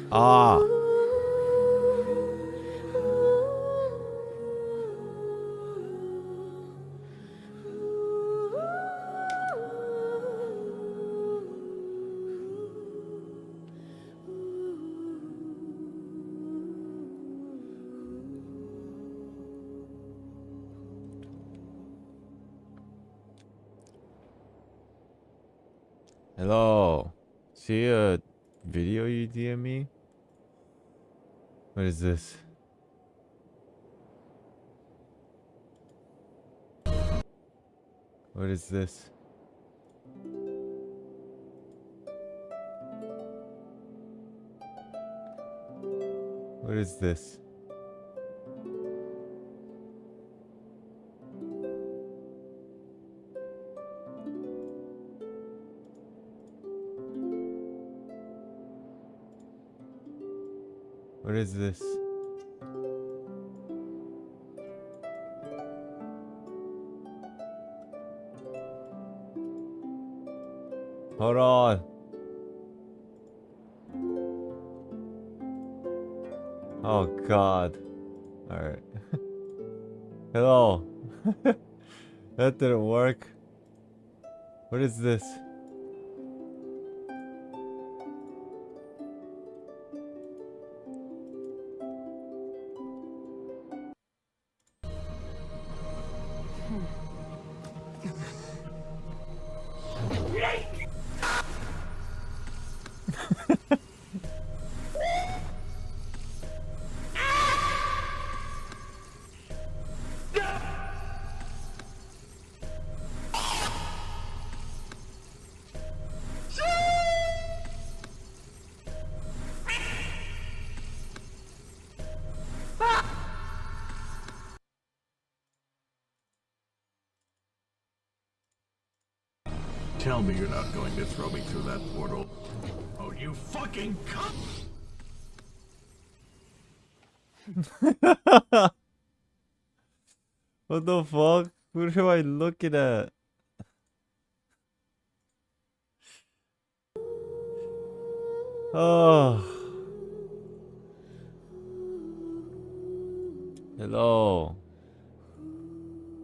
Ah. Hello. See a video you DM me? What is this? What is this? What is this? What is this? Hold on. Oh god. Alright. Hello. That didn't work. What is this? Tell me you're not going to throw me through that portal. Oh, you fucking cunt! What the fuck? Who am I looking at? Oh. Hello.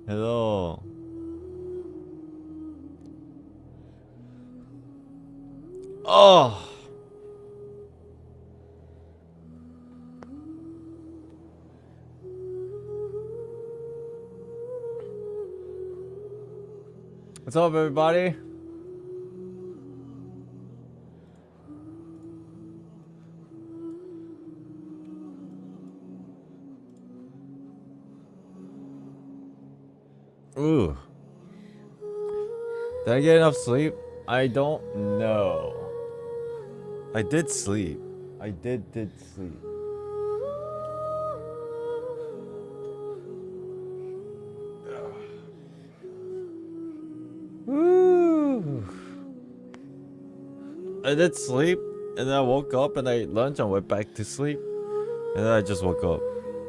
Hello. Oh. What's up, everybody? Ooh. Did I get enough sleep? I don't know. I did sleep. I did sleep. Woo. I did sleep, and then I woke up and I ate lunch and went back to sleep. And then I just woke up.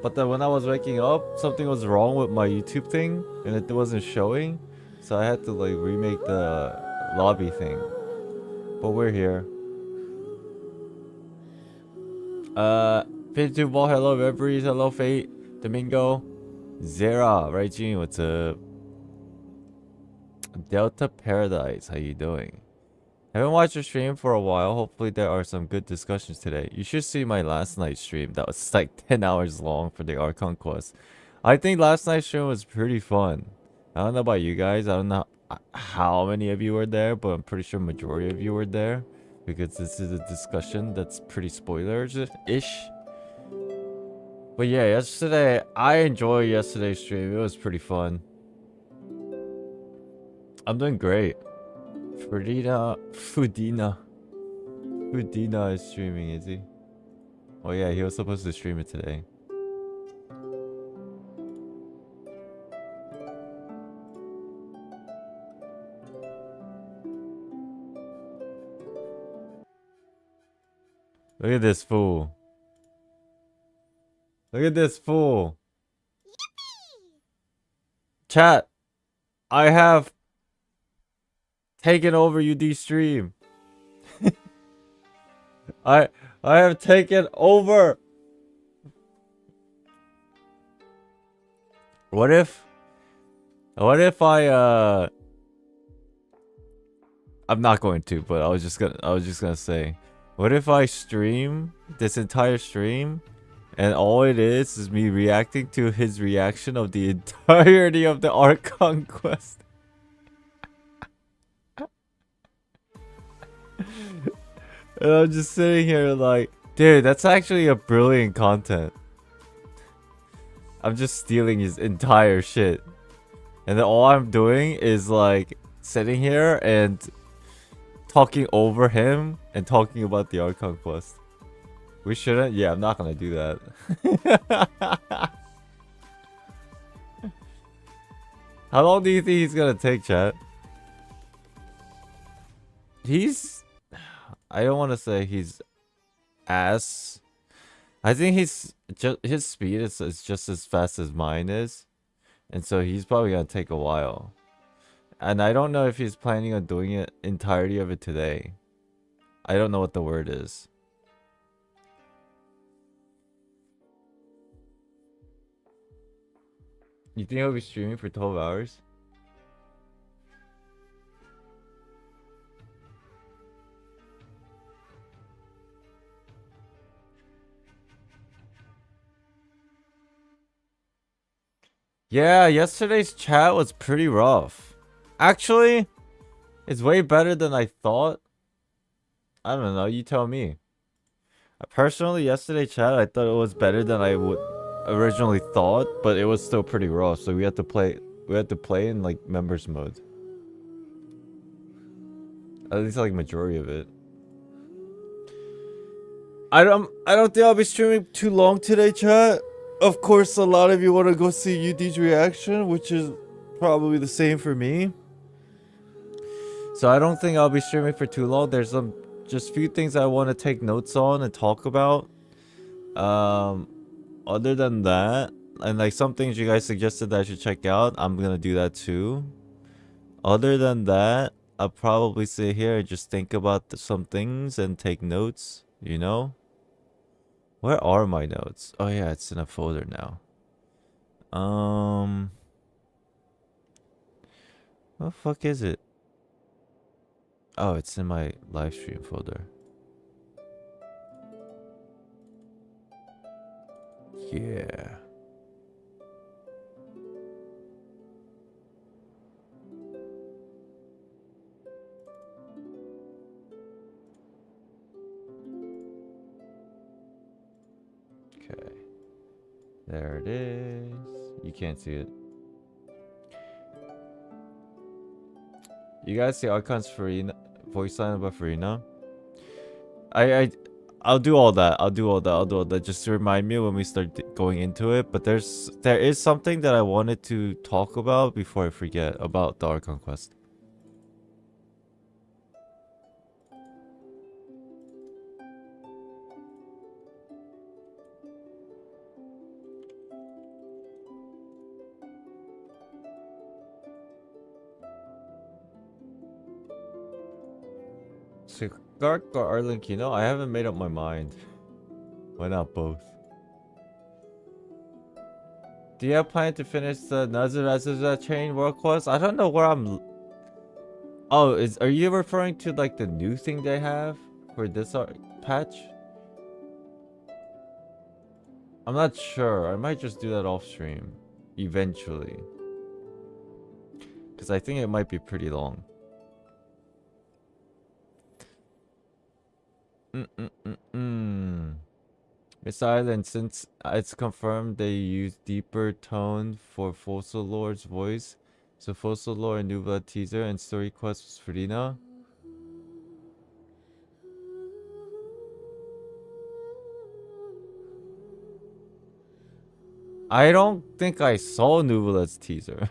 But then when I was waking up, something was wrong with my YouTube thing, and it wasn't showing. So I had to like remake the lobby thing. But we're here. 52 Ball, hello Reveries, hello Fate, Domingo, Zera, Raijin, what's up? Delta Paradise, how you doing? Haven't watched your stream for a while. Hopefully there are some good discussions today. You should see my last night's stream. That was like 10 hours long for the Archon Quest. I think last night's stream was pretty fun. I don't know about you guys. I don't know how many of you were there, but I'm pretty sure majority of you were there. Because this is a discussion that's pretty spoilers-ish. But yeah, yesterday, I enjoyed yesterday's stream. It was pretty fun. I'm doing great. Furina is streaming, is he? Oh yeah, he was supposed to stream it today. Look at this fool. Look at this fool. Yippee! Chat, I have taken over UD stream. I I have taken over. What if I'm not going to, but I was just gonna say, what if I stream this entire stream and all it is me reacting to his reaction of the entirety of the Archon Quest? And I'm just sitting here like, dude, that's actually a brilliant content. I'm just stealing his entire shit. And then all I'm doing is like sitting here and talking over him and talking about the Archon Quest. We shouldn't? Yeah, I'm not gonna do that. How long do you think he's gonna take, chat? I don't want to say he's ass. I think his speed is just as fast as mine is. And so he's probably gonna take a while. And I don't know if he's planning on doing it entirety of it today. I don't know what the word is. You think he'll be streaming for 12 hours? Yeah, yesterday's chat was pretty rough. Actually, it's way better than I thought. I don't know, you tell me. Personally, yesterday's chat, I thought it was better than I would originally thought, but it was still pretty rough, so we had to play in like members mode. At least like majority of it. I don't think I'll be streaming too long today, chat. Of course, a lot of you want to go see UD's reaction, which is probably the same for me. So I don't think I'll be streaming for too long. There's just few things I want to take notes on and talk about. Other than that, and like some things you guys suggested that I should check out, I'm gonna do that too. Other than that, I'll probably sit here and just think about some things and take notes, you know? Where are my notes? Oh yeah, it's in a folder now. What the fuck is it? Oh, it's in my live stream folder. Yeah. Okay. There it is. You can't see it. You guys see Archon's Furina voice line about Furina? I'll do all that. I'll do all that. Just to remind me when we start going into it. But there is something that I wanted to talk about before I forget about the Archon Quest. Gark or Arlenkino? I haven't made up my mind. Why not both? Do you have plan to finish the Nazir chain world quest? I don't know where I'm. Oh, are you referring to like the new thing they have for this patch? I'm not sure. I might just do that off stream eventually, because I think it might be pretty long. Miss Island, since it's confirmed they use deeper tone for Fossil Lord's voice, so Fossil Lord and Nubla teaser and story quest was Furina. I don't think I saw Nubla's teaser.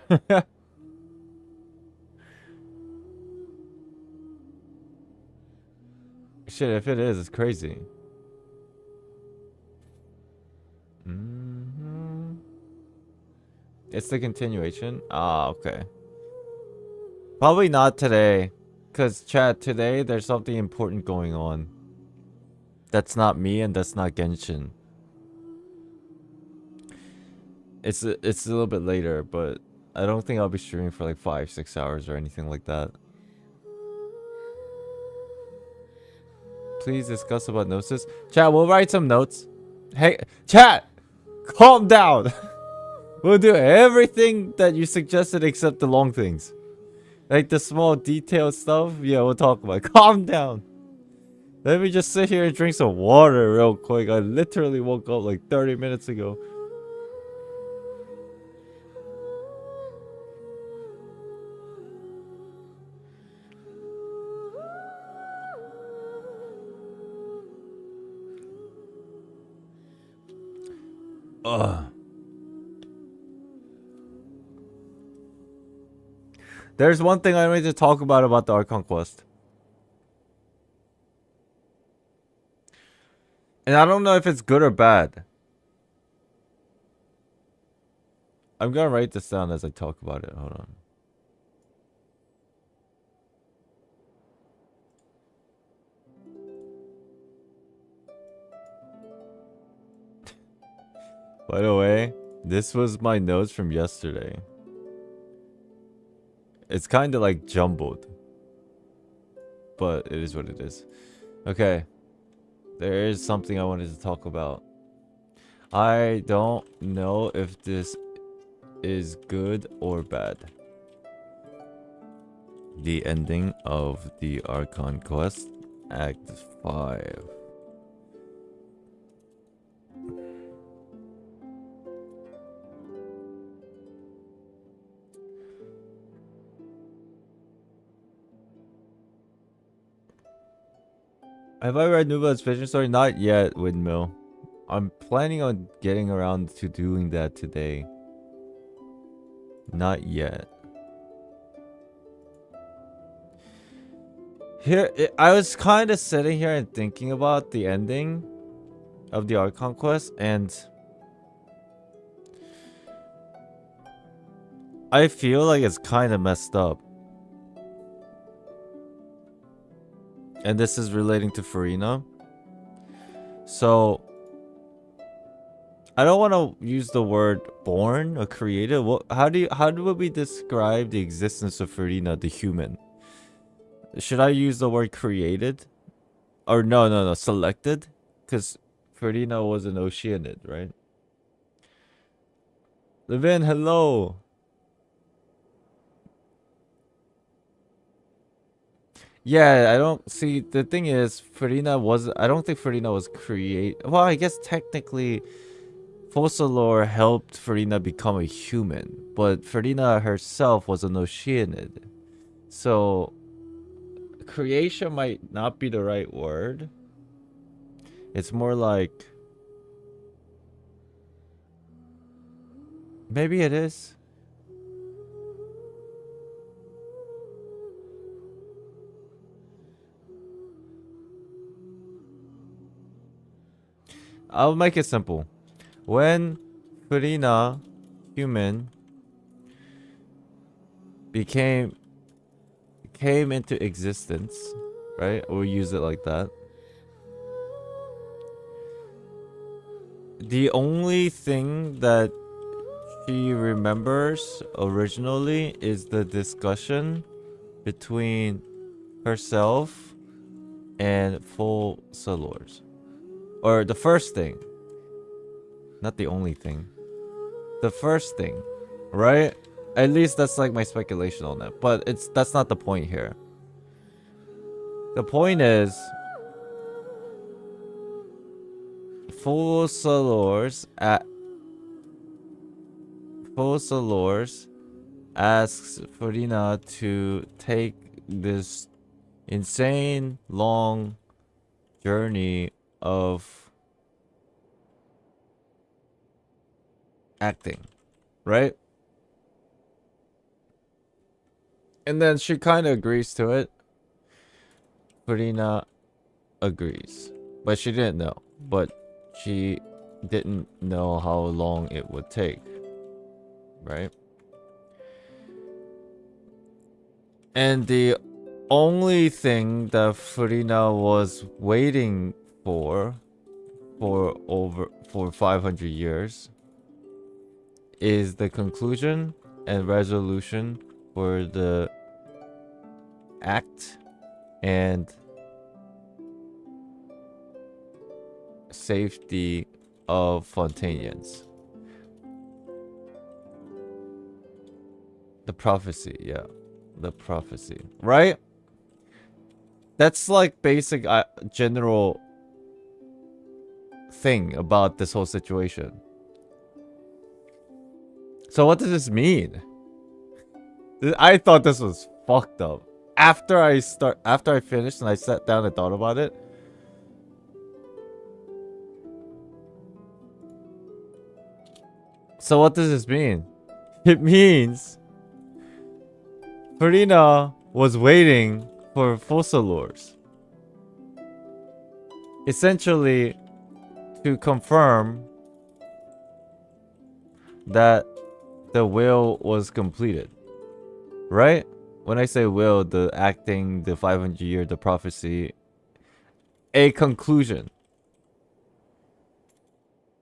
Shit, if it is, it's crazy. It's the continuation? Ah, okay. Probably not today. Because, chat, today there's something important going on. That's not me and that's not Genshin. It's a little bit later, but I don't think I'll be streaming for like 5-6 hours or anything like that. Please discuss about Nosis. Chat, we'll write some notes. Hey, chat! Calm down! We'll do everything that you suggested except the long things. Like the small detailed stuff, yeah, we'll talk about it. Calm down! Let me just sit here and drink some water real quick. I literally woke up like 30 minutes ago. Ugh. There's one thing I need to talk about the Archon Quest. And I don't know if it's good or bad. I'm gonna write this down as I talk about it. Hold on. By the way, this was my notes from yesterday. It's kind of like jumbled. But it is what it is. Okay. There is something I wanted to talk about. I don't know if this is good or bad. The ending of the Archon Quest, Act 5. Have I read Nuba's Vision Story? Not yet, Windmill. I'm planning on getting around to doing that today. Not yet. Here, I was kind of sitting here and thinking about the ending of the Archon Quest, and I feel like it's kind of messed up. And this is relating to Furina. So I don't want to use the word born or created. How do we describe the existence of Furina, the human? Should I use the word created? Or no, selected? Because Furina was an Oceanid, right? Levin, hello. Yeah, I don't see. The thing is, I don't think Furina was created. Well, I guess technically, Fossilor helped Furina become a human, but Furina herself was an Oceanid. So, creation might not be the right word. It's more like, maybe it is. I'll make it simple. When Furina, human, came into existence, right? We'll use it like that. The only thing that she remembers originally is the discussion between herself and full Salors. Or the first thing. Not the only thing. The first thing. Right? At least that's like my speculation on that. But that's not the point here. The point is, Full Salors asks Furina to take this insane long journey of acting, right? And then she kind of agrees to it. Furina agrees, but she didn't know. But she didn't know how long it would take, right? And the only thing that Furina was waiting for for 500 years is the conclusion and resolution for the act and safety of Fontainians. The prophecy, yeah. The prophecy. Right? That's like basic general thing about this whole situation. So what does this mean? I thought this was fucked up. After I finished and I sat down and thought about it. So what does this mean? It means Furina was waiting for Fossilors. Essentially to confirm that the will was completed. Right? When I say will, the acting, the 500 year, the prophecy, a conclusion.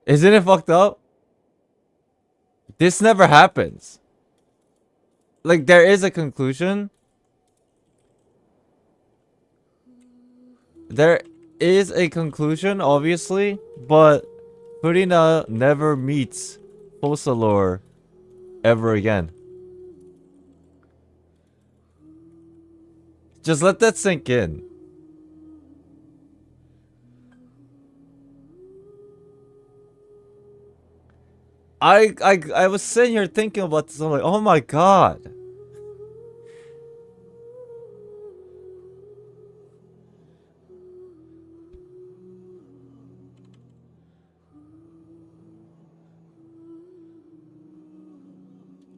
Isn't it fucked up? This never happens. Like, there is a conclusion. There is a conclusion, obviously, but Furina never meets Fossilor ever again. Just let that sink in. I was sitting here thinking about this. I'm like, oh my god.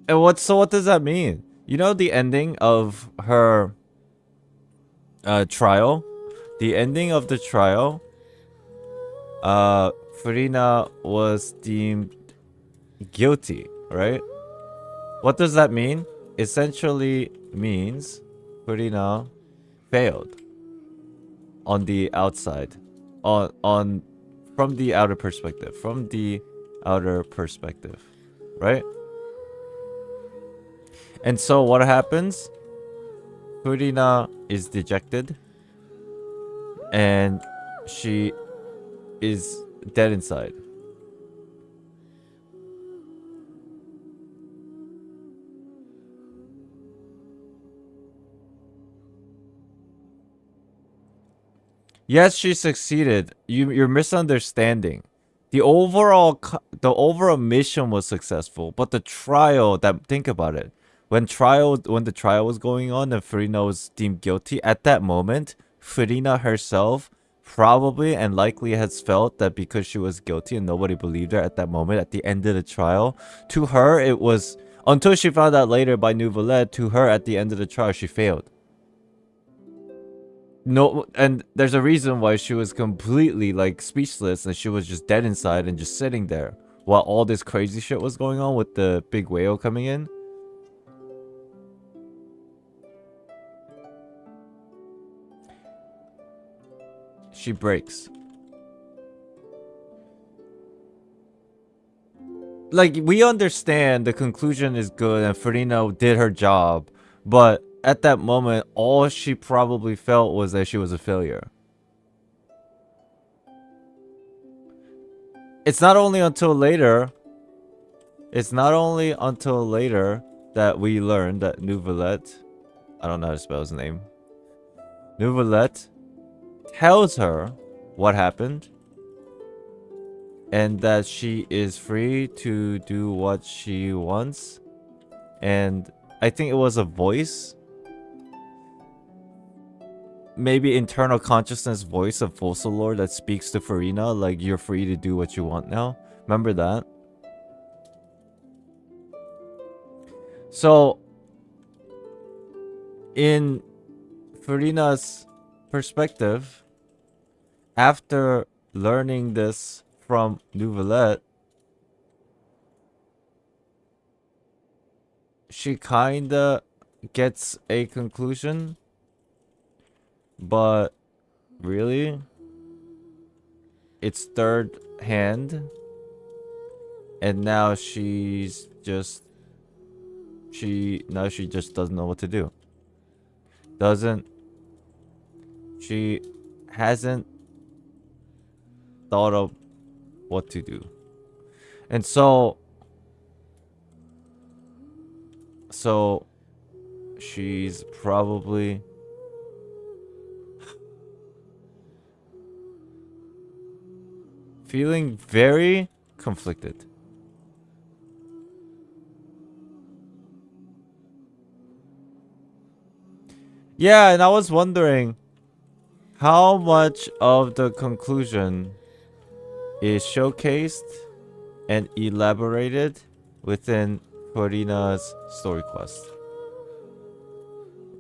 And what does that mean? You know the ending of her trial? The ending of the trial, Furina was deemed guilty, right? What does that mean? Essentially means Furina failed on the outside, on from the outer perspective, right? And so what happens? Furina is dejected and she is dead inside. Yes, she succeeded. You're misunderstanding. The overall mission was successful, but the trial, think about it. When the trial was going on and Furina was deemed guilty, at that moment, Furina herself probably and likely has felt that because she was guilty and nobody believed her at that moment, at the end of the trial, to her it was, until she found out later by Nouvellette, to her at the end of the trial she failed. No, and there's a reason why she was completely like speechless and she was just dead inside and just sitting there while all this crazy shit was going on with the big whale coming in. She breaks. Like, we understand the conclusion is good and Furina did her job, but at that moment, all she probably felt was that she was a failure. It's not only until later that we learned that Nouvellette, I don't know how to spell his name, Nouvellette tells her what happened and that she is free to do what she wants. And I think it was a voice, maybe internal consciousness voice of Fossilor that speaks to Furina, like, you're free to do what you want now. Remember that? So in Furina's perspective, after learning this from Nouvellette, she kinda gets a conclusion, but really, its third hand, and now she just doesn't know what to do. She hasn't thought of what to do. And so she's probably feeling very conflicted. Yeah, and I was wondering how much of the conclusion is showcased and elaborated within Furina's story quest.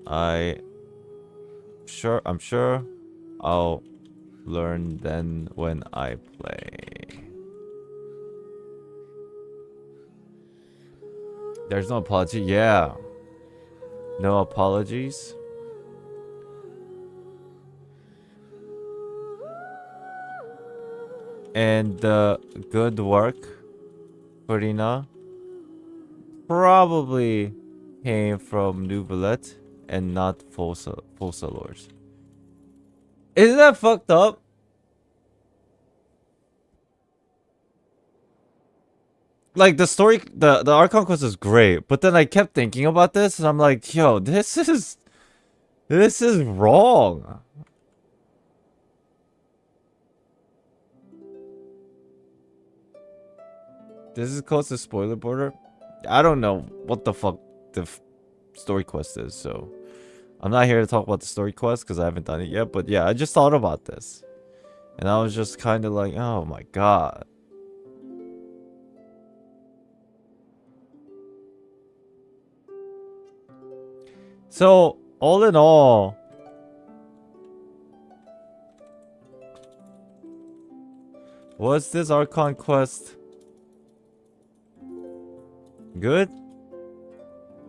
I'm sure I'll learn then when I play. There's no apology. Yeah. No apologies. And the good work, Furina, probably came from Nuvelet and not Fossalors. Isn't that fucked up? Like the story, the Archon Quest is great, but then I kept thinking about this, and I'm like, yo, this is wrong. This is close to spoiler border. I don't know what the fuck the story quest is, so I'm not here to talk about the story quest because I haven't done it yet. But yeah, I just thought about this, and I was just kind of like, oh my god. So all in all, was this Archon Quest good?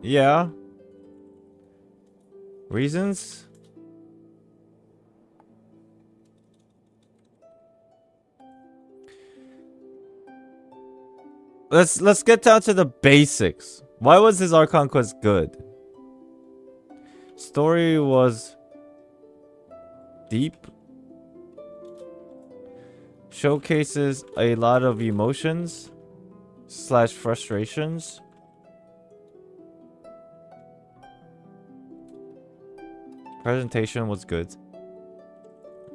Yeah. Reasons? Let's get down to the basics. Why was this Archon Quest good? Story was deep. Showcases a lot of emotions / frustrations. Presentation was good.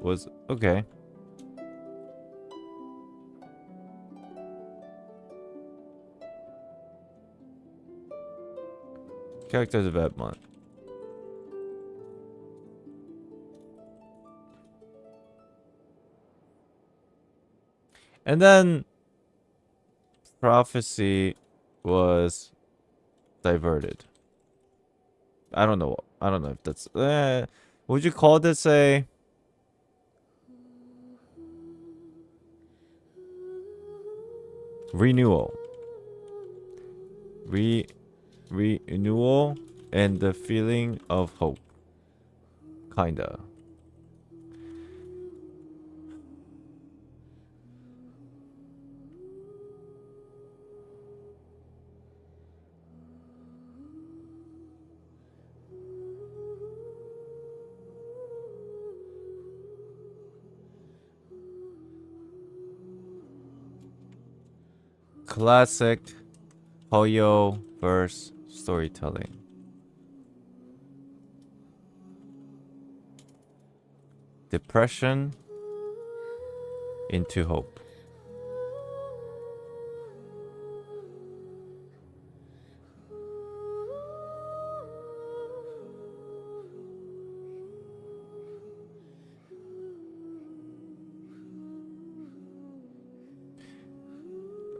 Was okay. Character development. And then prophecy was diverted. I don't know if that's would you call this a renewal? Renewal and the feeling of hope. Kinda. Classic Hoyo verse storytelling. Depression into hope.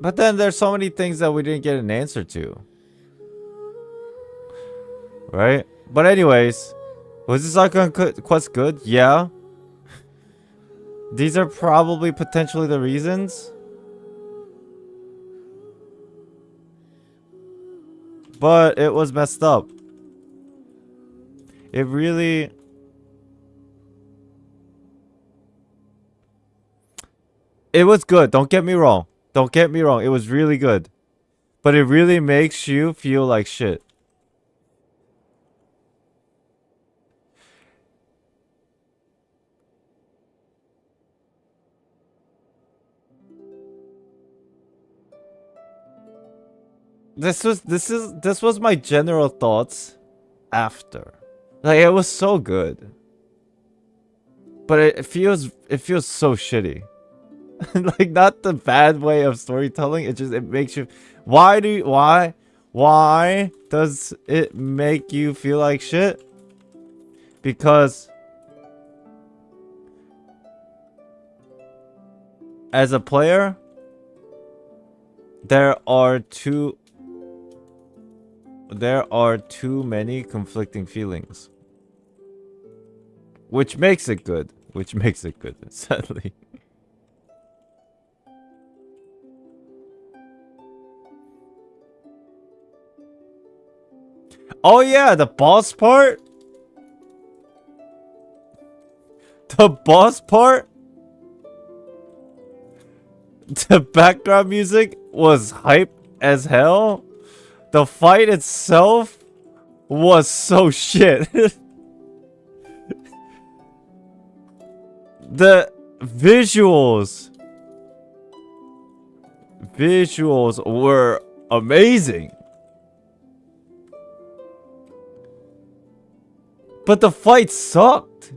But then there's so many things that we didn't get an answer to. Right? But anyways, was this Archon Quest good? Yeah. These are probably potentially the reasons. But it was messed up. It really... It was good. Don't get me wrong. Don't get me wrong. It was really good. But it really makes you feel like shit. This was my general thoughts after. Like, it was so good. But it feels so shitty. Like, not the bad way of storytelling. It makes you. Why does it make you feel like shit? Because as a player, there are too many conflicting feelings. Which makes it good. Sadly. Oh yeah, the boss part? The boss part? The background music was hype as hell. The fight itself was so shit. The visuals were amazing. But the fight sucked.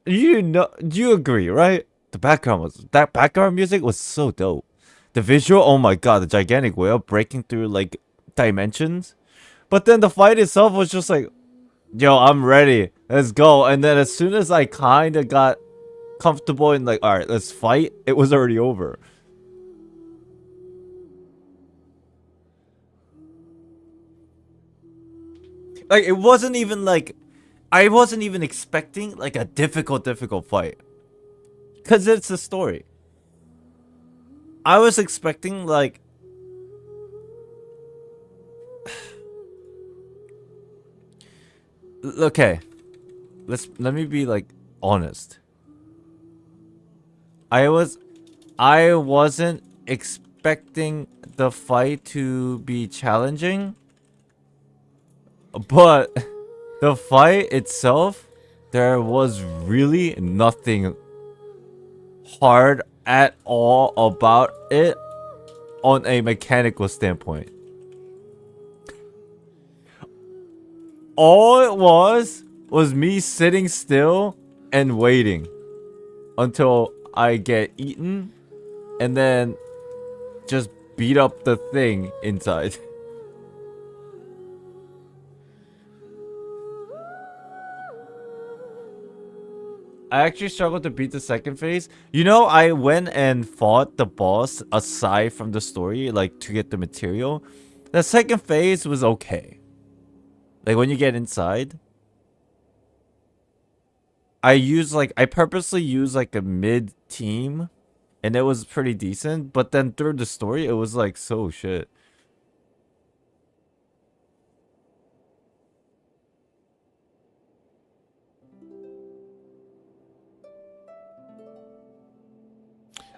You agree, right? That background music was so dope. The visual, oh my god, the gigantic whale breaking through like dimensions. But then the fight itself was just like, yo, I'm ready. Let's go. And then as soon as I kind of got comfortable and like, all right, let's fight, it was already over. Like, it wasn't even like, I wasn't even expecting like a difficult fight. Because it's a story. I was expecting like, okay, let me be like honest. I wasn't expecting the fight to be challenging, but the fight itself, there was really nothing hard at all about it on a mechanical standpoint. All it was me sitting still and waiting until I get eaten and then just beat up the thing inside. I actually struggled to beat the second phase. You know, I went and fought the boss aside from the story, like to get the material. The second phase was okay. Like when you get inside, I purposely used like a mid team and it was pretty decent, but then through the story it was like so shit.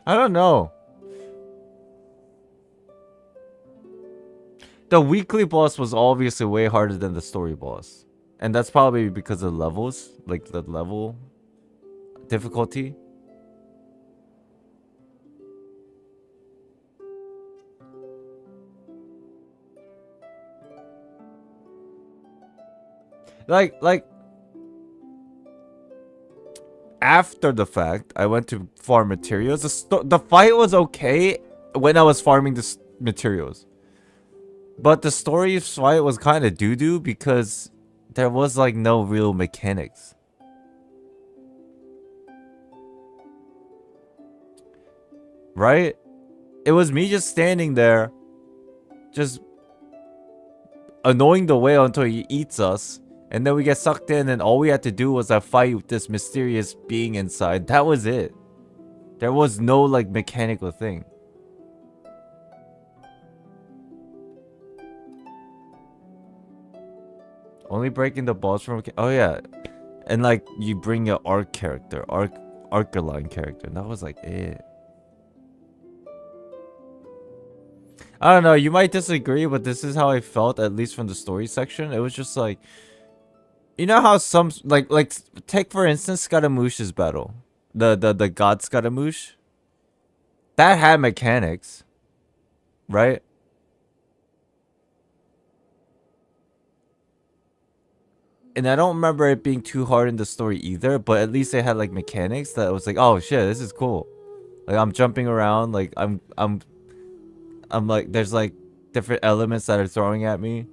I don't know. The weekly boss was obviously way harder than the story boss. And that's probably because of levels, like the level difficulty. Like after the fact, I went to farm materials. The fight was okay when I was farming the materials. But the story fight was kind of doo-doo because there was like no real mechanics. Right? It was me just standing there, just annoying the whale until he eats us. And then we get sucked in and all we had to do was fight with this mysterious being inside. That was it. There was no like mechanical thing. Only breaking the balls from... Oh, yeah. And, like, you bring your arc character. Arcaline character. And that was, like, it. I don't know. You might disagree, but this is how I felt, at least from the story section. It was just, like... You know how some... Like take, for instance, Scaramouche's battle. The god Scaramouche. That had mechanics. Right? And I don't remember it being too hard in the story either, but at least they had like mechanics that was like, oh shit, this is cool. Like I'm jumping around, like I'm like there's like different elements that are throwing at me.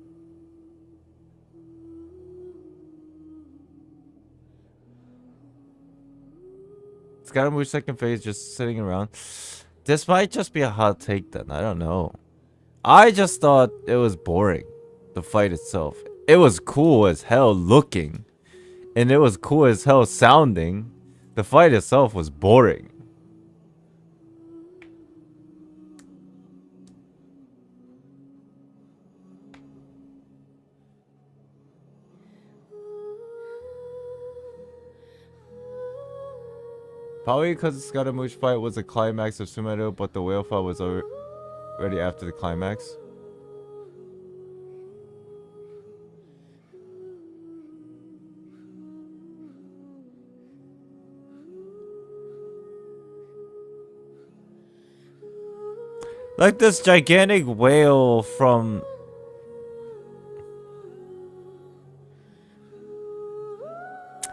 Scaramouche second phase just sitting around. This might just be a hot take then, I don't know. I just thought it was boring. The fight itself. It was cool as hell looking. And it was cool as hell sounding. The fight itself was boring. Probably because the Scaramouche fight was the climax of Sumeru, but the whale fight was already after the climax. Like this gigantic whale from...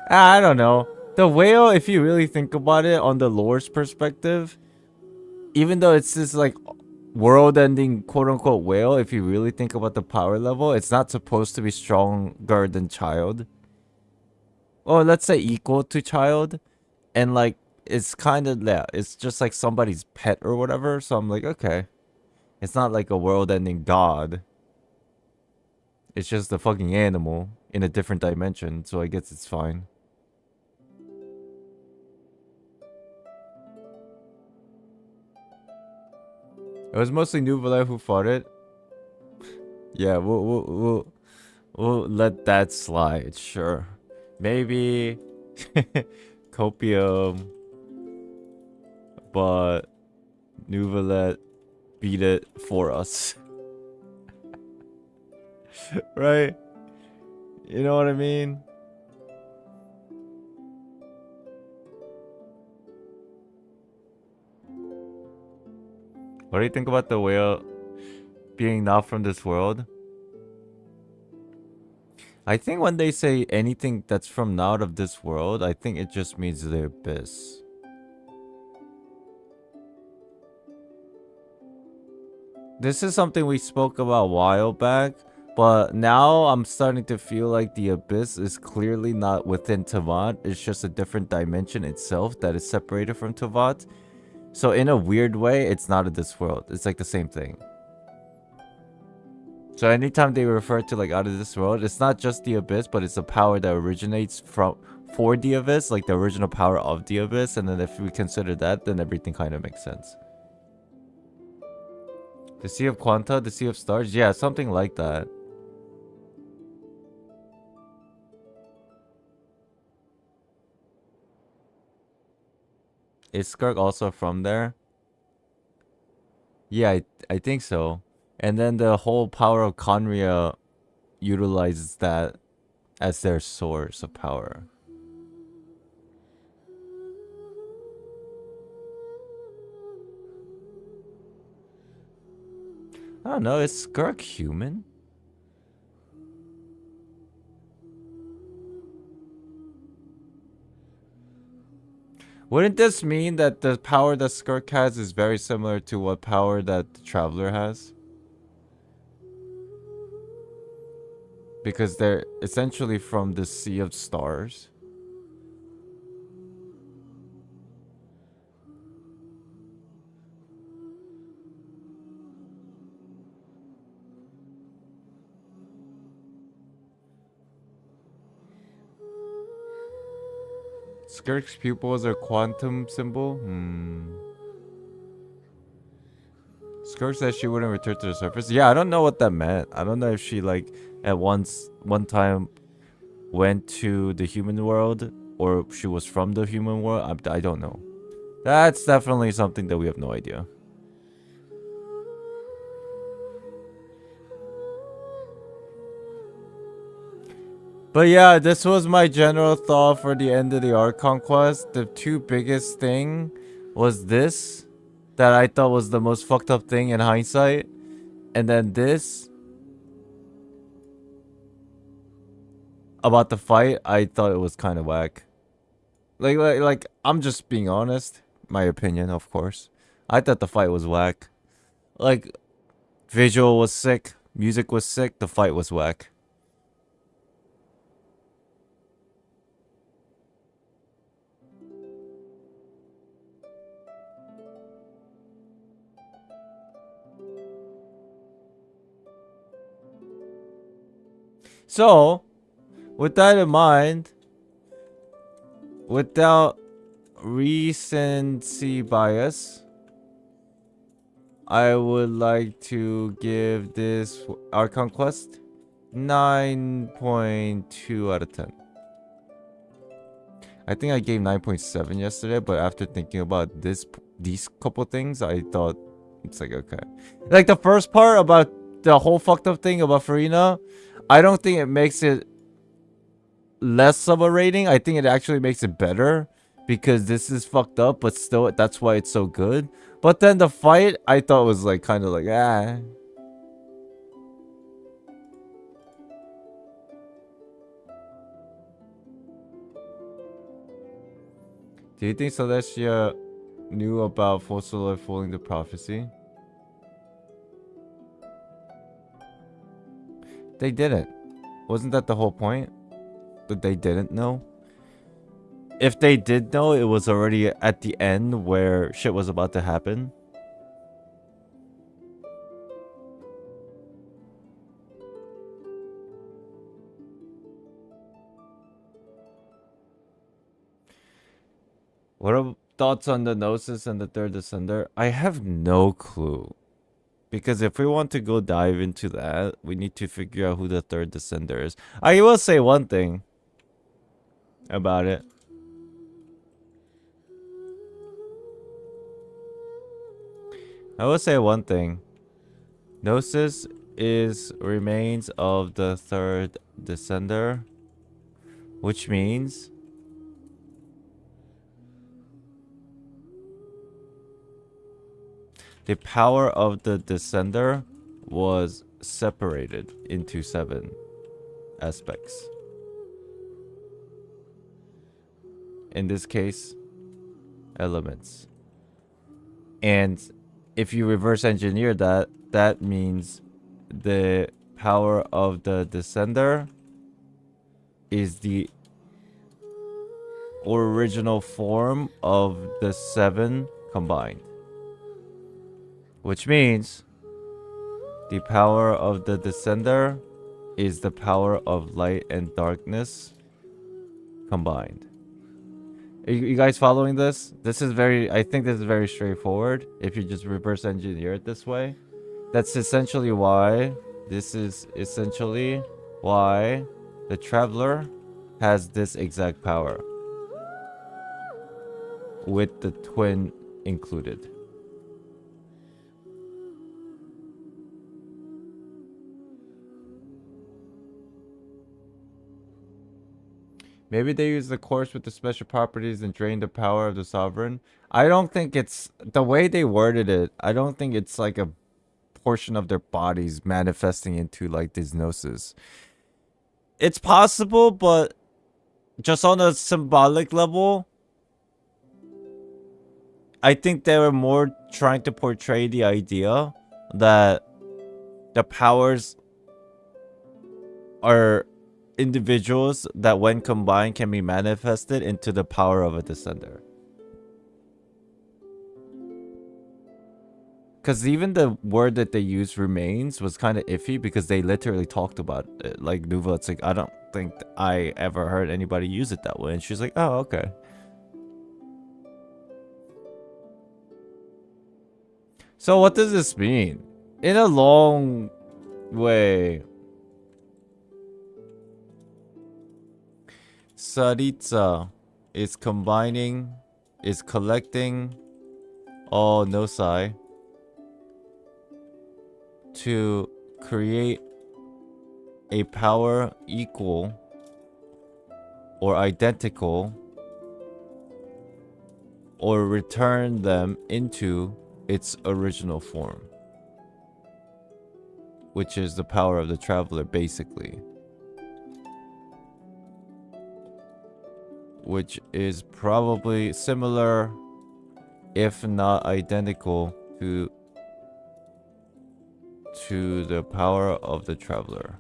I don't know. The whale, if you really think about it on the lore's perspective, even though it's this like world-ending quote-unquote whale, if you really think about the power level, it's not supposed to be stronger than Child. Or let's say equal to Child. And like, it's kind of, yeah, it's just like somebody's pet or whatever. So I'm like, okay. It's not like a world-ending god. It's just a fucking animal in a different dimension, so I guess it's fine. It was mostly Nouvelle who fought it. Yeah, we'll let that slide, sure. Maybe Copium, but Nouvelle beat it for us. Right? You know what I mean? What do you think about the whale being not from this world? I think when they say anything that's from not of this world, I think it just means the abyss. This is something we spoke about a while back, but now I'm starting to feel like the abyss is clearly not within Tavat. It's just a different dimension itself that is separated from Tavat. So in a weird way, it's not of this world. It's like the same thing. So anytime they refer to like out of this world, it's not just the abyss, but it's a power that originates for the abyss, like the original power of the abyss. And then if we consider that, then everything kind of makes sense. The Sea of Quanta, the Sea of Stars, yeah, something like that. Is Skirk also from there? Yeah, I think so. And then the whole power of Conria utilizes that as their source of power. I don't know, is Skirk human? Wouldn't this mean that the power that Skirk has is very similar to what power that the Traveler has? Because they're essentially from the Sea of Stars. Skirk's pupils are quantum symbol? Skirk says she wouldn't return to the surface. Yeah, I don't know what that meant. I don't know if she like at one time went to the human world, or she was from the human world. I don't know. That's definitely something that we have no idea. But yeah, this was my general thought for the end of the Archon Quest. The two biggest thing was this, that I thought was the most fucked up thing in hindsight. And then this, about the fight, I thought it was kind of whack. Like, I'm just being honest. My opinion, of course. I thought the fight was whack. Like, visual was sick. Music was sick. The fight was whack. So, with that in mind, without recency bias, I would like to give this Archon Quest 9.2 out of 10. I think I gave 9.7 yesterday, but after thinking about these couple things, I thought it's like, okay. Like the first part about the whole fucked up thing about Furina, I don't think it makes it less of a rating. I think it actually makes it better because this is fucked up, but still that's why it's so good. But then the fight I thought was like kind of like ah. Do you think Celestia knew about Fossiloi fooling the prophecy? They didn't. Wasn't that the whole point? That they didn't know? If they did know, it was already at the end where shit was about to happen. What are thoughts on the Nosis and the Third Descender? I have no clue. Because if we want to go dive into that, we need to figure out who the Third Descender is. I will say one thing about it. I will say one thing. Nosis is remains of the Third Descender, which means the power of the Descender was separated into 7 aspects. In this case, elements. And if you reverse engineer that, that means the power of the Descender is the original form of the 7 combined. Which means the power of the Descender is the power of light and darkness combined. Are you guys following this? This is I think this is very straightforward if you just reverse engineer it this way. That's essentially why, the Traveler has this exact power. With the twin included. Maybe they use the course with the special properties and drain the power of the sovereign. I don't think it's the way they worded it. I don't think it's like a portion of their bodies manifesting into like this Gnosis. It's possible, but just on a symbolic level, I think they were more trying to portray the idea that the powers are individuals that when combined can be manifested into the power of a Descender. Because even the word that they used, remains, was kind of iffy because they literally talked about it. Like Nuva, it's like, I don't think I ever heard anybody use it that way. And she's like, oh, okay. So what does this mean? In a long way, Saritsa is collecting all Nosai to create a power equal or identical, or return them into its original form, which is the power of the traveler, basically. Which is probably similar, if not identical, to the power of the traveler.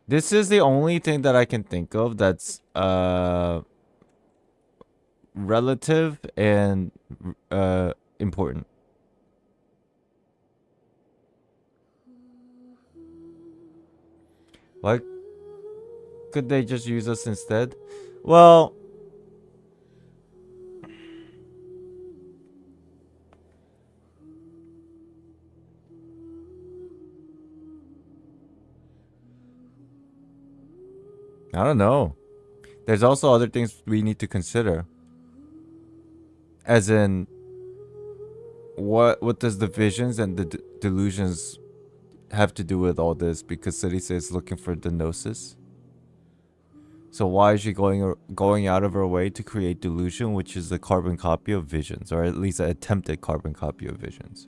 This is the only thing that I can think of that's relative and important. Why could they just use us instead? Well, I don't know. There's also other things we need to consider. As in, what does the visions and the delusions have to do with all this? Because Sarisa is looking for the Nosis. So why is she going out of her way to create delusion, which is a carbon copy of visions, or at least an attempted carbon copy of visions?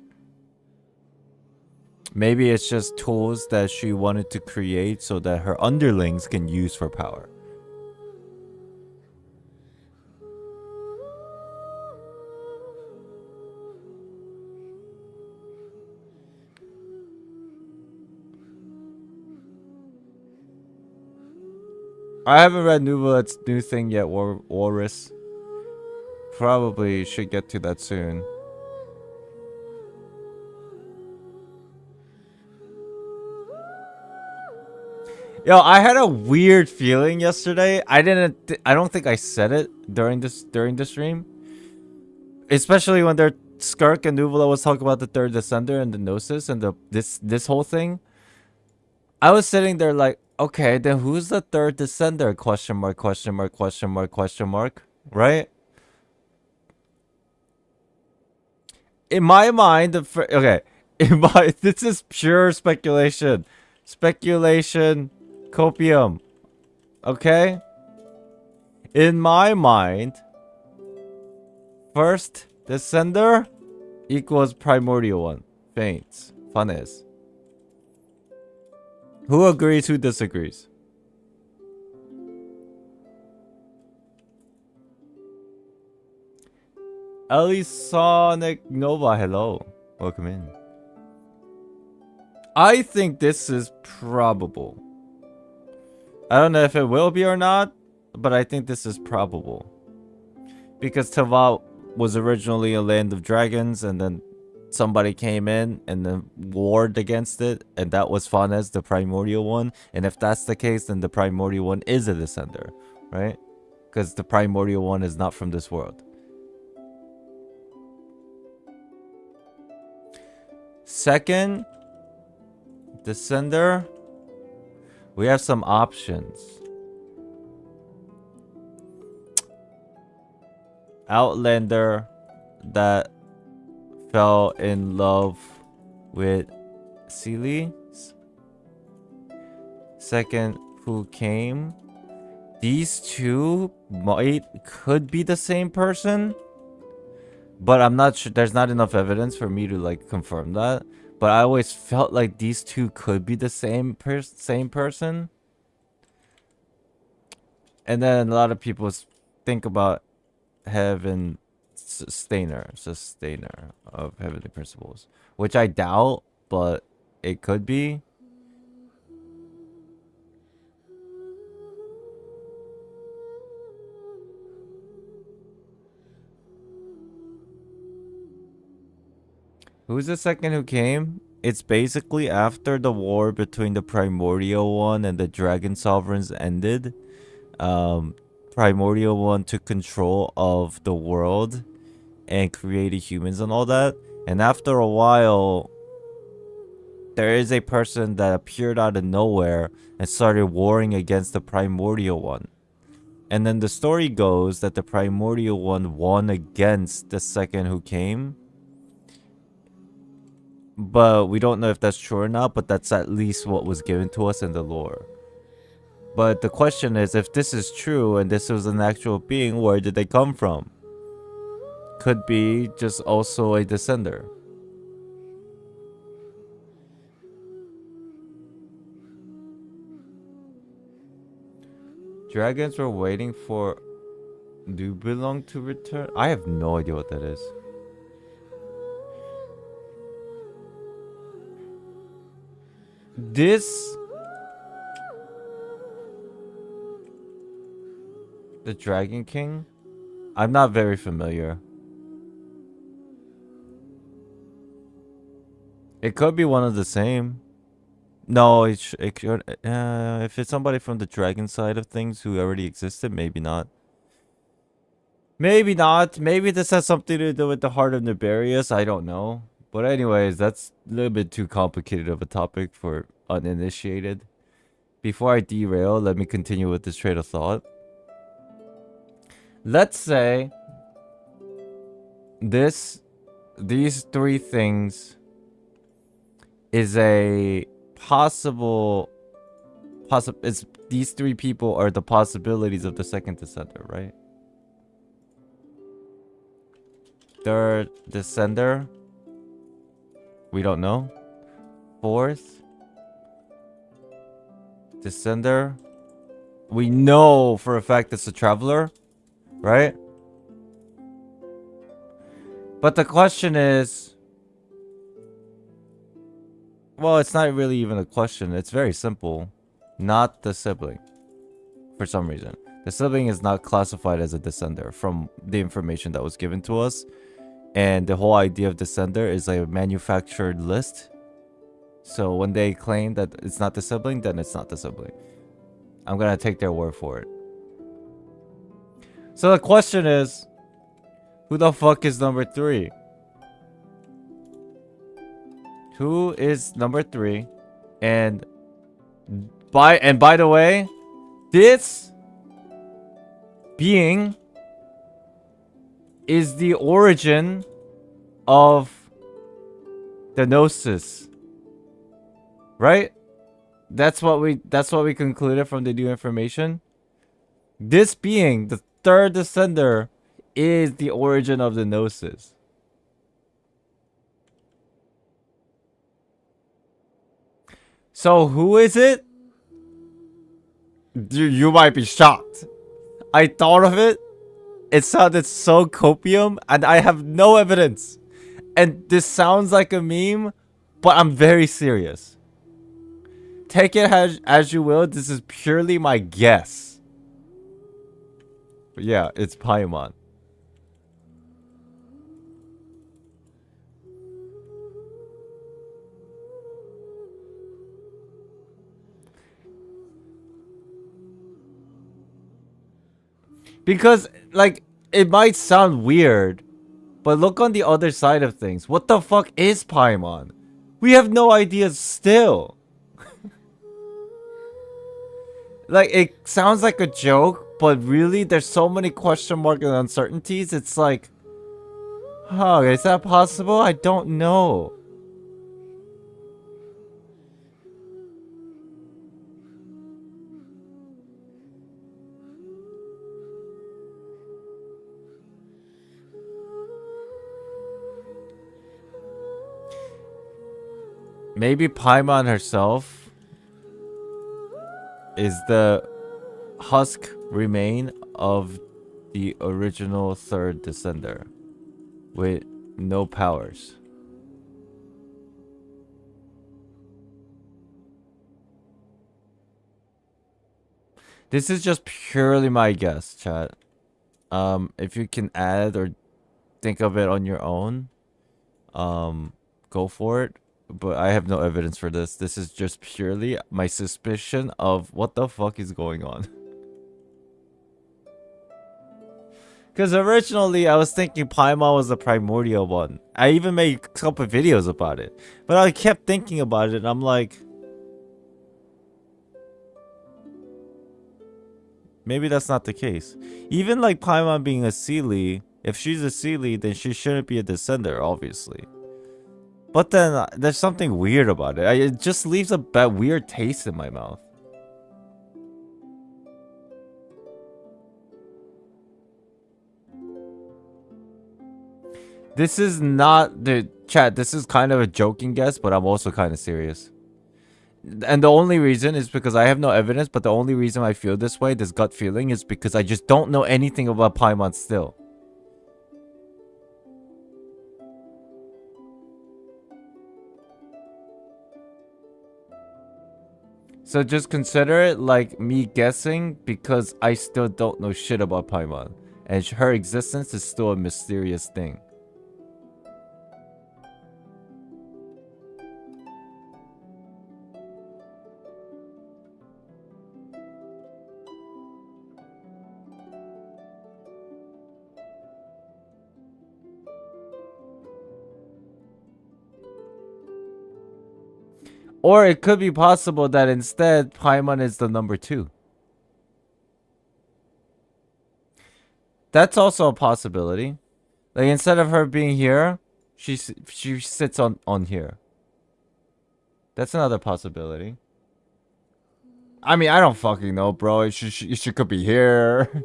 Maybe it's just tools that she wanted to create so that her underlings can use for power. I haven't read Nuvalet's new thing yet, Walrus. Probably should get to that soon. Yo, I had a weird feeling yesterday. I don't think I said it during the stream. Especially when Skirk and Nuvola was talking about the third descender and the Gnosis and this whole thing. I was sitting there like, okay, then who's the third descender? Question mark, question mark, question mark, question mark. Right? In my mind, this is pure speculation. Speculation, copium. Okay? In my mind, first descender equals primordial one. Faints. Funness. Who agrees? Who disagrees? Elisonic Nova, hello. Welcome in. I think this is probable. I don't know if it will be or not, but I think this is probable. Because Tava was originally a land of dragons, and then somebody came in and then warred against it, and that was Fanes, the primordial one. And if that's the case, then the primordial one is a descender, right? Because the primordial one is not from this world. Second descender, we have some options. Outlander that fell in love with Sealy. Second, who came. These two could be the same person, but I'm not sure. There's not enough evidence for me to like confirm that. But I always felt like these two could be the same person. And then a lot of people think about Heaven sustainer of heavenly principles, which I doubt, but it could be. Who's the second who came? It's basically after the war between the primordial one and the dragon sovereigns ended. Primordial one took control of the world and created humans and all that. And after a while, there is a person that appeared out of nowhere and started warring against the primordial one. And then the story goes that the primordial one won against the second who came. But we don't know if that's true or not, but that's at least what was given to us in the lore. But the question is, if this is true and this was an actual being, where did they come from? Could be just also a descender. Dragons were waiting for Nubelung to return? I have no idea what that is. This... The Dragon King? I'm not very familiar. It could be one of the same. No, it could... if it's somebody from the dragon side of things who already existed, maybe not. Maybe not. Maybe this has something to do with the heart of Niberius. I don't know. But anyways, that's a little bit too complicated of a topic for uninitiated. Before I derail, let me continue with this train of thought. Let's say these three things is a these three people are the possibilities of the second descender, right? Third descender, we don't know. Fourth descender, we know for a fact it's a traveler, right? But the question is, well, it's not really even a question. It's very simple. Not the sibling. For some reason. The sibling is not classified as a descender from the information that was given to us. And the whole idea of descender is a manufactured list. So when they claim that it's not the sibling, then it's not the sibling. I'm gonna take their word for it. So the question is, who the fuck is number 3? Who is number 3? And by the way, this being is the origin of the Nosis. Right? That's what we concluded from the new information. This being, the third descender, is the origin of the Nosis. So who is it? You might be shocked. I thought of it. It sounded so copium, and I have no evidence. And this sounds like a meme, but I'm very serious. Take it as you will. This is purely my guess. But yeah, it's Paimon. Because, like, it might sound weird, but look on the other side of things. What the fuck is Paimon? We have no idea still. Like, it sounds like a joke, but really, there's so many question marks and uncertainties. It's like, huh, is that possible? I don't know. Maybe Paimon herself is the husk remain of the original third descender with no powers. This is just purely my guess, chat. If you can add or think of it on your own, go for it. But I have no evidence for this. This is just purely my suspicion of what the fuck is going on. Because originally I was thinking Paimon was the primordial one. I even made a couple videos about it. But I kept thinking about it and I'm like... maybe that's not the case. Even like Paimon being a Seelie, if she's a Seelie, then she shouldn't be a Descender, obviously. But then there's something weird about it. It just leaves a weird taste in my mouth. This is not the chat. This is kind of a joking guess, but I'm also kind of serious. And the only reason is because I have no evidence, but the only reason I feel this way, this gut feeling, is because I just don't know anything about Paimon still. So just consider it like me guessing because I still don't know shit about Paimon. And her existence is still a mysterious thing. Or it could be possible that instead Paimon is the number 2. That's also a possibility. Like instead of her being here, she sits on here. That's another possibility. I mean, I don't fucking know, bro. She could be here.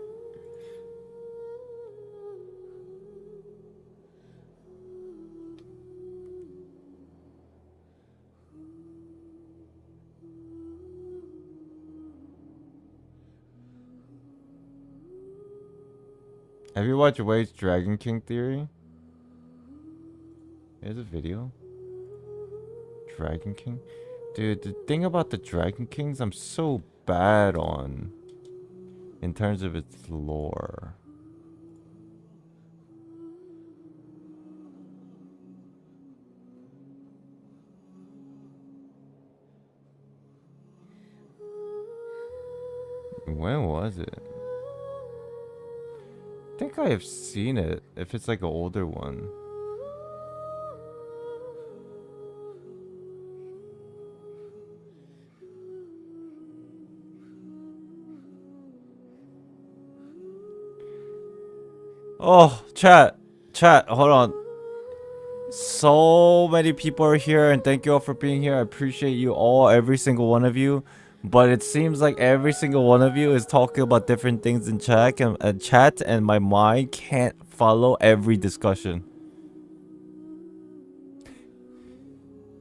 Have you watched Wade's Dragon King theory? There's a video. Dragon King? Dude, the thing about the Dragon Kings I'm so bad on. In terms of its lore. When was it? I think I have seen it, if it's like an older one. Oh, chat, hold on. So many people are here and thank you all for being here. I appreciate you all, every single one of you. But it seems like every single one of you is talking about different things in chat and my mind can't follow every discussion.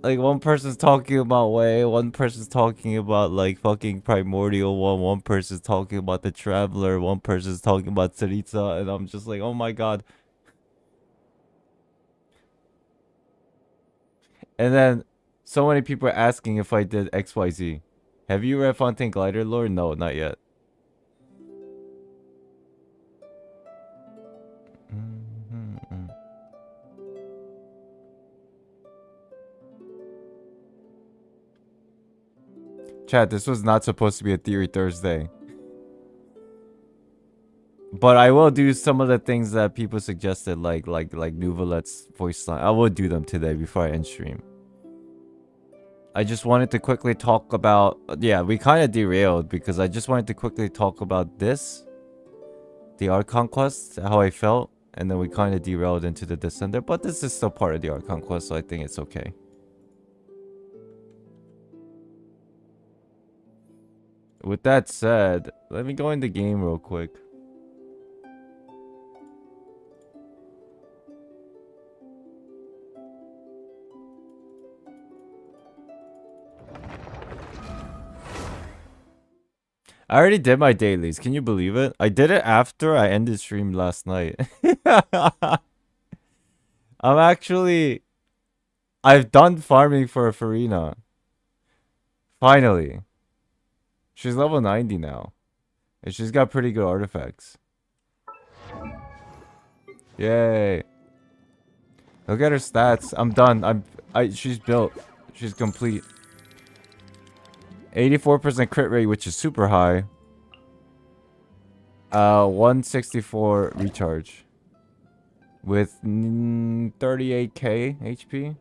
Like one person's talking about Way, one person's talking about like fucking Primordial one person's talking about the Traveler, one person's talking about Tsaritsa, and I'm just like, oh my god. And then so many people are asking if I did XYZ. Have you read Fontaine Glider lore? No, not yet. Chat, this was not supposed to be a Theory Thursday. But I will do some of the things that people suggested, like Nuvalet's voice line. I will do them today before I end stream. I just wanted to quickly talk about... yeah, we kind of derailed because I just wanted to quickly talk about this. The Archon Quest, how I felt. And then we kind of derailed into the Descender. But this is still part of the Archon Quest, so I think it's okay. With that said, let me go in the game real quick. I already did my dailies. Can you believe it? I did it after I ended stream last night. I've done farming for a Furina. Finally. She's level 90 now. And she's got pretty good artifacts. Yay. Look at her stats. I'm done. She's built. She's complete. 84% crit rate, which is super high. 164 recharge. With 38k HP.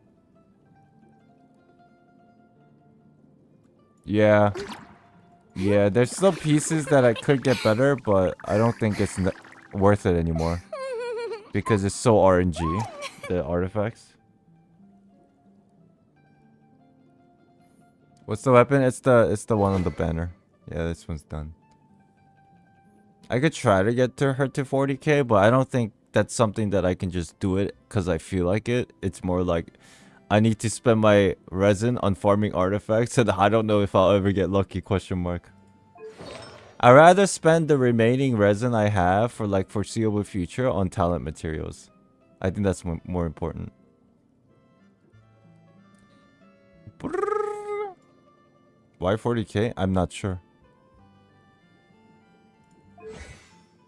Yeah. Yeah, there's still pieces that I could get better, but I don't think it's worth it anymore. Because it's so RNG, the artifacts. What's the weapon? It's the one on the banner. Yeah, this one's done. I could try to get her to 40k, but I don't think that's something that I can just do it because I feel like it. It's more like I need to spend my resin on farming artifacts, and I don't know if I'll ever get lucky, question mark. I'd rather spend the remaining resin I have for like foreseeable future on talent materials. I think that's more important. Why 40k? I'm not sure.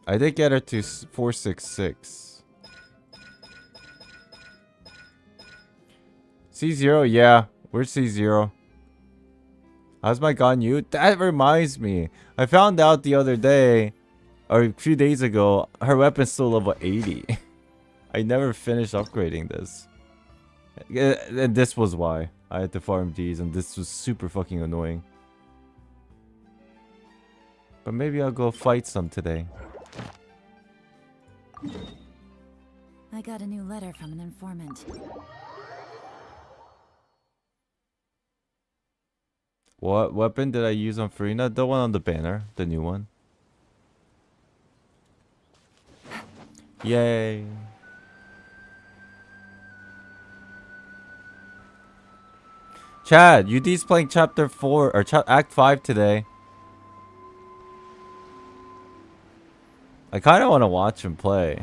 I did get her to 466. C0, yeah. Where's C0? How's my Ganyu? That reminds me. I found out the other day, or a few days ago, her weapon's still level 80. I never finished upgrading this. And this was why. I had to farm these, and this was super fucking annoying. But maybe I'll go fight some today. I got a new letter from an informant. What weapon did I use on Furina? The one on the banner. The new one. Yay. Chad, UD's playing chapter 4 or act 5 today. I kind of want to watch him play.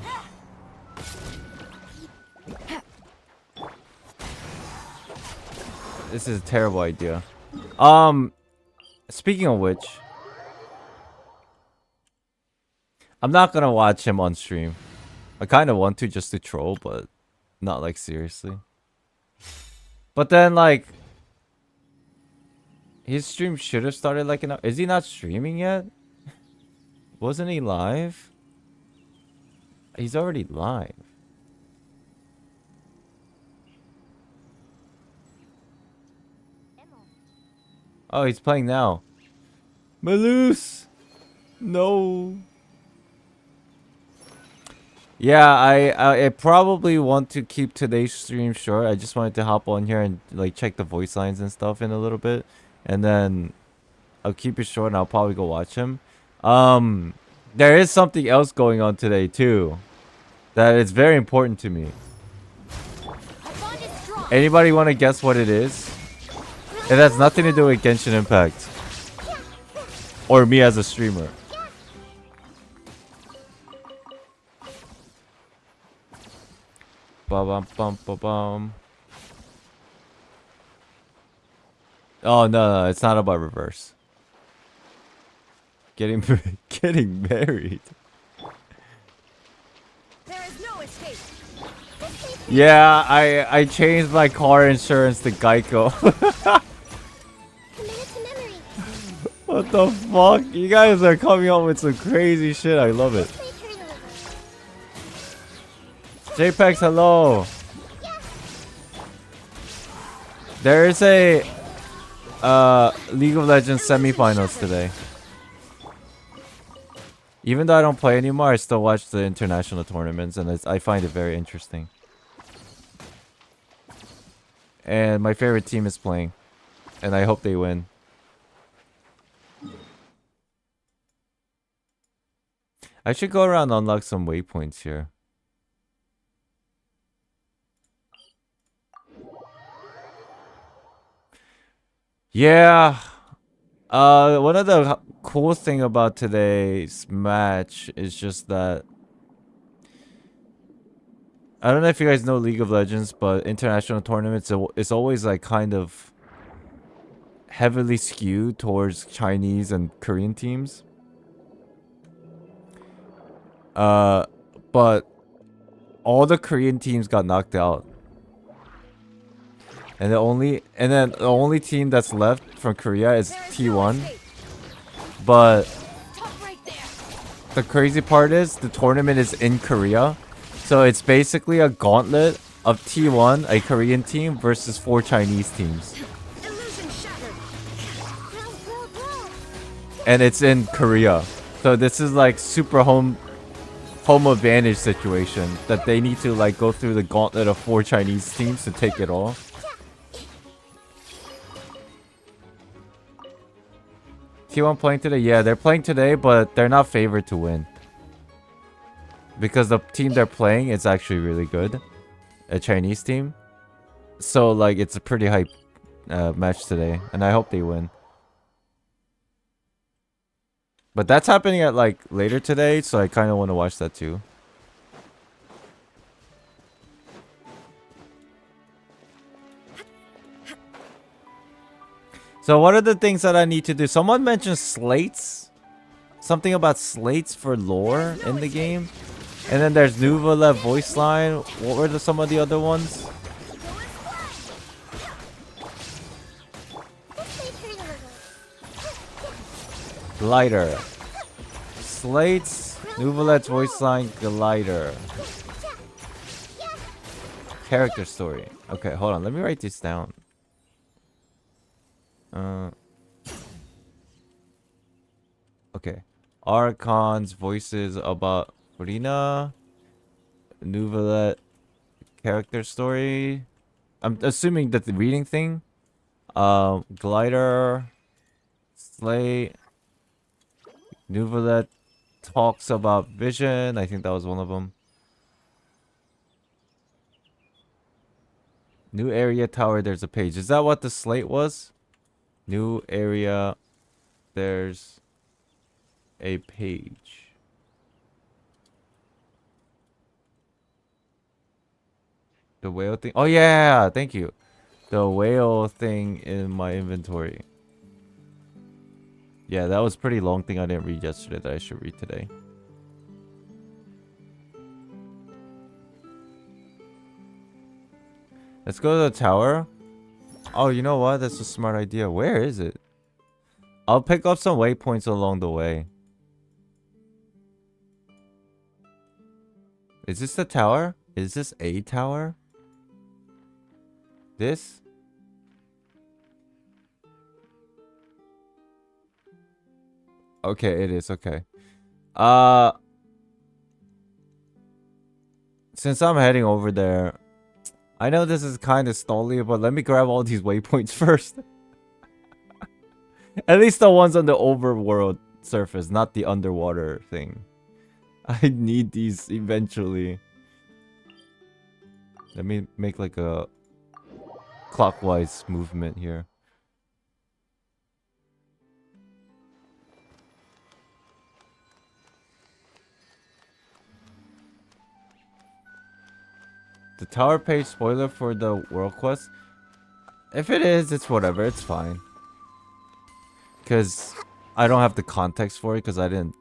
This is a terrible idea. Speaking of which, I'm not gonna watch him on stream. I kind of want to just to troll, but not like seriously. But then like, his stream should have started like an. Is he not streaming yet? Wasn't he live? He's already live. Oh, he's playing now. Malus! No. Yeah, I probably want to keep today's stream short. I just wanted to hop on here and like check the voice lines and stuff in a little bit. And then I'll keep it short and I'll probably go watch him. There is something else going on today too. That is very important to me. Anybody want to guess what it is? It has nothing to do with Genshin Impact. Or me as a streamer. Ba-bum-bum-ba-bum. Oh, no, it's not about reverse. Getting married. There is no escape. Yeah, I changed my car insurance to Geico. What the fuck? You guys are coming up with some crazy shit. I love it. JPEX, hello. There is a League of Legends semifinals today. Even though I don't play anymore, I still watch the international tournaments, and I find it very interesting. And my favorite team is playing, and I hope they win. I should go around and unlock some waypoints here. Yeah. One of the cool thing about today's match is just that I don't know if you guys know League of Legends, but international tournaments it's always like kind of heavily skewed towards Chinese and Korean teams. But all the Korean teams got knocked out. And the only team that's left from Korea is T1. But the crazy part is the tournament is in Korea. So it's basically a gauntlet of T1, a Korean team, versus 4 Chinese teams. And it's in Korea. So this is like super home advantage situation that they need to like go through the gauntlet of 4 Chinese teams to take it all. T1 playing today? Yeah, they're playing today, but they're not favored to win. Because the team they're playing is actually really good. A Chinese team. So, like, it's a pretty hype match today. And I hope they win. But that's happening at, like, later today. So I kind of want to watch that too. So what are the things that I need to do? Someone mentioned slates. Something about slates for lore in the game. And then there's Nuvola voice line. What were some of the other ones? Glider. Slates, Nuvolet's voice line, glider. Character story. Okay, hold on. Let me write this down. Okay. Archon's voices about Furina, Nuvolet, character story. I'm assuming that the reading thing. Glider, Slate, Nuvolet talks about vision. I think that was one of them. New area tower. There's a page. Is that what the slate was? New area. There's a page. The whale thing. Oh yeah, thank you. The whale thing in my inventory. Yeah, that was a pretty long thing I didn't read yesterday that I should read today. Let's go to the tower. Oh, you know what? That's a smart idea. Where is it? I'll pick up some waypoints along the way. Is this the tower? Is this a tower? This? Okay, it is. Okay. Since I'm heading over there, I know this is kind of stally, but let me grab all these waypoints first. At least the ones on the overworld surface, not the underwater thing. I need these eventually. Let me make like a clockwise movement here. The tower page spoiler for the world quest? If it is, it's whatever. It's fine. Because I don't have the context for it because I didn't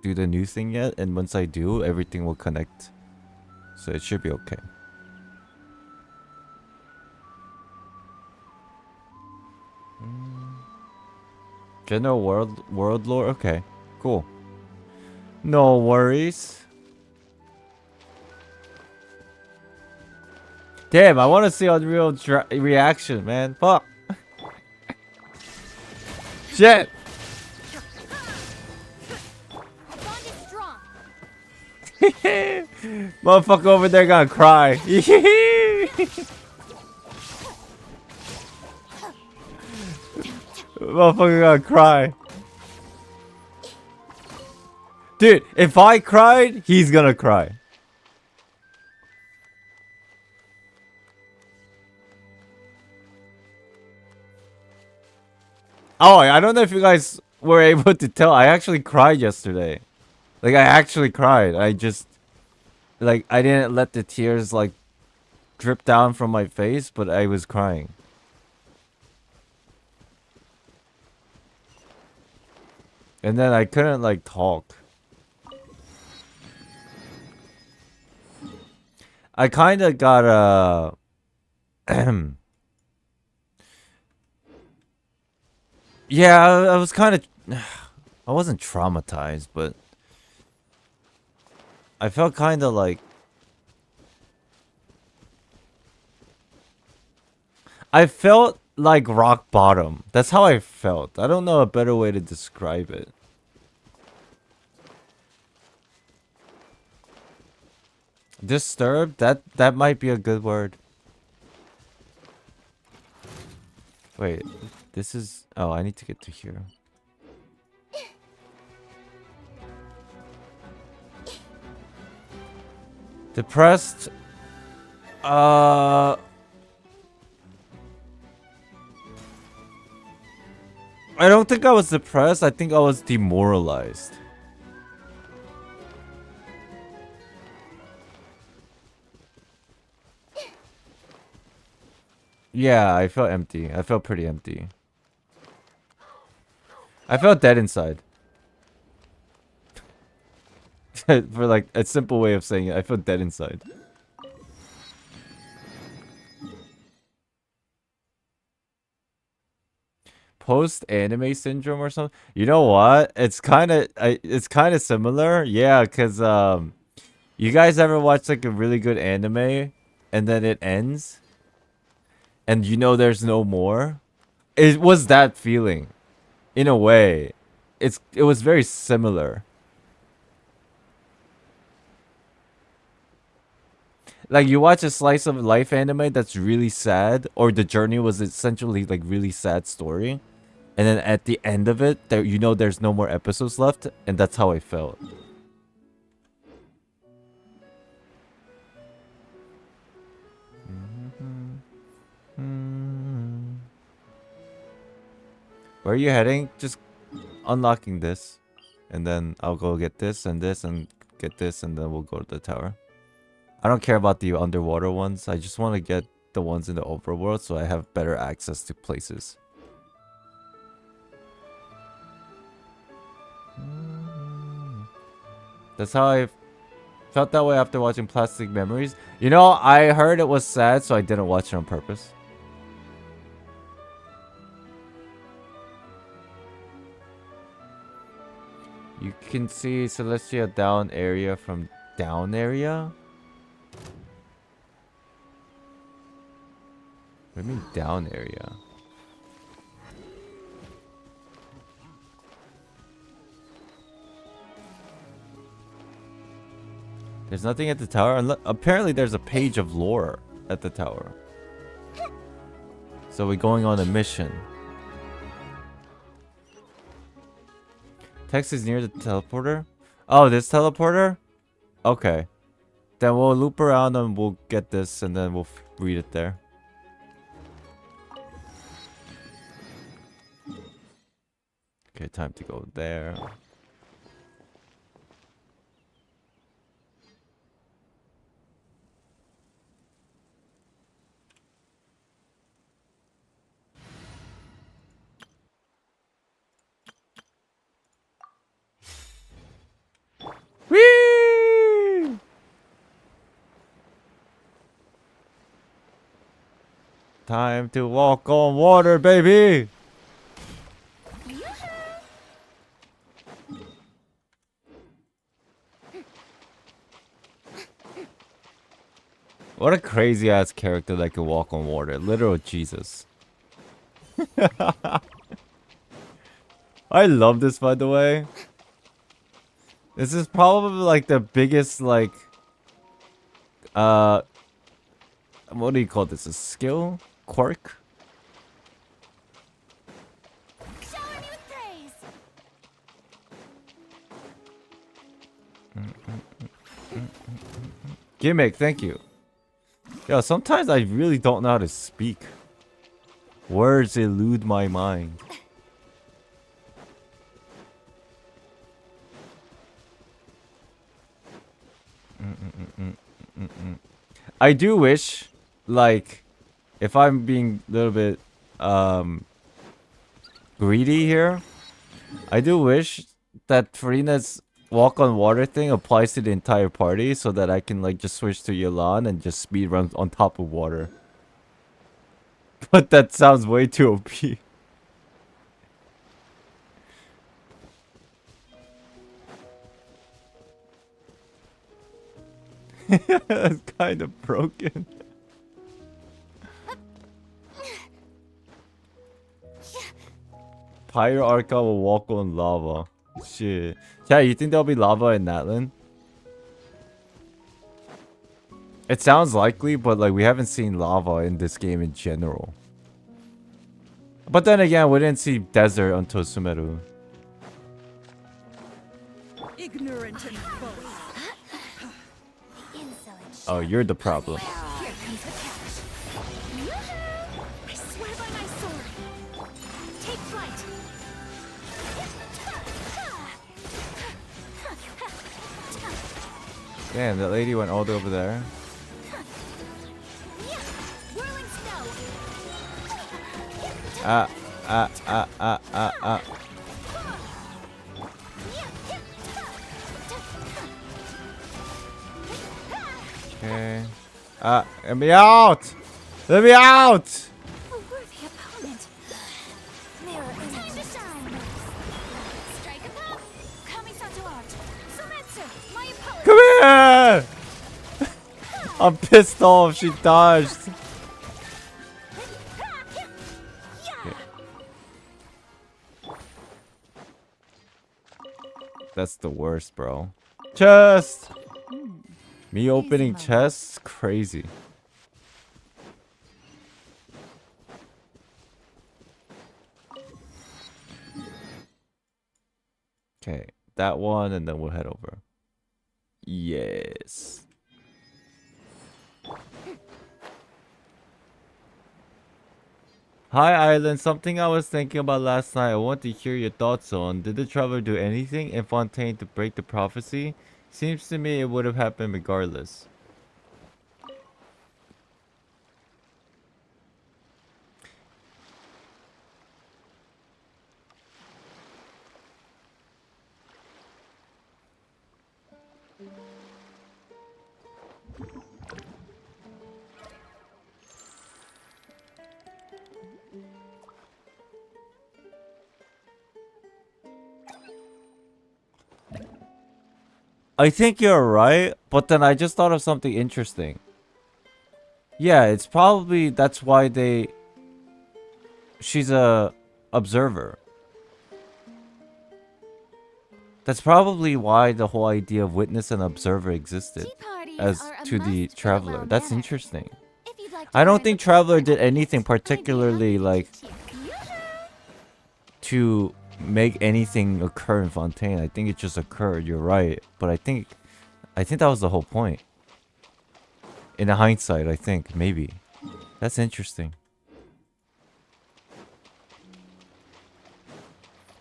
do the new thing yet. And once I do, everything will connect. So it should be okay. General world lore? Okay, cool. No worries. Damn, I want to see Unreal reaction, man. Fuck. Shit. Motherfucker over there gonna cry. Motherfucker gonna cry. Dude, if I cried, he's gonna cry. Oh, I don't know if you guys were able to tell. I actually cried yesterday. Like, I actually cried. I just... Like, I didn't let the tears, like, drip down from my face, but I was crying. And then I couldn't, like, talk. I kind of got a... Yeah, I was kind of... I wasn't traumatized, but... I felt kind of like... I felt like rock bottom. That's how I felt. I don't know a better way to describe it. Disturbed? That might be a good word. Wait, this is... Oh, I need to get to here. Depressed? I don't think I was depressed. I think I was demoralized. Yeah, I felt empty. I felt pretty empty. I felt dead inside. For like a simple way of saying it, I felt dead inside. Post-anime syndrome or something? You know what? It's kind of similar. Yeah, cuz you guys ever watch like a really good anime and then it ends and you know there's no more? It was that feeling. In a way. It was very similar. Like you watch a slice of life anime that's really sad, or the journey was essentially like really sad story, and then at the end of it, there you know there's no more episodes left, and that's how I felt. Where are you heading? Just unlocking this, and then I'll go get this and get this, and then we'll go to the tower. I don't care about the underwater ones. I just want to get the ones in the overworld so I have better access to places. That's how I felt that way after watching Plastic Memories. You know, I heard it was sad, so I didn't watch it on purpose. You can see Celestia down area from down area? What do you mean down area? There's nothing at the tower. Apparently there's a page of lore at the tower. So we're going on a mission. Text is near the teleporter. Oh, this teleporter? Okay. Then we'll loop around and we'll get this and then we'll read it there. Okay, time to go there. Whee! Time to walk on water, baby! What a crazy ass character that can walk on water. Literal Jesus. I love this, by the way. This is probably like the biggest like what do you call this? A skill? Quirk? Shower me with praise. Gimmick, thank you. Yo, sometimes I really don't know how to speak. Words elude my mind. I do wish, like, if I'm being a little bit greedy here, I do wish that Furina's walk on water thing applies to the entire party so that I can like just switch to Yelan and just speed run on top of water. But that sounds way too OP. That's kind of broken. Pyro Arca will walk on lava. Shit. Yeah, you think there'll be lava in Natlan? It sounds likely, but like we haven't seen lava in this game in general. But then again, we didn't see desert until Sumeru. Ignorant and false. Oh, you're the problem. Here comes the catch. I swear by my sword. Take flight. Damn, that lady went all the way over there. Whirling snow. Ah, ah, ah, ah, ah, ah. Okay. Ah, let me out! Let me out! A worthy opponent. Mirror time to shine. Strike a pop. Kamisato art. Sumetsu, my opponent. Come here! I'm pissed off. She dodged. That's the worst, bro. Chest! Me opening chests? Crazy. Okay, that one, and then we'll head over. Yes. Hi, Island. Something I was thinking about last night. I want to hear your thoughts on. Did the traveler do anything in Fontaine to break the prophecy? Seems to me it would have happened regardless. I think you're right, but then I just thought of something interesting. Yeah, it's probably that's why she's a observer. That's probably why the whole idea of witness and observer existed as to the traveler. That's interesting. I don't think traveler did anything particularly like to make anything occur in Fontaine. I think it just occurred. You're right, but I think that was the whole point. In hindsight, I think maybe that's interesting.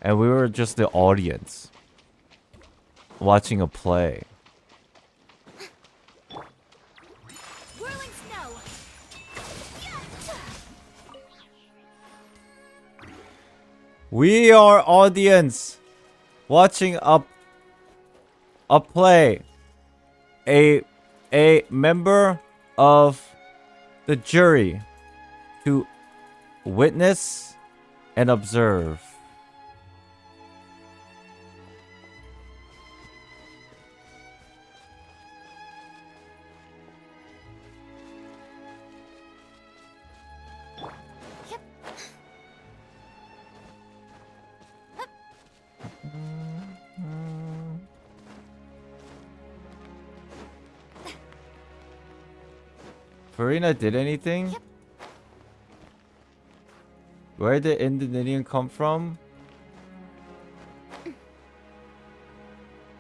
And we were just the audience watching a play. Whirling snow. We are audience watching a play. A member of the jury to witness and observe. Furina did anything? Yep. Where did Indonesian come from?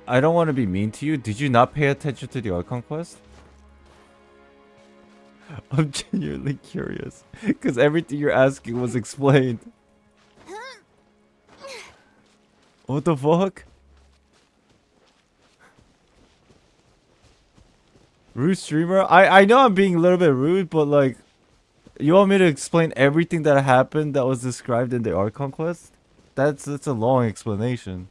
I don't want to be mean to you. Did you not pay attention to the Archon Quest? I'm genuinely curious. Because everything you're asking was explained. What the fuck? Rude streamer? I know I'm being a little bit rude, but like, you want me to explain everything that happened that was described in the Archon Quest? That's a long explanation.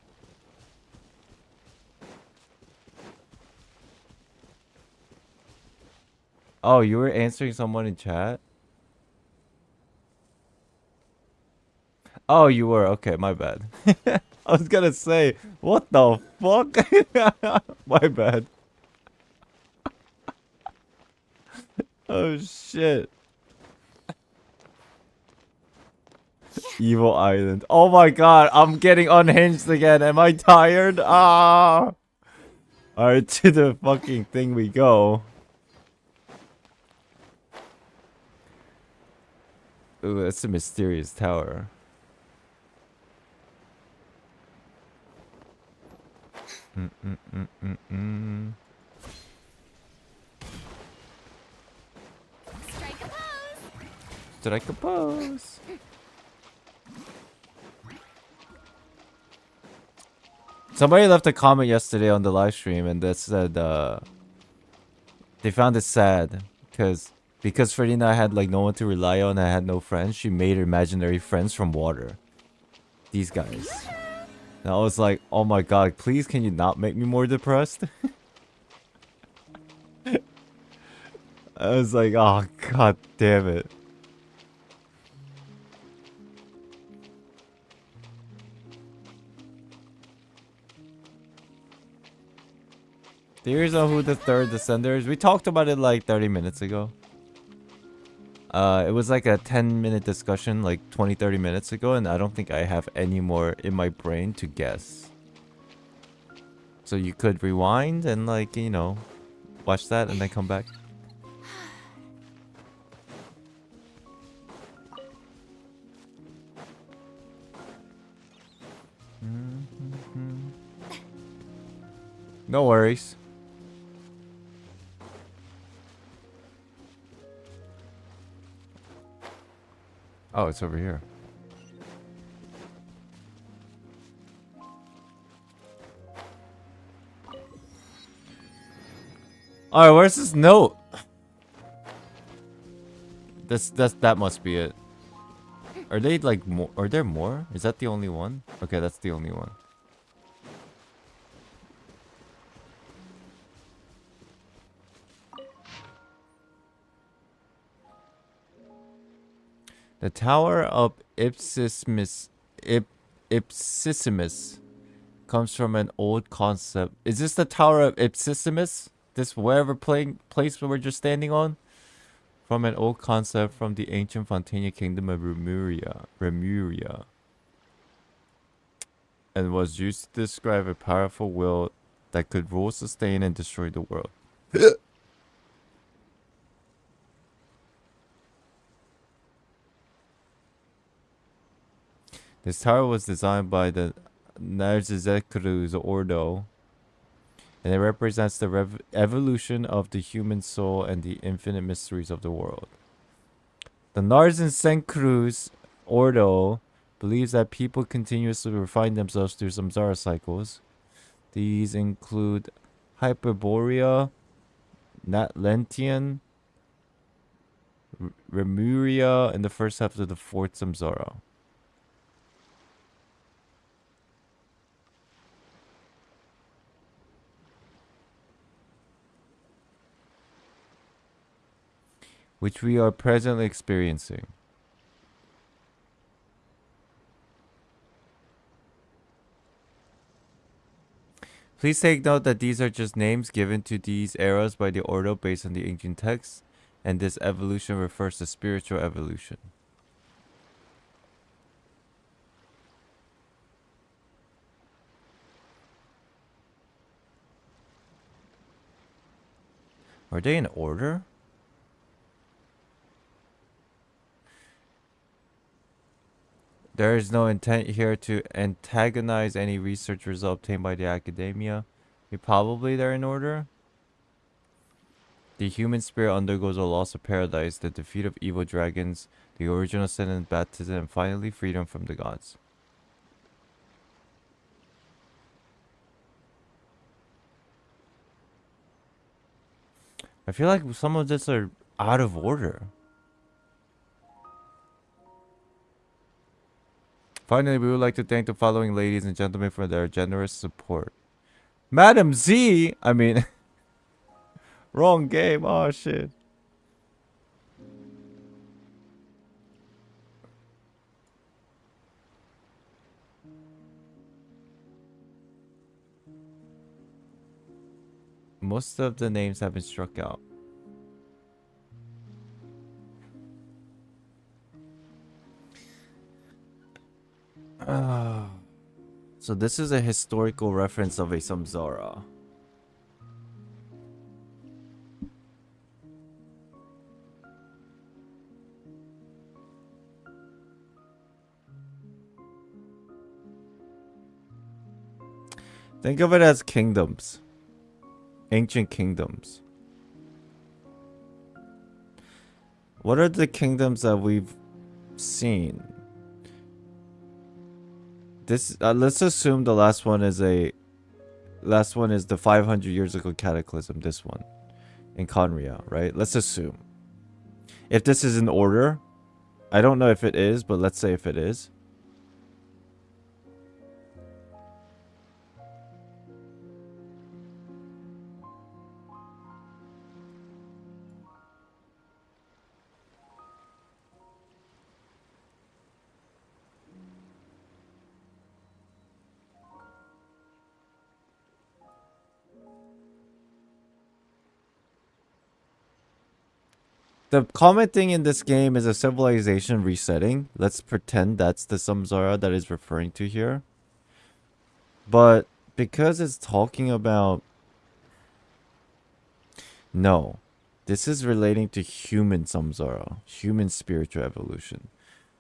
Oh, you were answering someone in chat? Oh, you were. Okay, my bad. I was gonna say, what the fuck? My bad. Oh shit. Evil Island. Oh my god, I'm getting unhinged again. Am I tired? Ah. Alright, to the fucking thing we go. Ooh, that's a mysterious tower. Strike a pose. Strike a pose. Somebody left a comment yesterday on the live stream and that said they found it sad because Furina had like no one to rely on and had no friends. She made her imaginary friends from water. These guys. And I was like, oh my god, please can you not make me more depressed? I was like, oh god damn it. Do you know who the third descender is? We talked about it like 30 minutes ago. It was like a 10-minute discussion like 20-30 minutes ago, and I don't think I have any more in my brain to guess. So you could rewind and like, you know, watch that and then come back. No worries. Oh, it's over here. Alright, where's this note? That must be it. Are they like more? Are there more? Is that the only one? Okay, that's the only one. The Tower of Ipsissimus comes from an old concept. Is this the Tower of Ipsissimus? This wherever place we're just standing on? From an old concept from the ancient Fontaine kingdom of Remuria. And was used to describe a powerful will that could rule, sustain, and destroy the world. This tower was designed by the Narzizekru's Ordo, and it represents the evolution of the human soul and the infinite mysteries of the world. The Narzen-Senkru's Ordo believes that people continuously refine themselves through samsara cycles. These include Hyperborea, Natlentian, Remuria, and the first half of the fourth samsara. Which we are presently experiencing. Please take note that these are just names given to these eras by the Ordo based on the ancient texts, and this evolution refers to spiritual evolution. Are they in order? There is no intent here to antagonize any research result obtained by the academia. Probably they're in order. The human spirit undergoes a loss of paradise, the defeat of evil dragons, the original sin and baptism, and finally freedom from the gods. I feel like some of this are out of order. Finally, we would like to thank the following ladies and gentlemen for their generous support. Madam Z! I mean... wrong game. Oh, shit. Most of the names have been struck out. So this is a historical reference of a samsara. Think of it as kingdoms. Ancient kingdoms. What are the kingdoms that we've seen? This let's assume the last one is the 500 years ago cataclysm, this one in Conria, right? Let's assume. If this is in order, I don't know if it is, but let's say if it is. The common thing in this game is a civilization resetting. Let's pretend that's the samsara that is referring to here. But because it's talking about... No. This is relating to human samsara. Human spiritual evolution.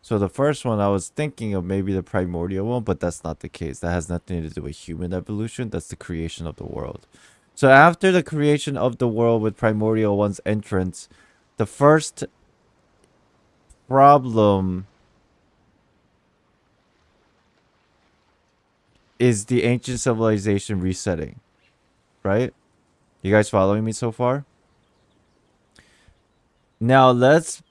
So the first one, I was thinking of maybe the primordial one, but that's not the case. That has nothing to do with human evolution. That's the creation of the world. So after the creation of the world with primordial one's entrance... The first problem is the ancient civilization resetting, right? You guys following me so far? Now let's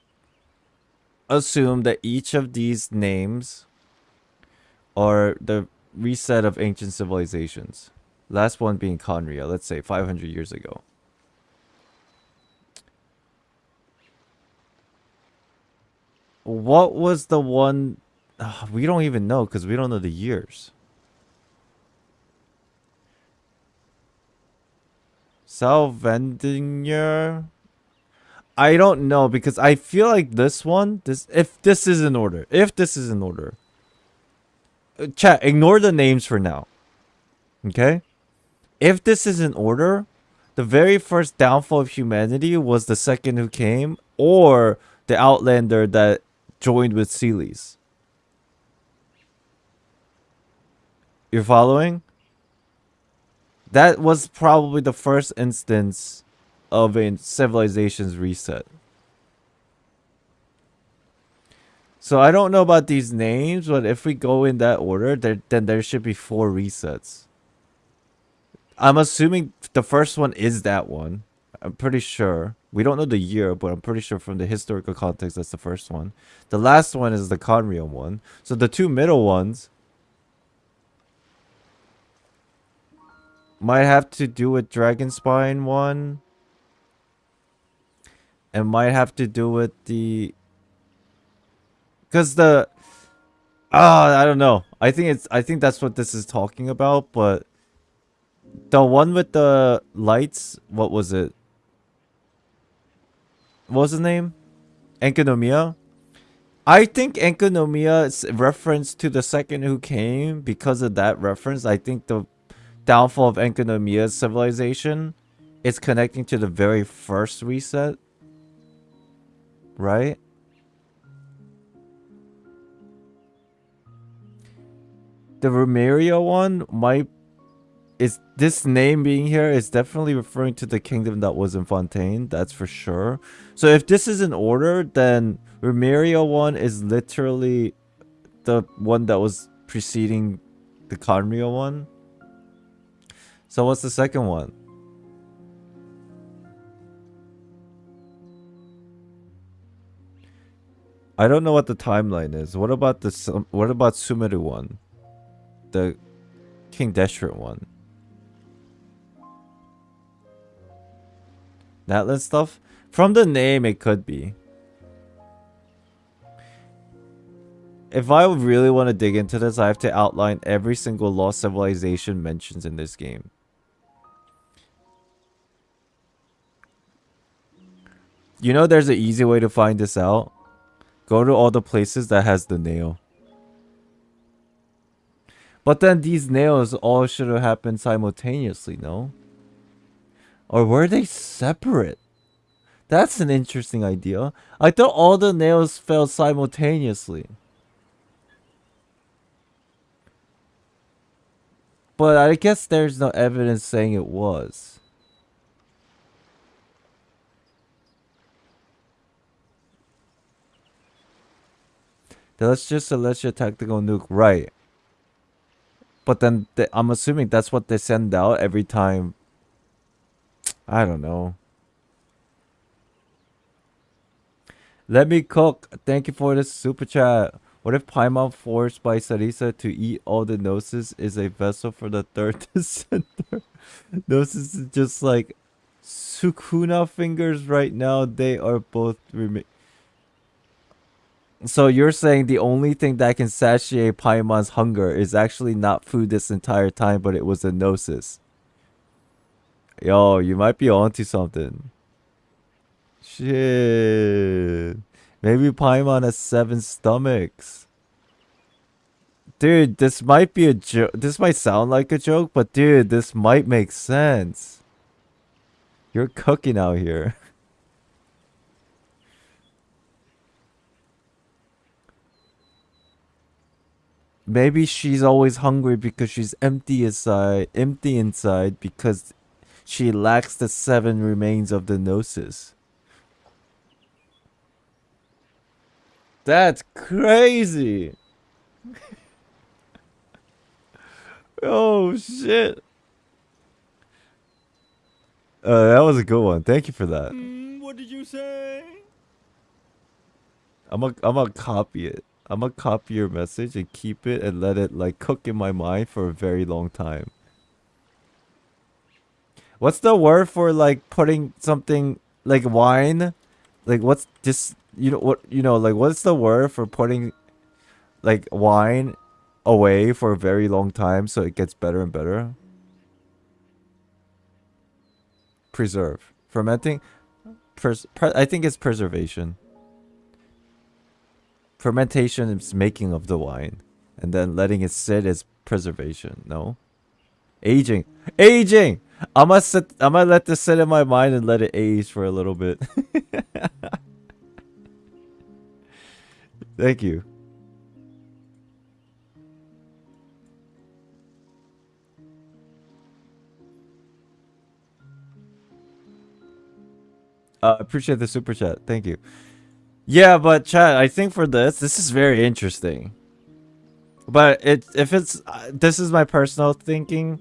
assume that each of these names are the reset of ancient civilizations. Last one being Conria, let's say 500 years ago. What was the one... we don't even know because we don't know the years. Salvendinger? I don't know because I feel like this one... If this is in order. Chat, ignore the names for now. Okay? If this is in order, the very first downfall of humanity was the second who came, or the Outlander that joined with Seelies. You're following? That was probably the first instance of a civilization's reset. So I don't know about these names, but if we go in that order, then there should be 4 resets. I'm assuming the first one is that one. I'm pretty sure. We don't know the year, but I'm pretty sure from the historical context, that's the first one. The last one is the Conria one. So the 2 middle ones might have to do with Dragonspine one. And might have to do with the... Because the... I don't know. I think that's what this is talking about, but... The one with the lights, what was it? What was the name? Enkonomiya? I think Enkonomiya is reference to the second who came. Because of that reference, I think the downfall of Enkonomiya's civilization is connecting to the very first reset. Right? The Rumeria one might... Is this name being here is definitely referring to the kingdom that was in Fontaine, that's for sure. So if this is in order, then Rumeria one is literally the one that was preceding the Conria one. So what's the second one? I don't know what the timeline is. What about Sumeru one? The King Deshret one. Natlan stuff? From the name, it could be. If I really want to dig into this, I have to outline every single lost civilization mentions in this game. You know there's an easy way to find this out? Go to all the places that has the nail. But then these nails all should have happened simultaneously, no? Or were they separate? That's an interesting idea. I thought all the nails fell simultaneously. But I guess there's no evidence saying it was. That's just a Celestia tactical nuke, right? But then I'm assuming that's what they send out every time. I don't know. Let me cook. Thank you for the super chat. What if Paimon forced by Sarisa to eat all the Nosis is a vessel for the third descender? Nosis is just like Sukuna fingers right now. They are both So you're saying the only thing that can satiate Paimon's hunger is actually not food this entire time, but it was a Nosis. Yo, you might be onto something. Shit. Maybe Paimon has 7 stomachs. Dude, this might be a joke. This might sound like a joke, but dude, this might make sense. You're cooking out here. Maybe she's always hungry because she's empty inside because she lacks the 7 remains of the Gnosis. That's crazy. Oh shit. That was a good one. Thank you for that. What did you say? I'm gonna copy it. I'm gonna copy your message and keep it and let it like cook in my mind for a very long time. What's the word for like putting something like wine? Like what's just like what's the word for putting like wine away for a very long time so it gets better and better? Preserve. Fermenting? I think it's preservation. Fermentation is making of the wine. And then letting it sit is preservation. No? Aging. Aging! I'm gonna let this sit in my mind and let it age for a little bit. Thank you. Appreciate the super chat. Thank you. Yeah, but chat, I think for this is very interesting. But this is my personal thinking.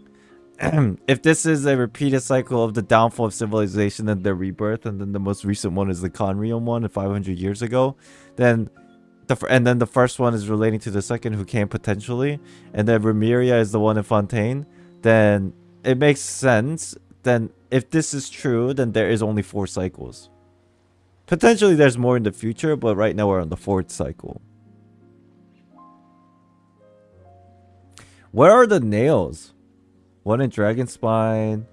If this is a repeated cycle of the downfall of civilization and the rebirth, and then the most recent one is the Conrium one 500 years ago, then the first one is relating to the second who came potentially, and then Remeria is the one in Fontaine, then it makes sense. Then if this is true, then there is only 4 cycles. Potentially there's more in the future, but right now we're on the 4th cycle. Where are the nails? One in Dragon Spine.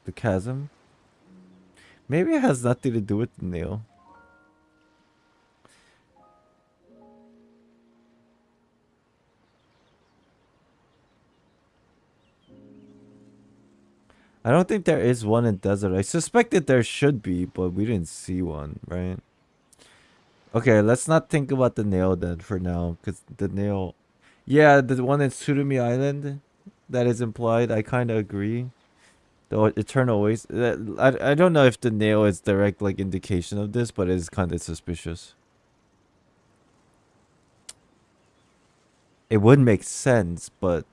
The chasm? Maybe it has nothing to do with the nail. I don't think there is one in desert. I suspected there should be, but we didn't see one, right? Okay, let's not think about the nail then for now, because the nail... Yeah, the one in Tsurumi Island that is implied, I kind of agree. The Eternal Waste... I don't know if the nail is direct like indication of this, but it is kind of suspicious. It would make sense, but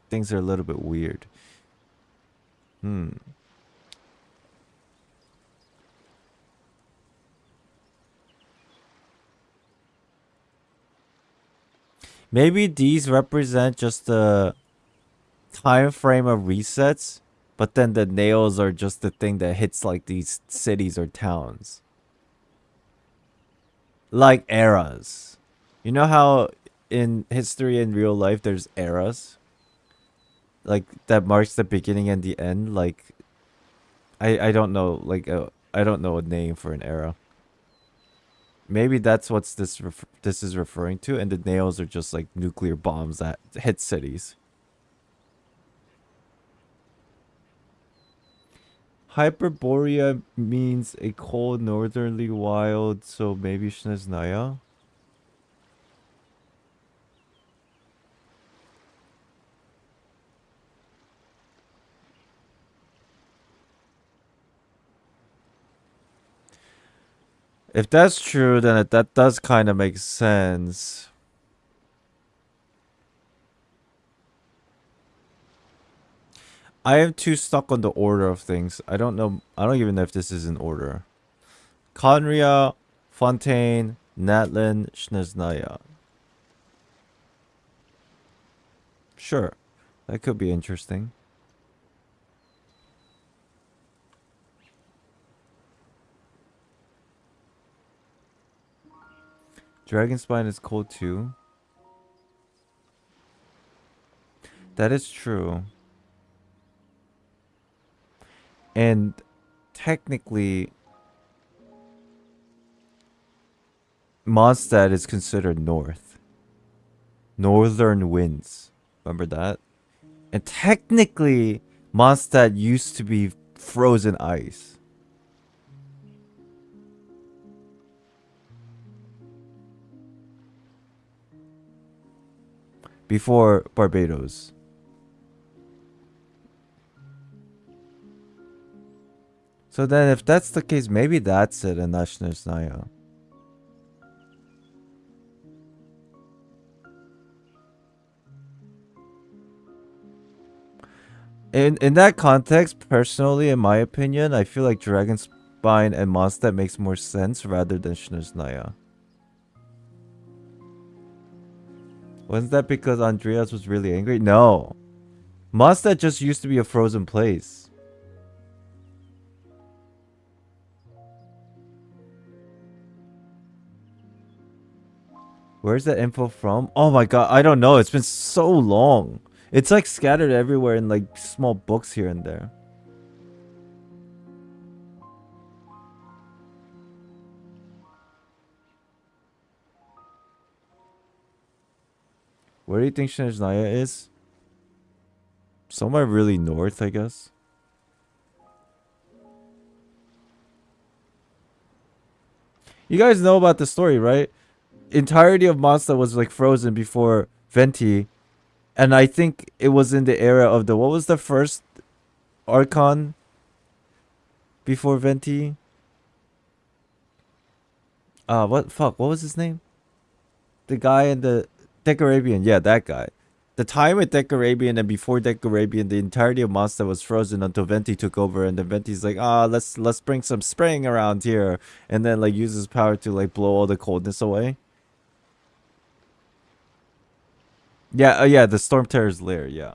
things are a little bit weird. Maybe these represent just the time frame of resets, but then the nails are just the thing that hits like these cities or towns. Like eras. You know how in history and real life there's eras? Like that marks the beginning and the end, like I don't know, like, I don't know a name for an era. Maybe that's what's this is referring to, and the nails are just like nuclear bombs that hit cities. Hyperborea means a cold northerly wild, so maybe Snezhnaya? If that's true, then that does kind of make sense. I am too stuck on the order of things. I don't know. I don't even know if this is in order. Conria, Fontaine, Natlin, Snezhnaya. Sure. That could be interesting. Dragonspine is cold too. That is true. And technically, Mondstadt is considered north. Northern winds. Remember that? And technically, Mondstadt used to be frozen ice. Before Barbados. So then if that's the case, maybe that's it in Snezhnaya. In that context, personally, in my opinion, I feel like Dragonspine and Mondstadt makes more sense rather than Snezhnaya. Wasn't that because Andreas was really angry? No. Mondstadt just used to be a frozen place. Where's that info from? Oh my god, I don't know. It's been so long. It's like scattered everywhere in like small books here and there. Where do you think Snezhnaya is? Somewhere really north, I guess. You guys know about the story, right? Entirety of Mondstadt was like frozen before Venti. And I think it was in the era of the... What was the first Archon before Venti? What was his name? The guy in the... Decarabian. Yeah, that guy. The time with Decarabian and before Decarabian, the entirety of Mondstadt was frozen until Venti took over. And then Venti's like, let's bring some spring around here. And then like uses power to like blow all the coldness away. Yeah, yeah, the Storm Terror's lair, yeah.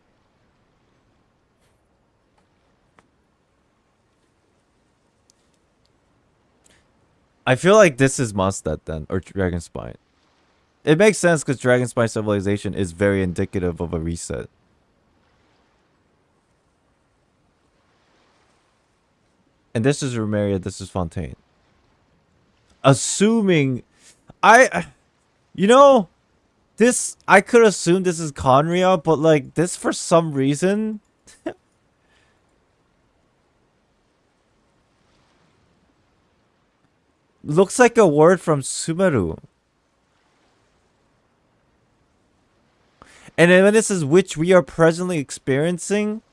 I feel like this is Mondstadt then, or Dragonspine. It makes sense because Dragonspine Civilization is very indicative of a reset. And this is Rumeria, this is Fontaine. Assuming... You know... This, I could assume this is Conria, but like, this for some reason... looks like a word from Sumeru. And then when this is which we are presently experiencing...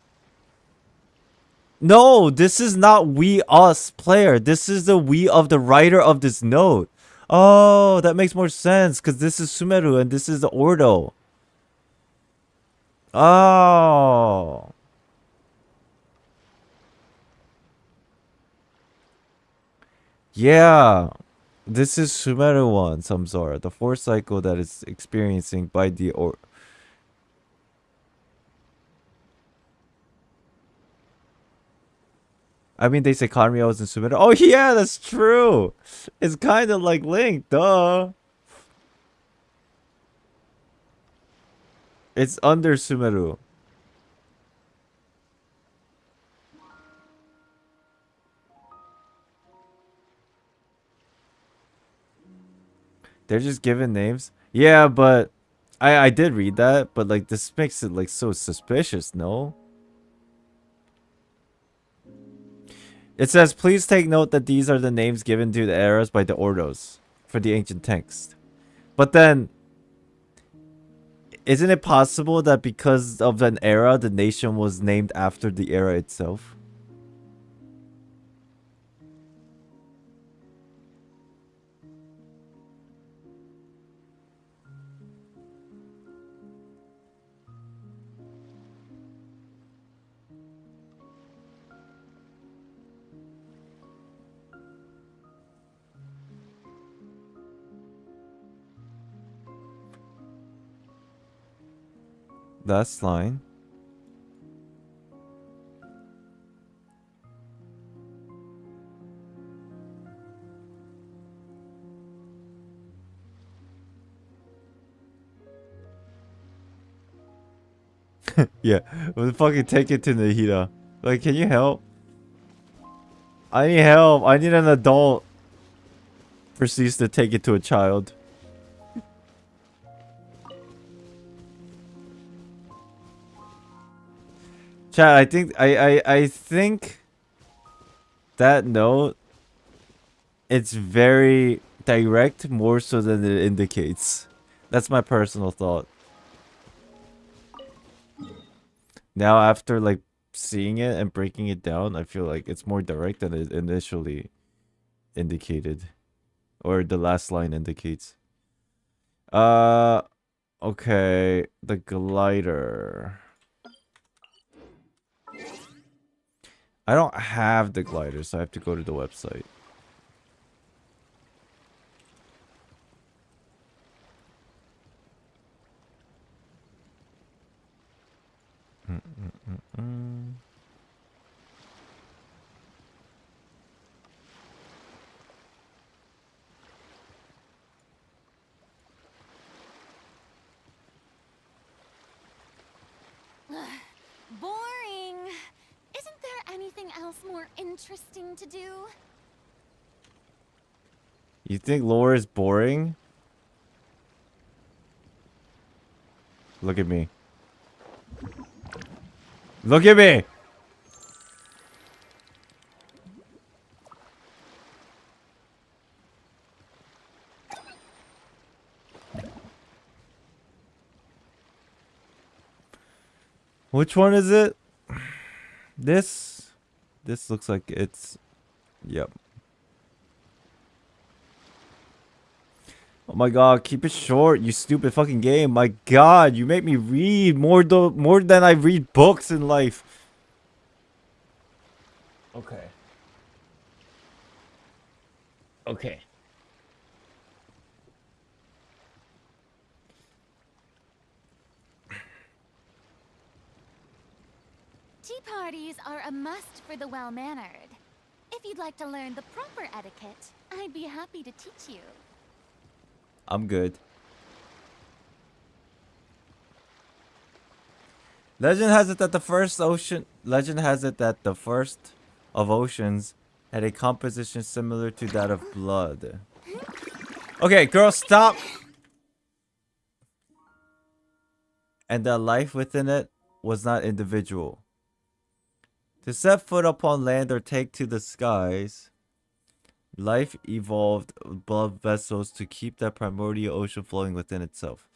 No, this is not we, us, player. This is the we of the writer of this note. Oh, that makes more sense because this is Sumeru and this is the Ordo. Oh. Yeah. This is Sumeru one, samsara. The fourth cycle that is experiencing by the I mean, they say Conria was in Sumeru. Oh, yeah, that's true. It's kind of like linked, duh. It's under Sumeru. They're just given names. Yeah, but I did read that, but like this makes it like so suspicious, no? It says, please take note that these are the names given to the eras by the Ordos for the ancient text. But then, isn't it possible that because of an era, the nation was named after the era itself? Last line. Yeah, we'll fucking take it to Nahida. Like, can you help? I need help. I need an adult. Proceeds to take it to a child. Chat, I think that note, it's very direct, more so than it indicates. That's my personal thought. Now after like seeing it and breaking it down, I feel like it's more direct than it initially indicated. Or the last line indicates. Okay, the glider. I don't have the glider, so I have to go to the website. Boring. Isn't there anything else more interesting to do? You think lore is boring? Look at me. Look at me! Which one is it? This looks like it's... Yep. Oh my god, keep it short, you stupid fucking game. My god, you make me read more than I read books in life. Okay. Okay. Tea parties are a must for the well-mannered. If you'd like to learn the proper etiquette, I'd be happy to teach you. I'm good. Legend has it that the first of oceans had a composition similar to that of blood. Okay, girl, stop. And that life within it was not individual. To set foot upon land or take to the skies, life evolved blood vessels to keep that primordial ocean flowing within itself.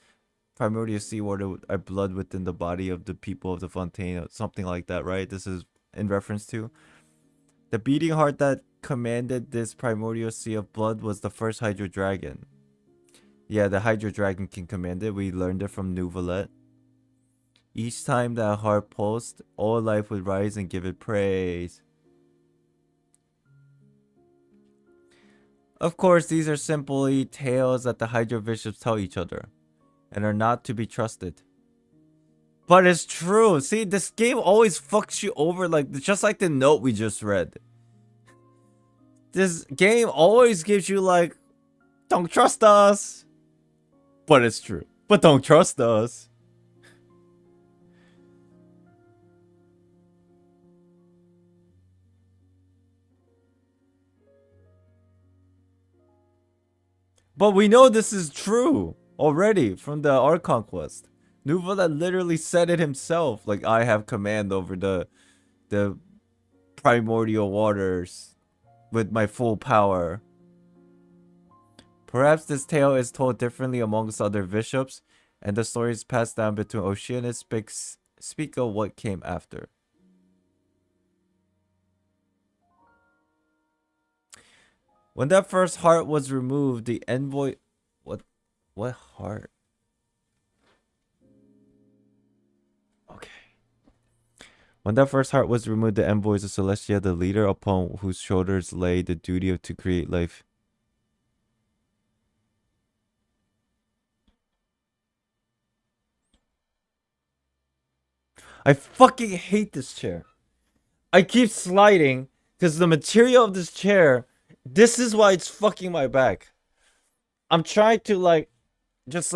Primordial seawater are blood within the body of the people of the Fontaine, something like that, right? This is in reference to the beating heart that commanded this primordial sea of blood was the first Hydro Dragon. Yeah, the Hydro Dragon can command it. We learned it from Nouvelet. Each time that heart pulsed, all life would rise and give it praise. Of course, these are simply tales that the Hydro bishops tell each other, and are not to be trusted. But it's true. See, this game always fucks you over, like just like the note we just read. This game always gives you like, don't trust us. But it's true. But don't trust us. But we know this is true already from the Archon Quest. Nuvola literally said it himself. Like, I have command over the primordial waters with my full power. Perhaps this tale is told differently amongst other bishops, and the stories passed down between Oceanus speak of what came after. When that first heart was removed, the envoy... What heart? Okay. When that first heart was removed, the envoys of Celestia, the leader upon whose shoulders lay the duty to create life. I fucking hate this chair. I keep sliding because the material of this chair, this is why it's fucking my back. I'm trying to just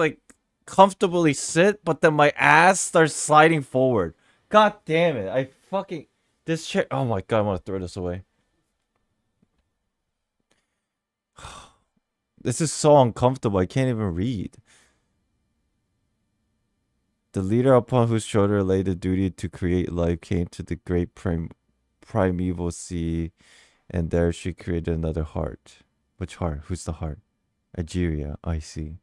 comfortably sit, but then my ass starts sliding forward. God damn it. I fucking... This chair... Oh my god, I want to throw this away. This is so uncomfortable. I can't even read. The leader upon whose shoulder lay the duty to create life came to the great primeval sea, and there she created another heart. Which heart? Who's the heart? Aegeria, I see.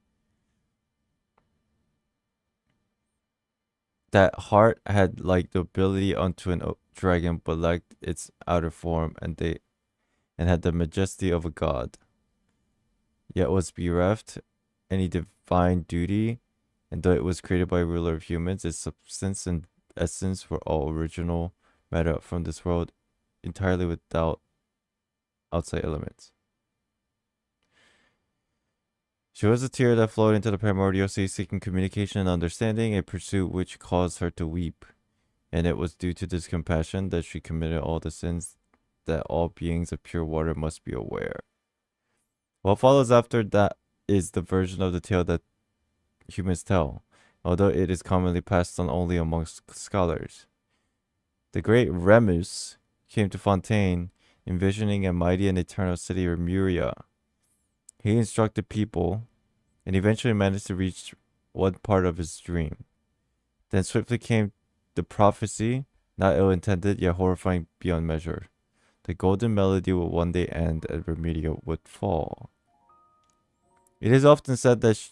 That heart had the ability unto an dragon, but lacked its outer form, and had the majesty of a god. Yet was bereft any divine duty, and though it was created by a ruler of humans, its substance and essence were all original matter from this world, entirely without outside elements. She was a tear that flowed into the primordial sea, seeking communication and understanding, a pursuit which caused her to weep. And it was due to this compassion that she committed all the sins that all beings of pure water must be aware. What follows after that is the version of the tale that humans tell, although it is commonly passed on only amongst scholars. The great Remus came to Fontaine, envisioning a mighty and eternal city, Remuria. He instructed people, and eventually managed to reach one part of his dream. Then swiftly came the prophecy, not ill-intended, yet horrifying beyond measure. The golden melody would one day end, and Remuria would fall. It is often said that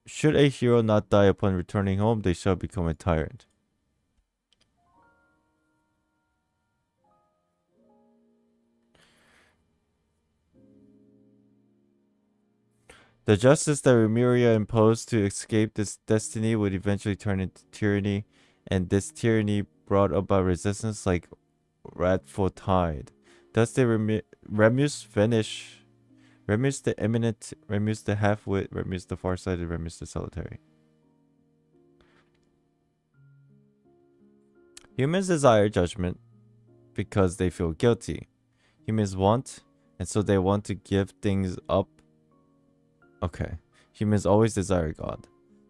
should a hero not die upon returning home, they shall become a tyrant. The justice that Remuria imposed to escape this destiny would eventually turn into tyranny, and this tyranny brought about resistance like wrathful tide. Thus did Remus finish. Remus the eminent, Remus the half-wit, Remus the farsighted, Remus the solitary. Humans desire judgment because they feel guilty. Humans want, and so they want to give things up. Okay. Humans always desire God.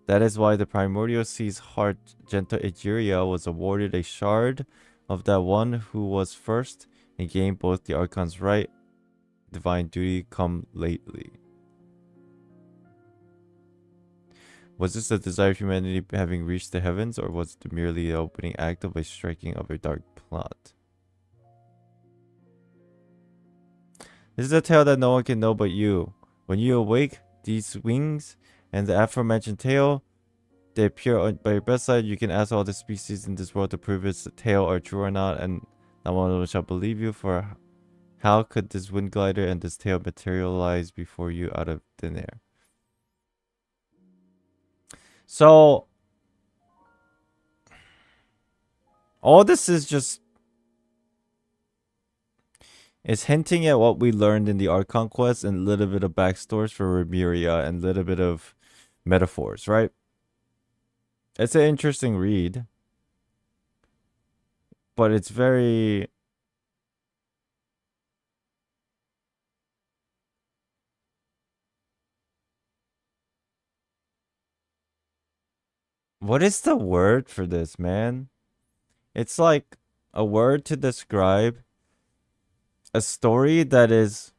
That is why the primordial sea's heart, gentle Aegeria, was awarded a shard of that one who was first and gained both the Archon's right, divine duty come lately. Was this the desire of humanity having reached the heavens, or was it merely the opening act of a striking of a dark plot? This is a tale that no one can know but you. When you awake, these wings and the aforementioned tale, they appear by your bedside. You can ask all the species in this world to prove its tale are true or not, and not one of them shall believe you, for how could this wind glider and this tale materialize before you out of thin air? So, all this is just... It's hinting at what we learned in the Archon Quest and a little bit of backstories for Remuria and a little bit of metaphors, right? It's an interesting read. But it's very... What is the word for this, man? It's like a word to describe a story that is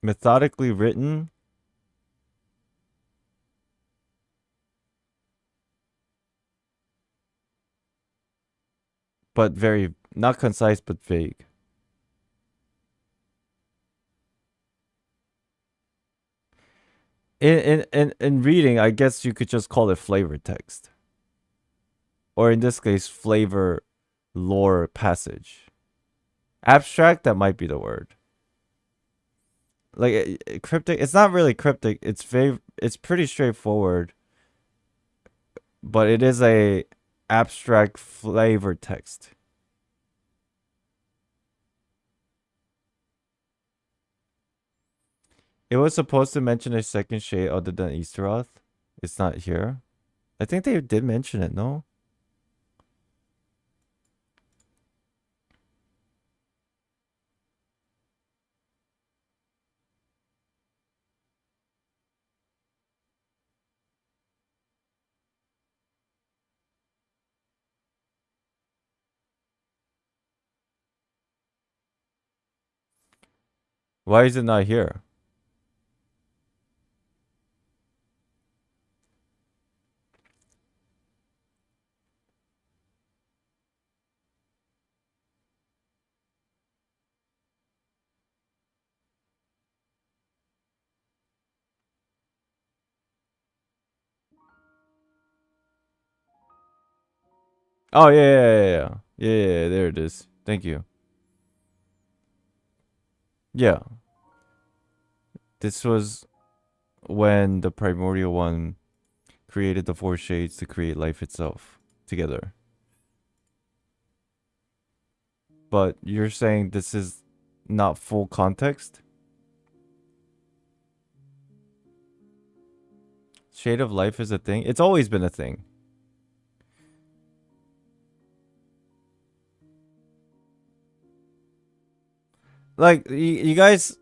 Methodically written. But very, not concise, but vague. In reading, I guess you could just call it flavor text. Or in this case, flavor lore passage. Abstract, that might be the word. Like cryptic, it's not really cryptic. It's pretty straightforward. But it is a abstract flavor text. It was supposed to mention a second shade other than Easteroth. It's not here. I think they did mention it, no? Why is it not here? Oh, yeah. Yeah, there it is. Thank you. Yeah. This was when the Primordial One created the four shades to create life itself together. But you're saying this is not full context? Shade of life is a thing? It's always been a thing. Like, you guys,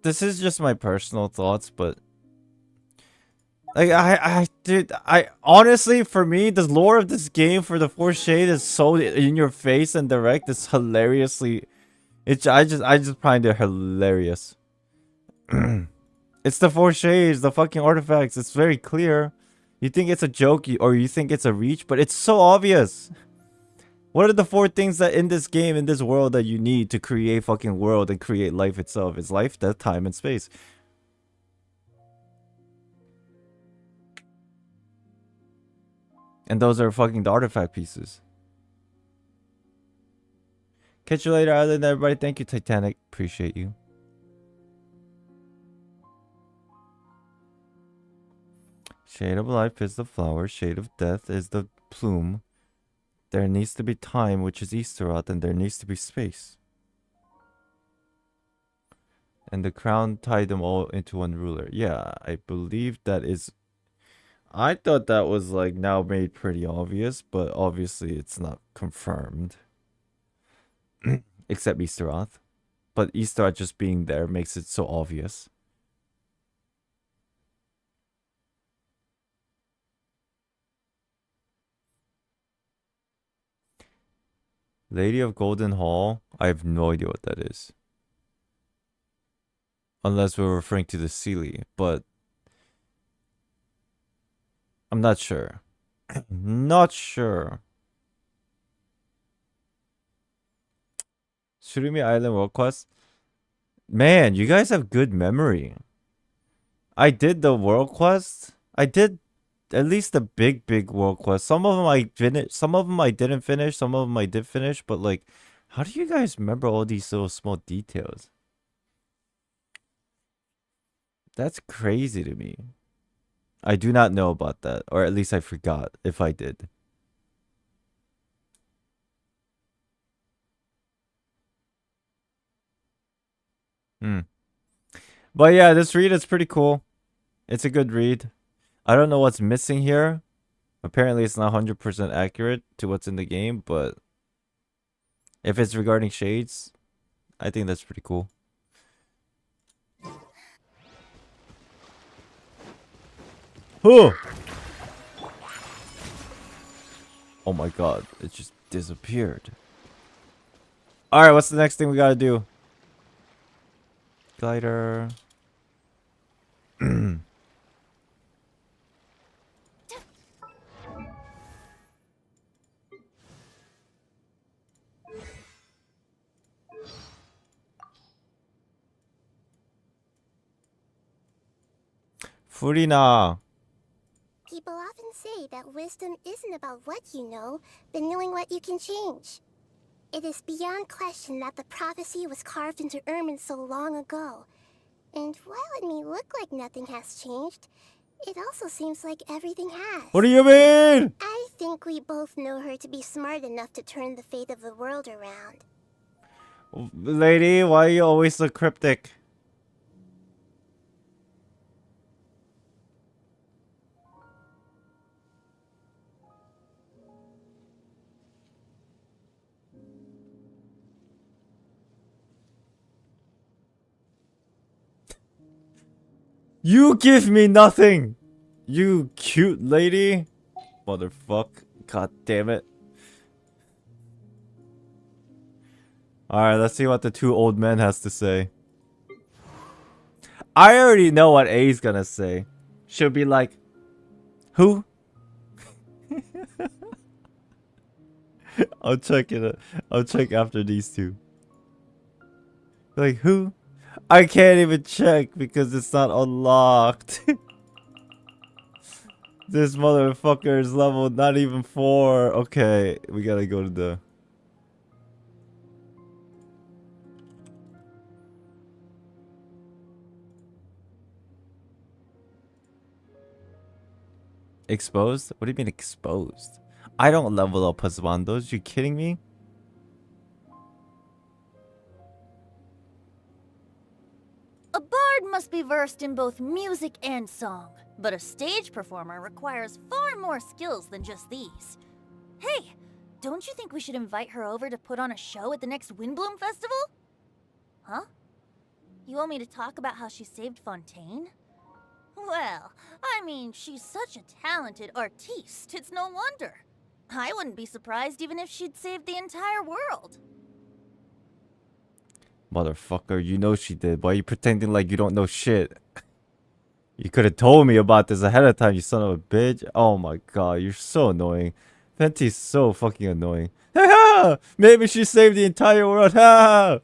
this is just my personal thoughts, but like, dude, honestly, for me, the lore of this game for the fourth shade is so in your face and direct. It's hilariously, I just find it hilarious. It's the four shades, the fucking artifacts. It's very clear. You think it's a joke, or you think it's a reach, but it's so obvious. What are the four things that in this game, in this world, that you need to create fucking world and create life itself? It's life, death, time, and space. And those are fucking the artifact pieces. Catch you later, Island, everybody. Thank you, Titanic. Appreciate you. Shade of life is the flower. Shade of death is the plume. There needs to be time, which is Easteroth, and there needs to be space. And the crown tied them all into one ruler. Yeah, I believe that is... I thought that was like now made pretty obvious, but obviously it's not confirmed. Except Easteroth. But Easteroth just being there makes it so obvious. Lady of Golden Hall? I have no idea what that is. Unless we're referring to the Sealy, but I'm not sure. Not sure. Surimi Island World Quest? Man, you guys have good memory. I did the World Quest. I did at least the big World Quest. Some of them I finished. Some of them I didn't finish. Some of them I did finish. But like, how do you guys remember all these little small details? That's crazy to me. I do not know about that. Or at least I forgot if I did. But yeah, this read is pretty cool. It's a good read. I don't know what's missing here. Apparently it's not 100% accurate to what's in the game, but if it's regarding shades, I think that's pretty cool. Oh! Oh my god, it just disappeared. Alright, what's the next thing we gotta do? Glider. Furina. People often say that wisdom isn't about what you know, but knowing what you can change. It is beyond question that the prophecy was carved into ermine so long ago. And while it may look like nothing has changed, it also seems like everything has. What do you mean? I think we both know her to be smart enough to turn the fate of the world around. Lady, why are you always so cryptic? You give me nothing! You cute lady! Motherfuck. God damn it. Alright, let's see what the two old men has to say. I already know what A's gonna say. She'll be like, who? I'll check it. I'll check after these two. Like, who? I can't even check because it's not unlocked. This motherfucker is level not even 4. Okay, we gotta go to the... Exposed? What do you mean exposed? I don't level up husbandos. You kidding me? A bard must be versed in both music and song, but a stage performer requires far more skills than just these. Hey, don't you think we should invite her over to put on a show at the next Windbloom Festival? Huh? You want me to talk about how she saved Fontaine? Well, I mean, she's such a talented artiste, it's no wonder. I wouldn't be surprised even if she'd saved the entire world. Motherfucker, you know she did. Why are you pretending like you don't know shit? You could have told me about this ahead of time, you son of a bitch. Oh my god, you're so annoying. Fenty's so fucking annoying. Maybe she saved the entire world. Ha!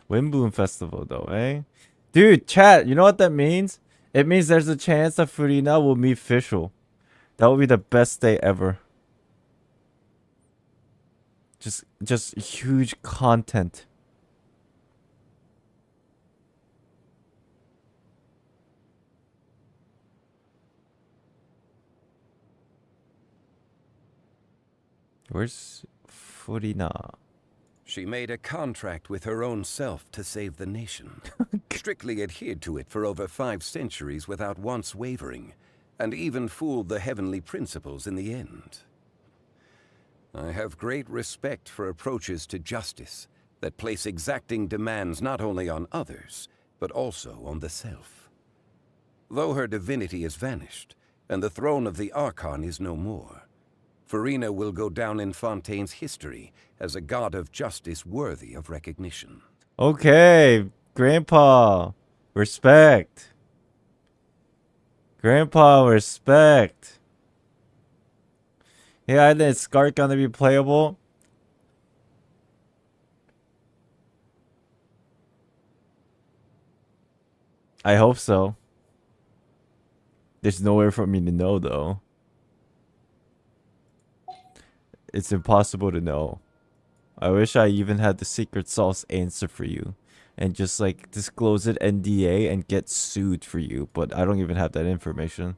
Windbloom Festival though, eh? Dude, chat, you know what that means? It means there's a chance that Furina will meet Fischl. That would be the best day ever. Just huge content. Where's Furina? She made a contract with her own self to save the nation. Strictly adhered to it for over 5 centuries without once wavering, and even fooled the heavenly principles in the end. I have great respect for approaches to justice that place exacting demands not only on others, but also on the self. Though her divinity has vanished, and the throne of the Archon is no more, Furina will go down in Fontaine's history as a god of justice worthy of recognition. Okay, Grandpa, respect. Grandpa, respect. Yeah, and is Scark gonna be playable? I hope so. There's nowhere for me to know though. It's impossible to know. I wish I even had the secret sauce answer for you. And just like disclose it NDA and get sued for you. But I don't even have that information.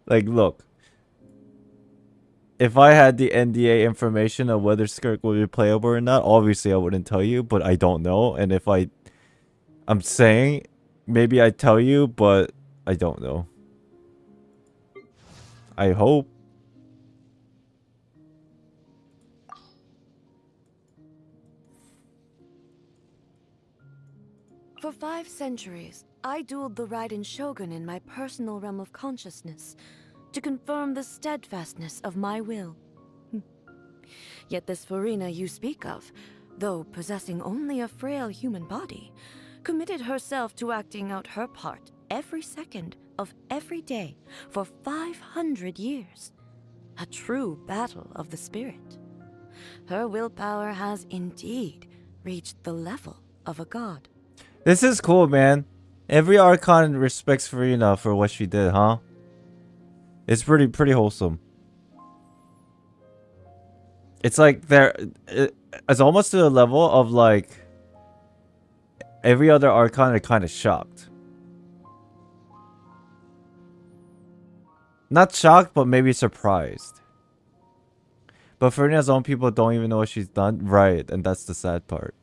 Like, look. If I had the NDA information of whether Skirk will be playable or not, obviously I wouldn't tell you, but I don't know. And if I'm saying, maybe I tell you, but I don't know. I hope. For 5 centuries, I dueled the Raiden Shogun in my personal realm of consciousness. to confirm the steadfastness of my will. Yet this Furina you speak of, though possessing only a frail human body, committed herself to acting out her part every second of every day for 500 years. A true battle of the spirit. Her willpower has indeed reached the level of a god. This is cool, man. Every Archon respects Furina for what she did, huh? It's pretty wholesome. It's like it's almost to the level of like every other Archon are kind of shocked. Not shocked, but maybe surprised. But Furina's own people don't even know what she's done. Right, and that's the sad part.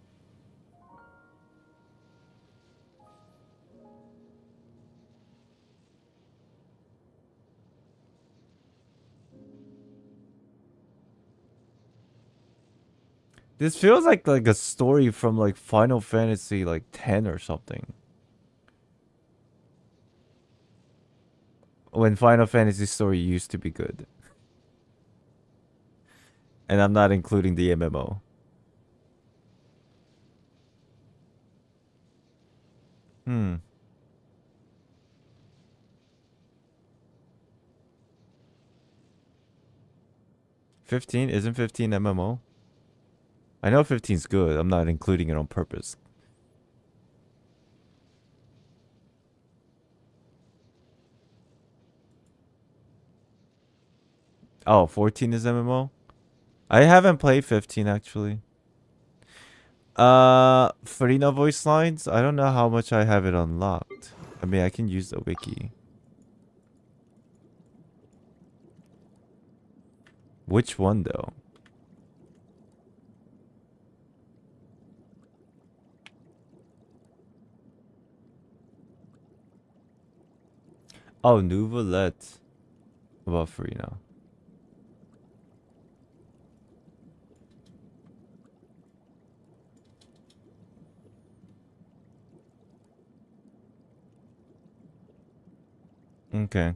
This feels like a story from like Final Fantasy like 10 or something. When Final Fantasy story used to be good. And I'm not including the MMO. 15? Isn't 15 MMO? I know 15's good. I'm not including it on purpose. Oh, 14 is MMO? I haven't played 15 actually. Furina voice lines? I don't know how much I have it unlocked. I mean, I can use the wiki. Which one though? Oh, Nouvellette about Furina. Okay.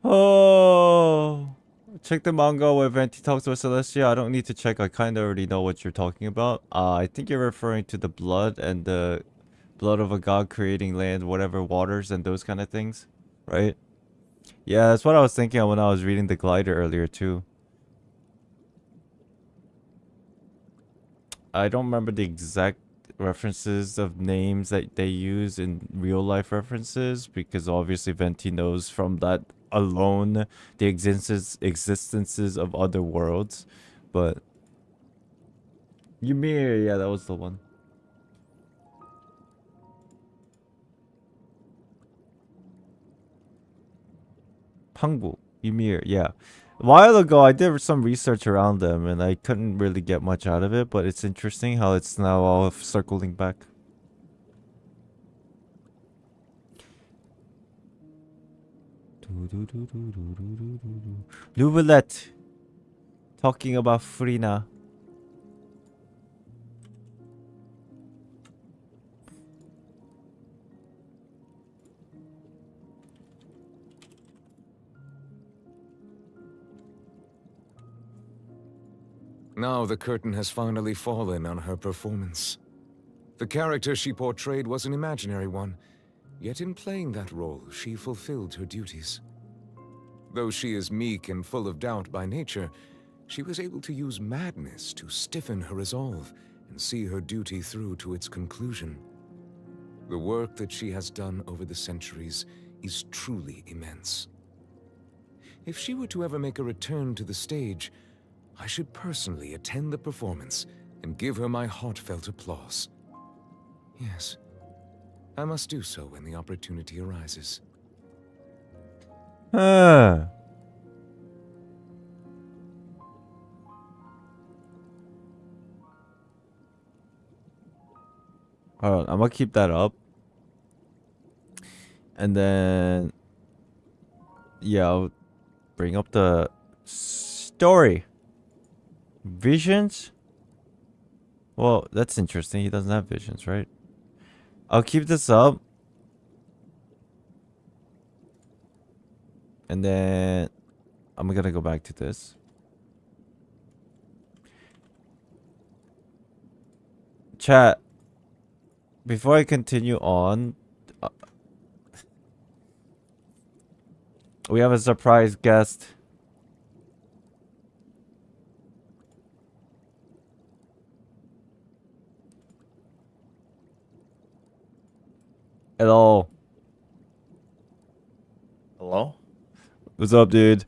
Oh, check the manga where Venti talks with Celestia. I don't need to check. I kind of already know what you're talking about. I think you're referring to the blood and the blood of a god creating land, whatever, waters and those kind of things, right? Yeah, that's what I was thinking of when I was reading the glider earlier too. I don't remember the exact references of names that they use in real life references because obviously Venti knows from that alone the existences of other worlds, but Ymir, yeah, that was the one. Pangbu, Ymir, yeah. A while ago, I did some research around them, and I couldn't really get much out of it, but it's interesting how it's now all circling back. Nouvellette, talking about Furina. Now the curtain has finally fallen on her performance. The character she portrayed was an imaginary one, yet in playing that role, she fulfilled her duties. Though she is meek and full of doubt by nature, she was able to use madness to stiffen her resolve and see her duty through to its conclusion. The work that she has done over the centuries is truly immense. If she were to ever make a return to the stage, I should personally attend the performance and give her my heartfelt applause. Yes, I must do so when the opportunity arises. Hold on, I'm gonna keep that up. And then, yeah, I'll bring up the story. Visions? Well, that's interesting. He doesn't have visions, right? I'll keep this up. And then I'm gonna go back to this. Chat. Before I continue on, we have a surprise guest. Hello. Hello? What's up, dude?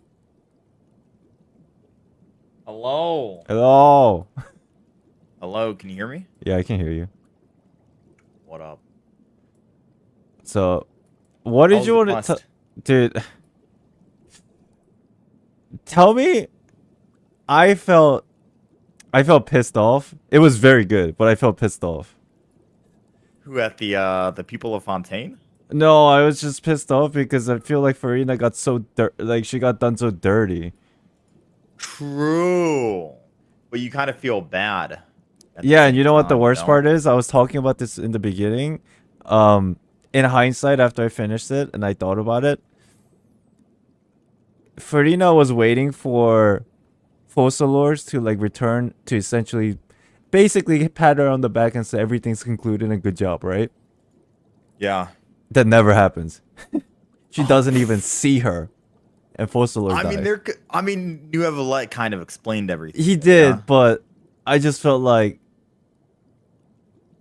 Hello? Hello. Hello, can you hear me? Yeah, I can hear you. What up? So, what did How's you the want to quest? dude? Tell me. I felt pissed off. It was very good, but I felt pissed off. Who at the people of Fontaine? No, I was just pissed off because I feel like Furina got so she got done so dirty. True. But you kind of feel bad. Yeah, and you know what the time, worst you know? part is? I was talking about this in the beginning. In hindsight, after I finished it and I thought about it, Furina was waiting for Fossilors to like return to essentially, basically pat her on the back and say everything's concluded and good job, right? Yeah. That never happens. She doesn't even see her, and Fossilor dies. I mean, New Evelette kind of explained everything. He did, yeah? but I just felt like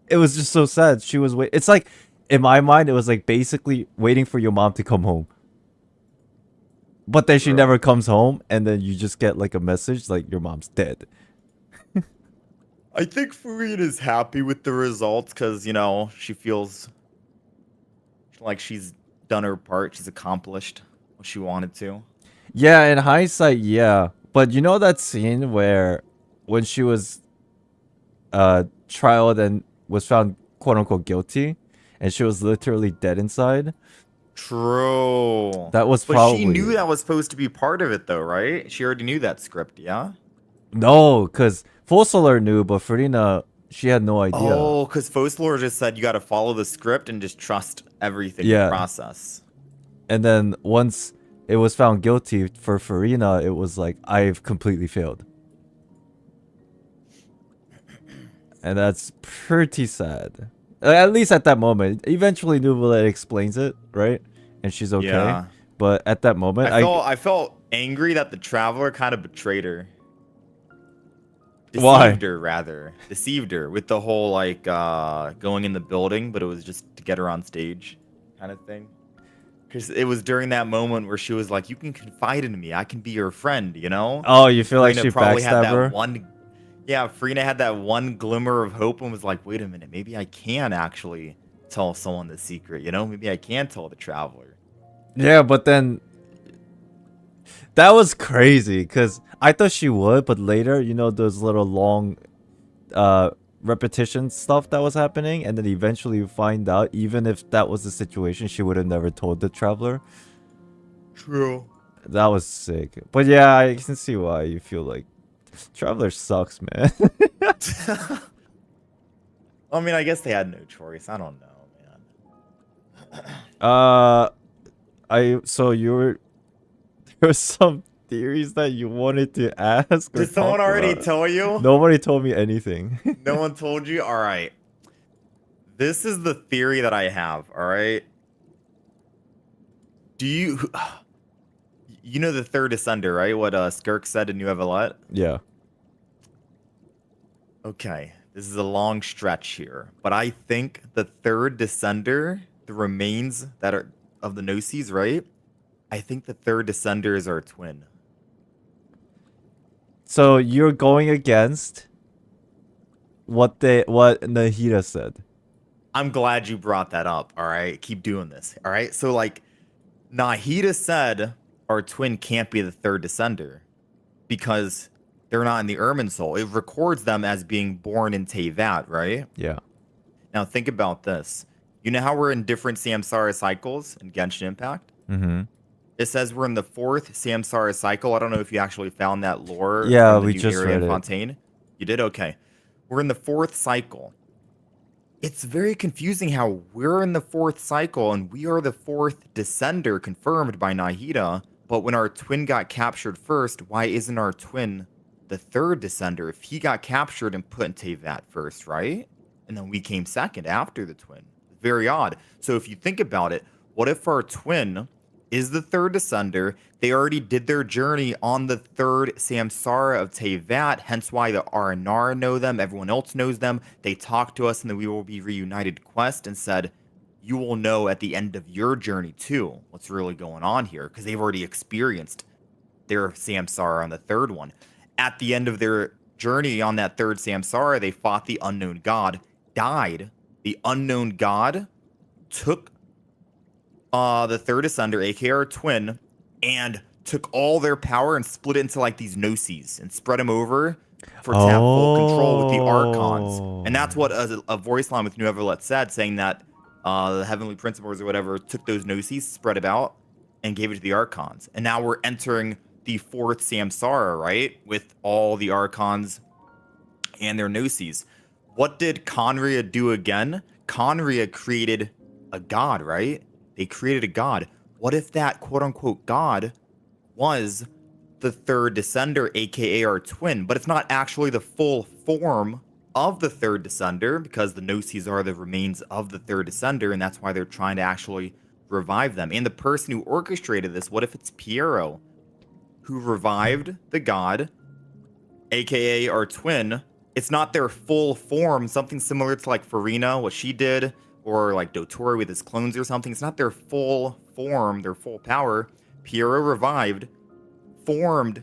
it was just so sad. She was It's like, in my mind, it was like basically waiting for your mom to come home. But then she never comes home, and then you just get like a message like your mom's dead. I think Furina's happy with the results because, you know, she feels like she's done her part. She's accomplished what she wanted to. Yeah, in hindsight, yeah. But you know that scene where when she was trialed and was found quote unquote guilty, and she was literally dead inside? True. That was But probably... she knew that was supposed to be part of it, though, right? She already knew that script, yeah? No, because Fossilor knew, but Furina, she had no idea. Oh, because Fossilor just said you got to follow the script and just trust everything in the process. And then once it was found guilty for Furina, it was like, I've completely failed. And that's pretty sad. At least at that moment. Eventually, Nuvolet explains it, right? And she's okay. Yeah. But at that moment, I felt angry that the Traveler kind of betrayed her. Why? Deceived her with the whole, like, going in the building, but it was just to get her on stage kind of thing. Because it was during that moment where she was like, you can confide in me. I can be your friend, you know? Oh, you feel like she probably had backstabbed her? Yeah, Furina had that one glimmer of hope and was like, wait a minute, maybe I can actually tell someone the secret, you know? Maybe I can tell the Traveler. Yeah, but then... That was crazy, because I thought she would, but later, you know, those little long repetition stuff that was happening, and then eventually you find out, even if that was the situation, she would have never told the Traveler. True. That was sick. But yeah, I can see why you feel like Traveler sucks, man. I mean, I guess they had no choice. I don't know, man. So there were some theories that you wanted to ask. Did someone already tell you? Nobody told me anything. No one told you? All right. This is the theory that I have, all right? Do you... You know the third Ascender, right? What Skirk said in New Evelette? Yeah. Okay. This is a long stretch here. But I think the third Descender, the remains that are of the Nosis, right? I think the third Descenders are a twin. So you're going against what Nahida said. I'm glad you brought that up, all right? Keep doing this, all right? So, like, Nahida said our twin can't be the third Descender because they're not in the Ermin Soul. It records them as being born in Teyvat, right? Yeah. Now, think about this. You know how we're in different samsara cycles in Genshin Impact? Mm-hmm. It says we're in the 4th samsara cycle. I don't know if you actually found that lore. Yeah, from the we new just area read in it. Fontaine. You did? Okay. We're in the 4th cycle. It's very confusing how we're in the 4th cycle and we are the 4th Descender confirmed by Nahida, But when our twin got captured first, why isn't our twin the third descender? If he got captured and put in Teyvat first, right? And then we came second after the twin. Very odd. So if you think about it, what if our twin is the third descender? They already did their journey on the third samsara of Teyvat, hence why the Aranar know them, everyone else knows them. They talked to us in the We Will Be Reunited quest and said, you will know at the end of your journey too what's really going on here, because they've already experienced their samsara on the third one. At the end of their journey on that third samsara, they fought the unknown god, died. The unknown god took the third ascender, aka our twin, and took all their power and split it into like these Nosis and spread them over for to have full control with the Archons. And that's what a voice line with New Everlet said, saying that the Heavenly Principles or whatever took those Nosis, spread about, and gave it to the Archons. And now we're entering the fourth samsara, right? With all the Archons and their Nosis. What did Conria do again? Conria created a god, right? They created a god. What if that quote-unquote god was the third descender, aka our twin, but it's not actually the full form of the third descender, because the Nosis are the remains of the third descender, and that's why they're trying to actually revive them. And the person who orchestrated this, what if it's Piero, who revived the god, aka our twin? It's not their full form, something similar to like Furina, what she did, or like Dotori with his clones or something. It's not their full form, their full power. Piero revived, formed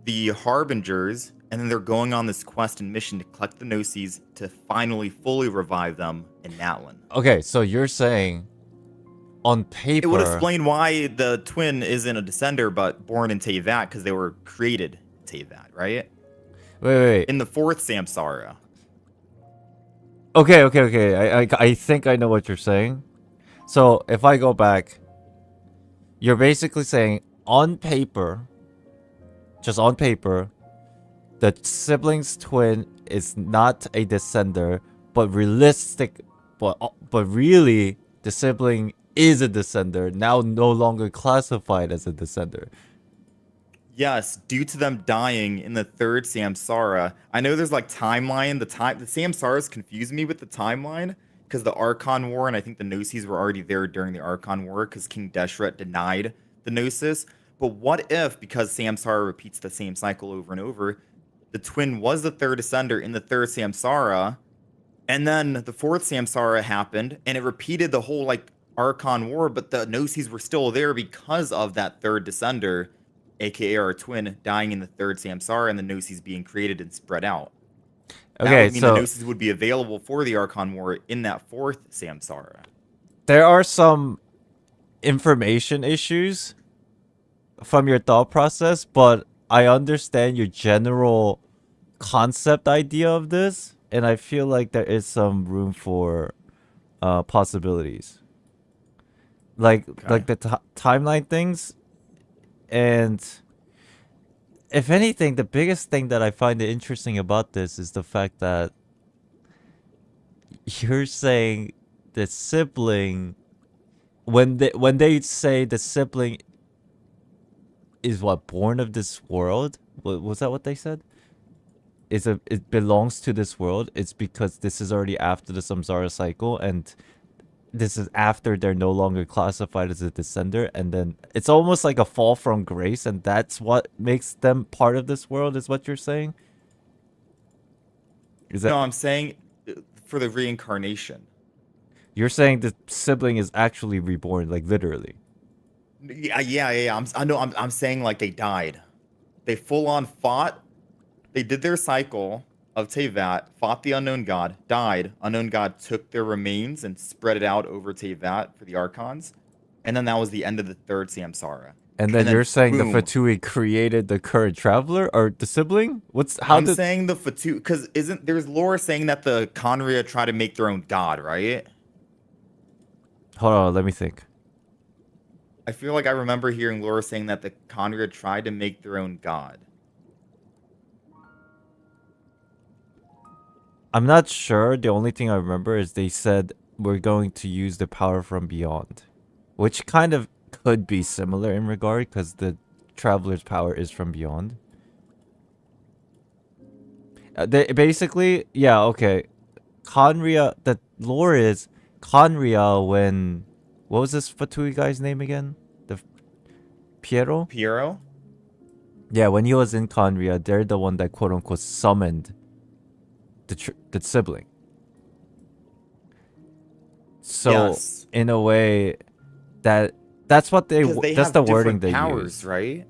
the Harbingers, and then they're going on this quest and mission to collect the Nosis to finally fully revive them in Natlan. Okay, so you're saying on paper... It would explain why the twin isn't a descender, but born in Teyvat, because they were created in Teyvat, right? Wait. In the fourth samsara. Okay. I think I know what you're saying. So if I go back, you're basically saying on paper, just on paper, the sibling's twin is not a descender, but really the sibling is a descender, now no longer classified as a descender. Yes, due to them dying in the third samsara. I know there's like timeline. The samsaras confuse me with the timeline, because the Archon War, and I think the Nosis were already there during the Archon War, because King Deshret denied the Nosis. But what if, because samsara repeats the same cycle over and over, the twin was the third ascender in the third samsara, and then the fourth samsara happened, and it repeated the whole like Archon War, but the Nosis were still there because of that third descender, aka our twin, dying in the third samsara, and the Nosis being created and spread out. Okay, that would mean so the Nosis would be available for the Archon War in that fourth samsara. there are some information issues from your thought process, but I understand your general concept idea of this, and I feel like there is some room for possibilities, like the timeline things. And if anything, the biggest thing that I find interesting about this is the fact that you're saying the sibling, when they say the sibling is born of this world, was that what they said? It belongs to this world. It's because this is already after the samsara cycle, and this is after they're no longer classified as a descender, and then it's almost like a fall from grace, and that's what makes them part of this world, is what you're saying? No, I'm saying for the reincarnation. You're saying the sibling is actually reborn, like literally? Yeah. I'm saying like they died. They full on fought. They did their cycle of Teyvat, fought the unknown god, died. Unknown god took their remains and spread it out over Teyvat for the Archons. And then that was the end of the third samsara. And then you're saying boom, the Fatui created the current traveler, or the sibling? I'm saying the Fatui, because there's lore saying that the Conria try to make their own god, right? Hold on, let me think. I feel like I remember hearing lore saying that the Conria tried to make their own god. I'm not sure. The only thing I remember is they said we're going to use the power from beyond, which kind of could be similar in regard because the traveler's power is from beyond. They basically, yeah, okay. Conria, the lore is Conria when, what was this Fatui guy's name again? The Piero? Piero? Yeah, when he was in Conria, they're the one that quote unquote summoned the sibling. So Yes. in a way, that's what Because they that's have the wording different they powers, use. right?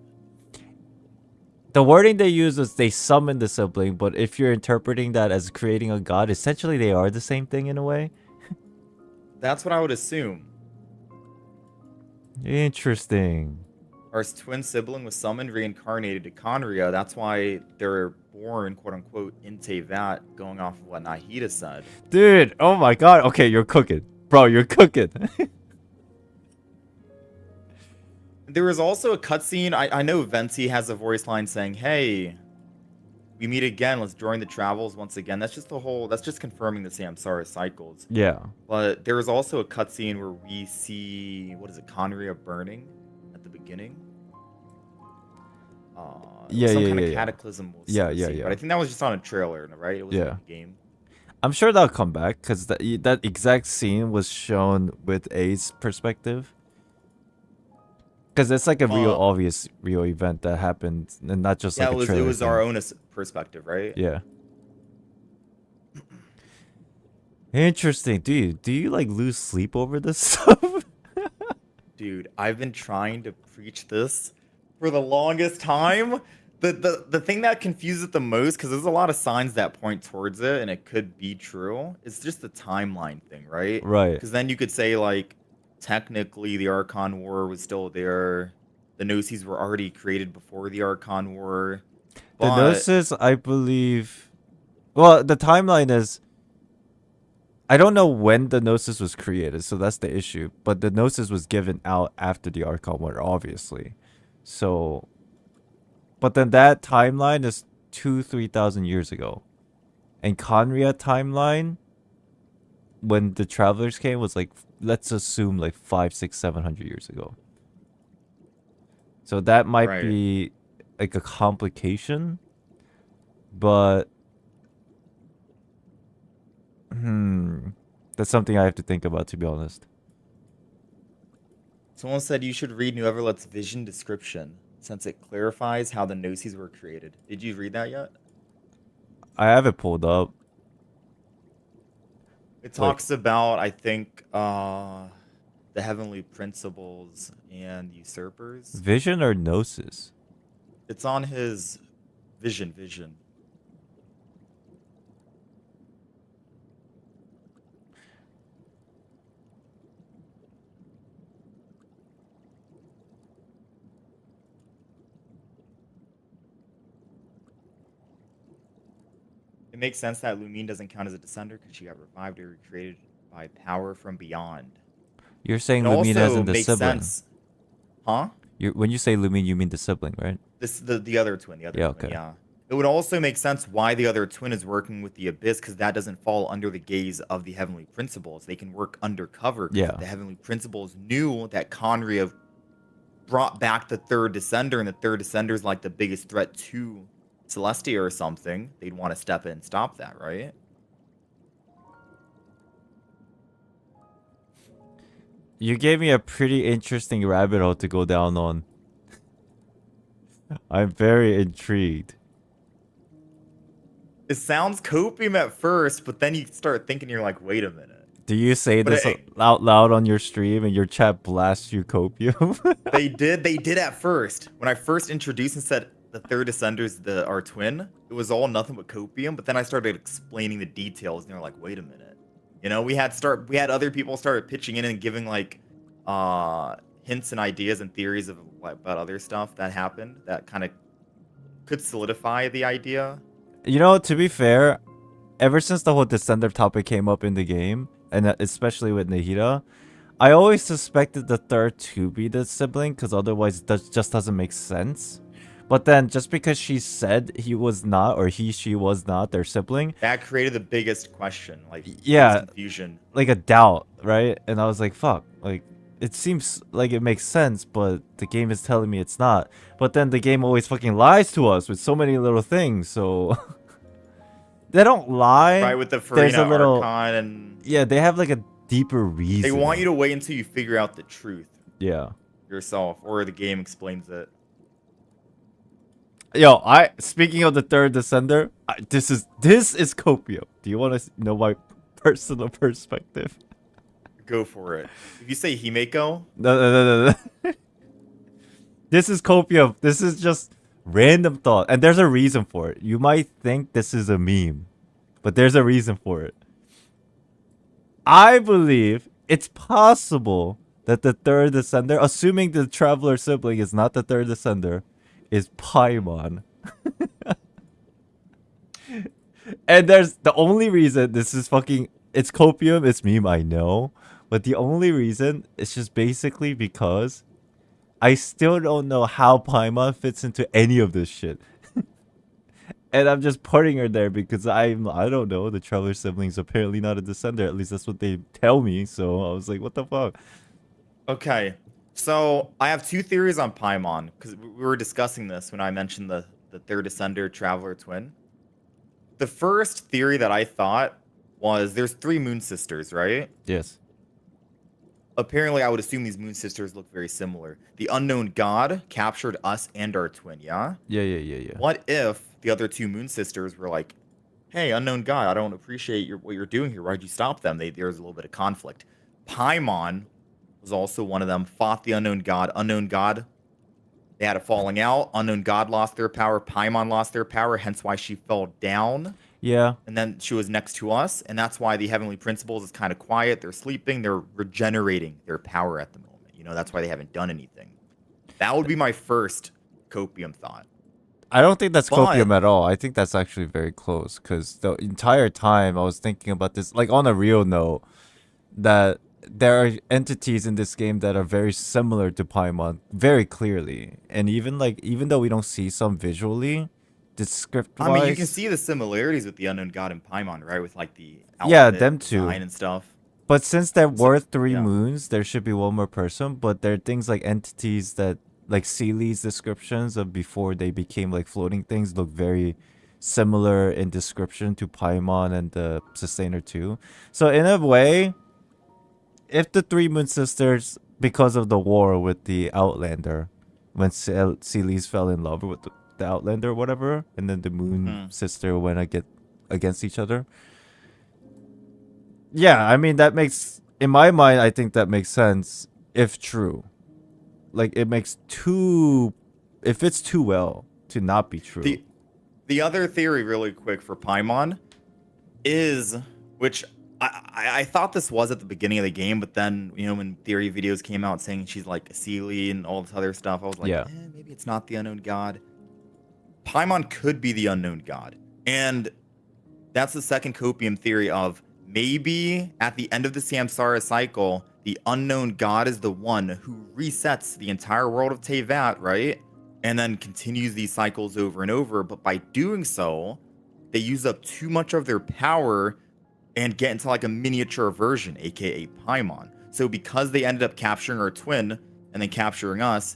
The wording they use is they summon the sibling, but if you're interpreting that as creating a god, essentially they are the same thing in a way. That's what I would assume. Interesting. Our twin sibling was summoned, reincarnated to Conria. That's why they're born, quote unquote, in Tevat, going off of what Nahida said. Dude, oh my god. Okay, you're cooking. Bro, you're cooking. There was also a cutscene. I know Venti has a voice line saying, "Hey, we meet again. Let's join the travels once again." That's just confirming the samsara cycles. Yeah. But there was also a cutscene where we see, what is it, Conria burning at the beginning. Yeah, some yeah, kind yeah, of yeah. cataclysm. Yeah, yeah, scene. yeah. But I think that was just on a trailer, right? It wasn't Yeah. in the game. I'm sure that'll come back because that exact scene was shown with A's perspective. Because it's like a real event that happened, and not just like a trailer. It was thing. our own perspective, right? Yeah. Interesting, dude. Do you like lose sleep over this stuff? Dude, I've been trying to preach this for the longest time. The thing that confuses it the most, because there's a lot of signs that point towards it, and it could be true. It's just the timeline thing, right? Right. Because then you could say, like, technically the Archon War was still there. The Nosis were already created before the Archon War. The But Nosis, I believe... Well, the timeline is... I don't know when the Nosis was created, so that's the issue. But the Nosis was given out after the Archon War, obviously. So... But then that timeline is 3,000 years ago. And Conria timeline, when the Travelers came, was like, let's assume like 500, 600, 700 years ago. So that might be like a complication. But... That's something I have to think about, to be honest. someone said you should read New Everlet's vision description, since it clarifies how the Nosis were created. Did you read that yet? I have it pulled up. It talks about, I think, the heavenly principles and usurpers. Vision or Gnosis? It's on his vision. It makes sense that Lumine doesn't count as a descender because she got revived or recreated by power from beyond. You're saying It Lumine also isn't the makes sibling. sense. Huh? When you say Lumine, you mean the sibling, right? The other twin, yeah. It would also make sense why the other twin is working with the Abyss, because that doesn't fall under the gaze of the Heavenly Principles. They can work undercover. Yeah. The Heavenly Principles knew that Conria brought back the third Descender, and the third Descender is like the biggest threat to Celestia or something. They'd want to step in and stop that, right? You gave me a pretty interesting rabbit hole to go down on. I'm very intrigued. It sounds copium at first, but then you start thinking, you're like, wait a minute. Do you say But this out loud on your stream and your chat blasts you copium? They did at first. When I first introduced and said the third Ascender's our twin, it was all nothing but copium, but then I started explaining the details, and they're like, wait a minute. You know, we had other people started pitching in and giving like hints and ideas and theories of about other stuff that happened that kind of could solidify the idea. You know, to be fair, ever since the whole Descender topic came up in the game, and especially with Nahida, I always suspected the third to be the sibling, because otherwise it just doesn't make sense. But then, just because she said he was not, or she was not their sibling, That created the biggest question, like yeah, confusion. like a doubt, right? And I was like, fuck, like, it seems like it makes sense, but the game is telling me it's not. But then the game always fucking lies to us with so many little things, so they don't lie. Right, with the There's Furina a little Archon, and yeah, they have like a deeper reason. they want you to wait until you figure out the truth Yeah. yourself, or the game explains it. Yo, speaking of the third descender, this is copium. Do you want to know my personal perspective? Go for it. If you say Himeko, No. This is copium. This is just random thought, and there's a reason for it. You might think this is a meme, but there's a reason for it. I believe it's possible that the third descender, assuming the traveler sibling is not the third descender, is Paimon. And there's the only reason this is fucking, it's copium, it's meme, I know. But the only reason is just basically because I still don't know how Paimon fits into any of this shit. And I'm just putting her there because I don't know, the traveler sibling's apparently not a descender. At least that's what they tell me. So I was like, what the fuck? okay. So I have two theories on Paimon, because we were discussing this when I mentioned the third descender traveler twin. The first theory that I thought was there's 3 moon sisters, right? Yes. Apparently, I would assume these moon sisters look very similar. The unknown god captured us and our twin, yeah? Yeah. What if the other 2 moon sisters were like, hey, unknown god, I don't appreciate what you're doing here. Why'd you stop them? There's a little bit of conflict. Paimon was also one of them, fought the unknown god. Unknown god, they had a falling out. Unknown god lost their power. Paimon lost their power, hence why she fell down. Yeah. And then she was next to us, and that's why the heavenly principles is kind of quiet. They're sleeping. They're regenerating their power at the moment. You know, that's why they haven't done anything. That would be my first copium thought. I don't think that's But- copium at all. I think that's actually very close because the entire time I was thinking about this, like on a real note, that there are entities in this game that are very similar to Paimon, very clearly. And even though we don't see some visually, the script wise, I mean, you can see the similarities with the unknown god and Paimon, right? With like the Yeah, outfit them two. design and stuff. But since there were 3 yeah. moons, there should be one more person. But there are things like entities that, like Seely's descriptions of before they became like floating things, look very similar in description to Paimon and the Sustainer 2. So in a way, if the 3 moon sisters, because of the war with the Outlander, when Seely's fell in love with the Outlander or whatever, and then the moon sister went against each other. Yeah, I mean, that makes, in my mind, I think that makes sense if true. Like, it makes it fits too well to not be true. The other theory, really quick, for Paimon is, which I thought this was at the beginning of the game, but then, you know, when theory videos came out saying she's like a Seely and all this other stuff, I was like, maybe it's not the unknown god. Paimon could be the unknown god. And that's the second copium theory of maybe at the end of the samsara cycle, the unknown god is the one who resets the entire world of Tevat, right? And then continues these cycles over and over. But by doing so, they use up too much of their power and get into like a miniature version, aka Paimon. So because they ended up capturing our twin and then capturing us,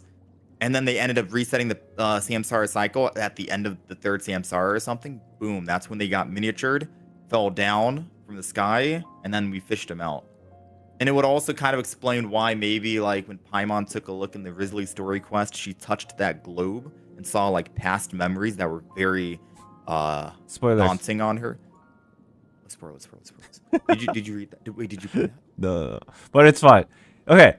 and then they ended up resetting the samsara cycle at the end of the third samsara or something, boom, that's when they got miniatured, fell down from the sky, and then we fished them out. And it would also kind of explain why maybe like when Paimon took a look in the Risley story quest, she touched that globe and saw like past memories that were very Spoilers. daunting on her. Spoilers. Did you read that? Did you read that? No. But it's fine. Okay.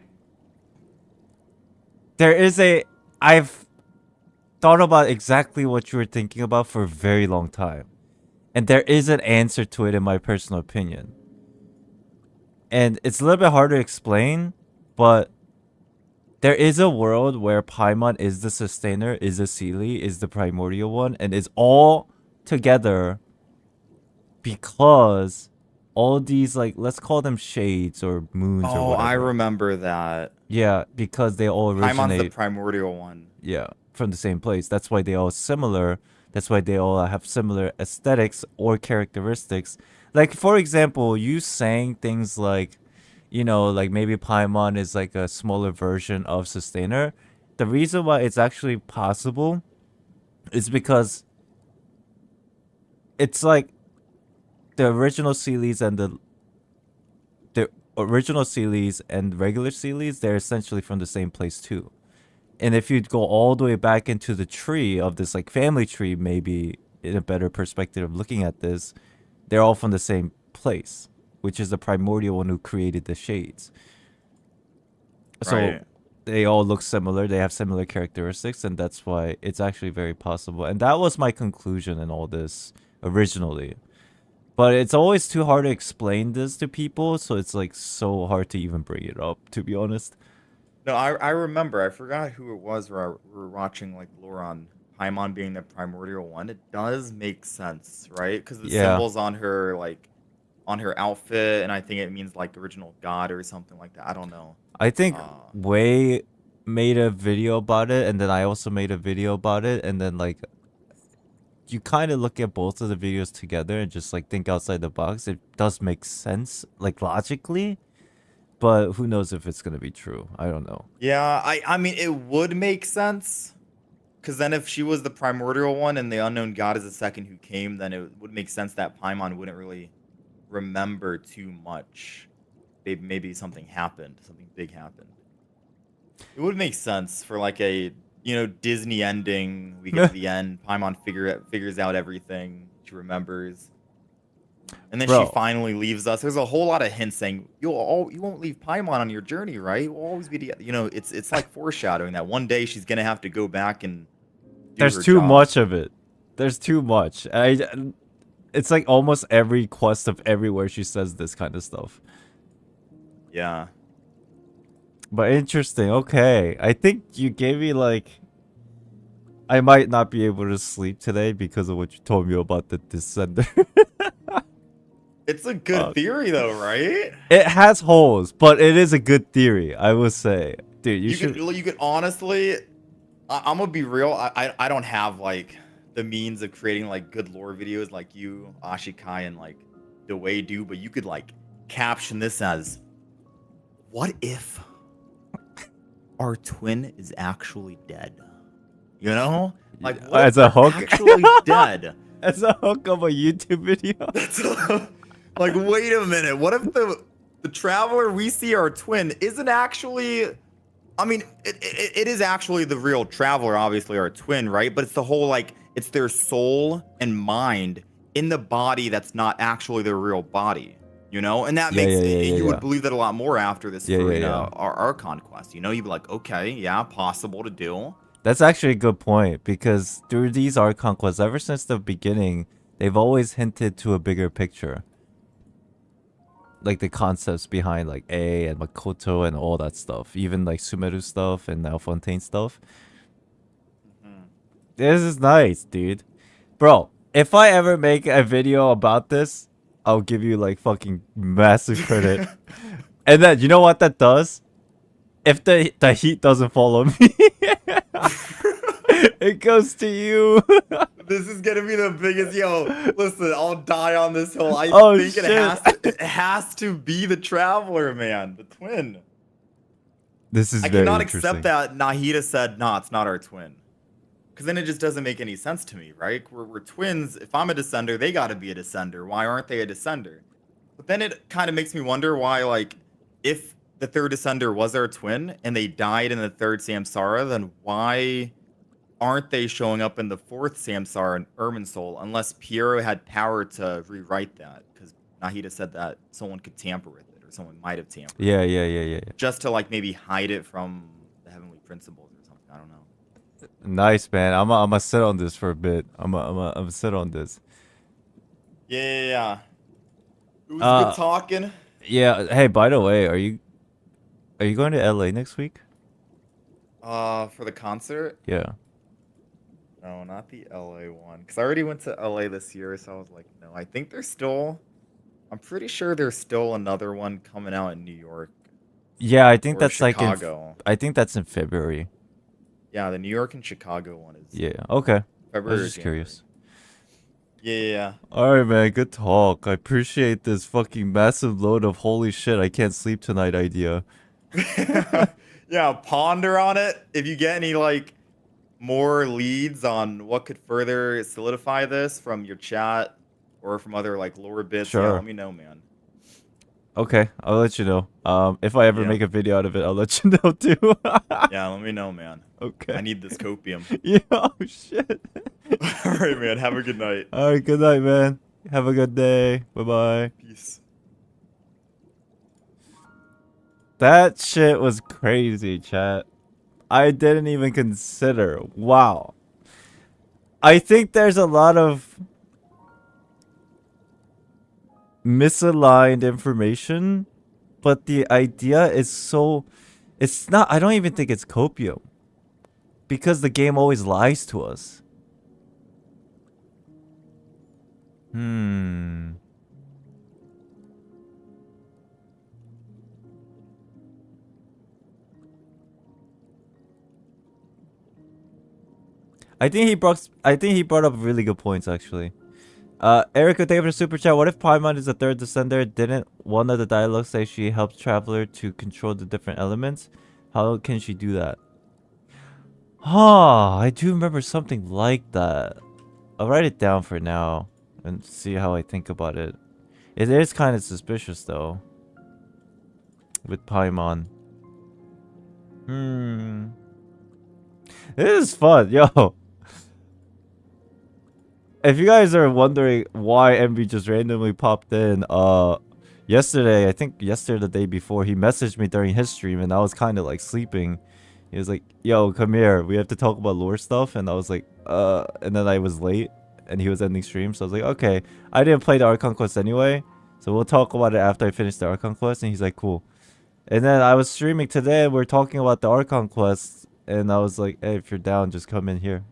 I've thought about exactly what you were thinking about for a very long time. And there is an answer to it in my personal opinion. And it's a little bit hard to explain, but there is a world where Paimon is the sustainer, is the Seely, is the primordial one, and is all together because all these, like, let's call them shades or moons or Oh, whatever. I remember that. Yeah, because they all originate. Paimon's the primordial one. Yeah, from the same place. That's why they all similar. That's why they all have similar aesthetics or characteristics. Like, for example, you saying things like, you know, like maybe Paimon is like a smaller version of Sustainer. The reason why it's actually possible is because it's like the original Sealies and the original Sealies and regular Sealies, they're essentially from the same place too. And if you go all the way back into the tree of this like family tree, maybe in a better perspective of looking at this, they're all from the same place, which is the primordial one who created the shades. So Right. they all look similar. They have similar characteristics, and that's why it's actually very possible. And that was my conclusion in all this originally. But it's always too hard to explain this to people, so it's like so hard to even bring it up, to be honest. No, I remember. I forgot who it was where we were watching like lore on Paimon being the primordial one. It does make sense, right? Because the Yeah. symbols on her like on her outfit, and I think it means like original god or something like that. I don't know. I think Wei made a video about it, and then I also made a video about it, and then like you kind of look at both of the videos together and just like think outside the box. It does make sense, like logically, but who knows if it's gonna be true? I don't know. Yeah, I mean it would make sense. Because then if she was the primordial one and the unknown god is the second who came, then it would make sense that Paimon wouldn't really remember too much. Maybe something happened, something big happened. It would make sense for like a, you know, Disney ending. We get to the end, Paimon figures out everything, she remembers. And then Bro. she finally leaves us. There's a whole lot of hints saying you won't leave Paimon on your journey, right? You'll always be together. You know, it's like foreshadowing that one day she's gonna have to go back and do There's her too job. much of it. There's too much. It's like almost every quest of everywhere she says this kind of stuff. Yeah. But interesting. Okay. I think you gave me like I might not be able to sleep today because of what you told me about the Descender. It's a good theory though, right? It has holes, but it is a good theory, I will say. Dude, You could honestly I'm gonna be real. I don't have like the means of creating like good lore videos like you, Ashikai, and like the way do, but you could like caption this as, what if our twin is actually dead? You know? Like what as if a hook? they're actually dead? As a hook of a YouTube video. Like, wait a minute. What if the traveler we see our twin isn't actually? I mean, it is actually the real traveler, obviously our twin, right? But it's the whole like it's their soul and mind in the body that's not actually their real body, you know? And that makes you would believe that a lot more after this Furina our Archon Quest, you know? You'd be like, okay, yeah, possible to do. That's actually a good point because through these Archon quests, ever since the beginning, they've always hinted to a bigger picture. Like the concepts behind like A and Makoto and all that stuff. Even like Sumeru stuff and now Fontaine stuff. This is nice, dude. Bro, if I ever make a video about this, I'll give you like fucking massive credit. And then, you know what that does? If the heat doesn't follow me, it goes to you. This is gonna be the biggest. Yo, listen, I'll die on this hill. I think shit. it has to be the traveler, man, the twin. This is I very cannot interesting. accept that Nahida said, "Nah, it's not our twin," because then it just doesn't make any sense to me, right? We're twins. If I'm a descender, they got to be a descender. Why aren't they a descender? But then it kind of makes me wonder why, like, if the third descender was our twin and they died in the third samsara, then why aren't they showing up in the fourth samsara in Irminsul unless Piero had power to rewrite that? Because Nahida said that someone could tamper with it, or someone might have tampered. Yeah. Just to like maybe hide it from the heavenly principles or something. I don't know. Nice, man. I'm gonna sit on this for a bit. I'm gonna sit on this. Yeah. It was good talking. Yeah. Hey, by the way, are you going to LA next week? For the concert? Yeah. No, not the LA one. Because I already went to LA this year, so I was like, no. I think I'm pretty sure there's still another one coming out in New York. Yeah, I think or that's Chicago. I think that's in February. Yeah, the New York and Chicago one is. Yeah. Okay. I February. was just curious. Yeah. Alright, man. Good talk. I appreciate this fucking massive load of holy shit, I can't sleep tonight idea. Yeah, ponder on it. If you get any like more leads on what could further solidify this from your chat or from other like lore bits, yeah, Sure. let me know, man. Okay, I'll let you know. If I ever Yeah. make a video out of it, I'll let you know too. Yeah, let me know, man. Okay. I need this copium. Yeah, oh shit. All right, man. Have a good night. Alright, good night, man. Have a good day. Bye-bye. Peace. That shit was crazy, chat. I didn't even consider. Wow. I think there's a lot of misaligned information, but the idea is so... It's not... I don't even think it's copium. Because the game always lies to us. I think he brought up really good points actually. Erica, thank you for the super chat. What if Paimon is the third descender? Didn't one of the dialogues say she helps Traveler to control the different elements? How can she do that? I do remember something like that. I'll write it down for now and see how I think about it. It is kind of suspicious though. With Paimon. This is fun, yo. If you guys are wondering why MV just randomly popped in, yesterday, I think yesterday or the day before, he messaged me during his stream and I was kind of like sleeping. He was like, yo, come here, we have to talk about lore stuff. And I was like, and then I was late and he was ending stream. So I was like, okay, I didn't play the Archon Quest anyway, so we'll talk about it after I finish the Archon Quest. And he's like, cool. And then I was streaming today and we're talking about the Archon Quest. And I was like, hey, if you're down, just come in here.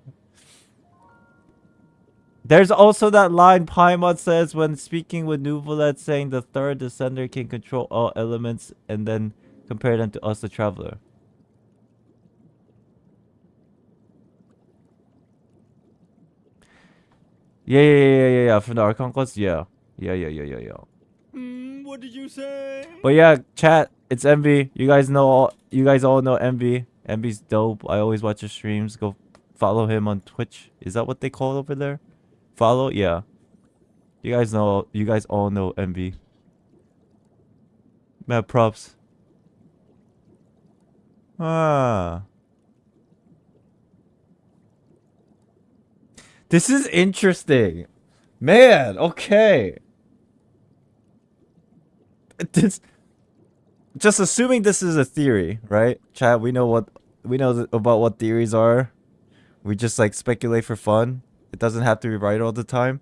There's also that line Paimon says when speaking with Nuvolet, saying the third descender can control all elements and then compare them to us, the Traveler. Yeah. From the Archon Quest, yeah. What did you say? But yeah, chat, it's Envy. You guys all know Envy. Envy's dope. I always watch his streams. Go follow him on Twitch. Is that what they call it over there? Follow? Yeah. You guys all know Envy. Mad props. This is interesting. Man, okay. Just assuming this is a theory, right? Chat, we know about what theories are. We just like speculate for fun. It doesn't have to be right all the time.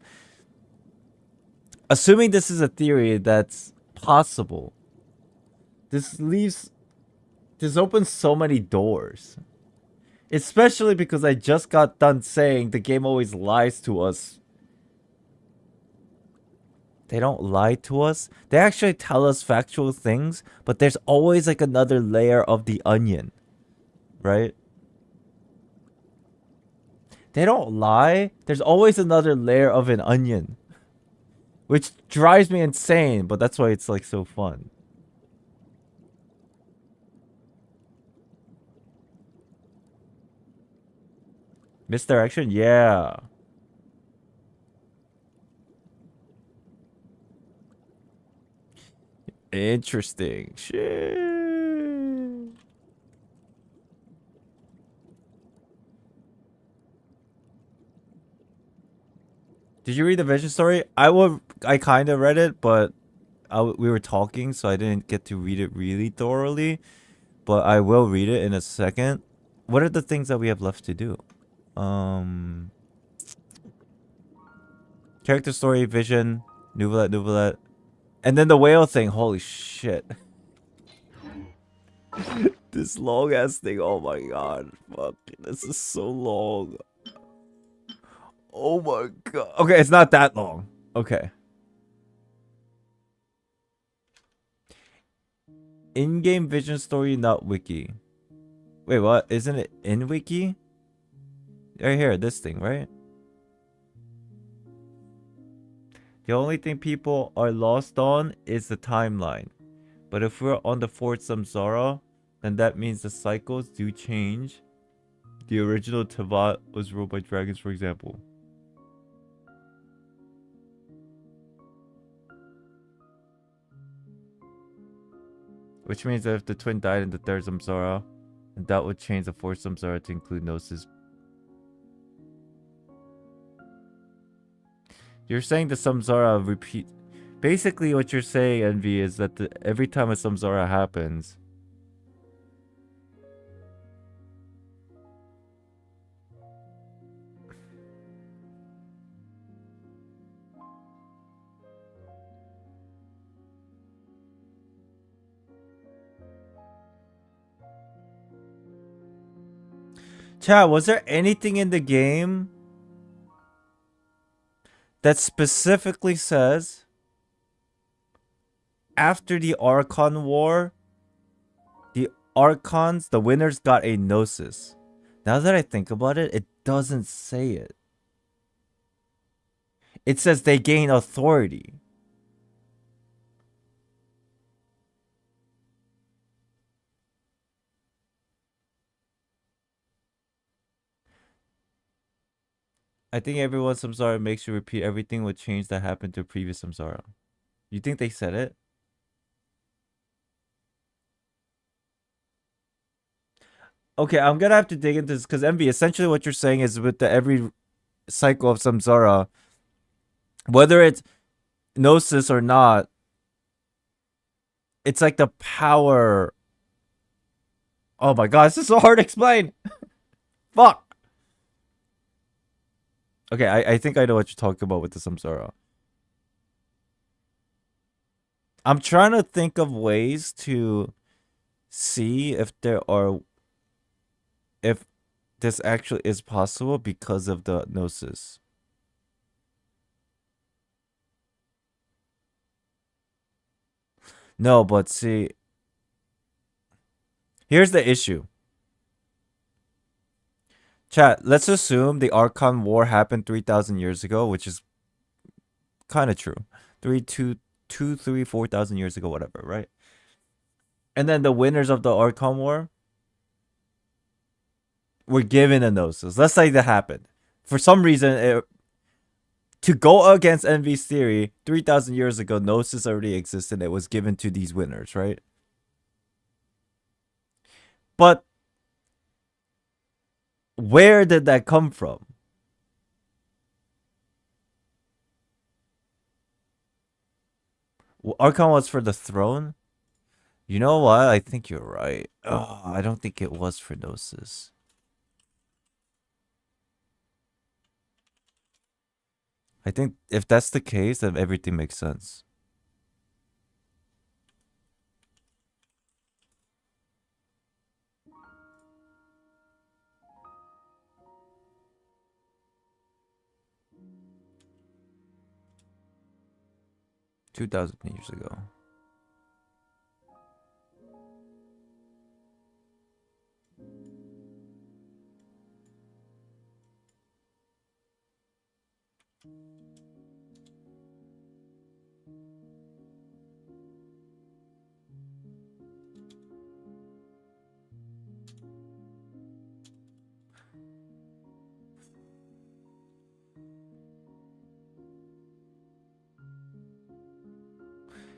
Assuming this is a theory that's possible, this opens so many doors. Especially because I just got done saying the game always lies to us. They don't lie to us. They actually tell us factual things, but there's always like another layer of the onion. Right? They don't lie. There's always another layer of an onion. Which drives me insane, but that's why it's like so fun. Misdirection? Yeah. Interesting. Shit. Did you read the Vision story? I kind of read it, but we were talking, so I didn't get to read it really thoroughly. But I will read it in a second. What are the things that we have left to do? Character story, Vision, Nuvolet. And then the whale thing. Holy shit. This long ass thing. Oh my god. Fuck. This is so long. Oh my god. Okay, it's not that long. Okay. In-game Vision story, not wiki. Wait, what? Isn't it in wiki? Right here, this thing, right? The only thing people are lost on is the timeline. But if we're on the fourth samsara, then that means the cycles do change. The original Tavat was ruled by dragons, for example. Which means that if the twin died in the third samsara, then that would change the fourth samsara to include Nosis. You're saying the samsara repeat. Basically, what you're saying, Envy, is that every time a samsara happens, Chat, was there anything in the game that specifically says after the Archon War, the Archons, the winners got a Nosis? Now that I think about it, it doesn't say it. It says they gain authority. I think everyone samsara makes you repeat everything with change that happened to previous samsara. You think they said it? Okay, I'm gonna have to dig into this because Envy, essentially what you're saying is with the every cycle of samsara, whether it's Nosis or not, it's like the power. Oh my god, this is so hard to explain. Fuck. Okay, I think I know what you're talking about with the samsara. I'm trying to think of ways to see if this actually is possible because of the Nosis. No, but see, here's the issue. Chat, let's assume the Archon War happened 3,000 years ago, which is kind of true. 4,000 years ago, whatever, right? And then the winners of the Archon War were given a Nosis. Let's say that happened. For some reason, to go against Envy's theory, 3,000 years ago, Nosis already existed. It was given to these winners, right? But where did that come from? Archon was for the throne? You know what? I think you're right. Oh, I don't think it was for Nosis. I think if that's the case, then everything makes sense. $2,000 years ago.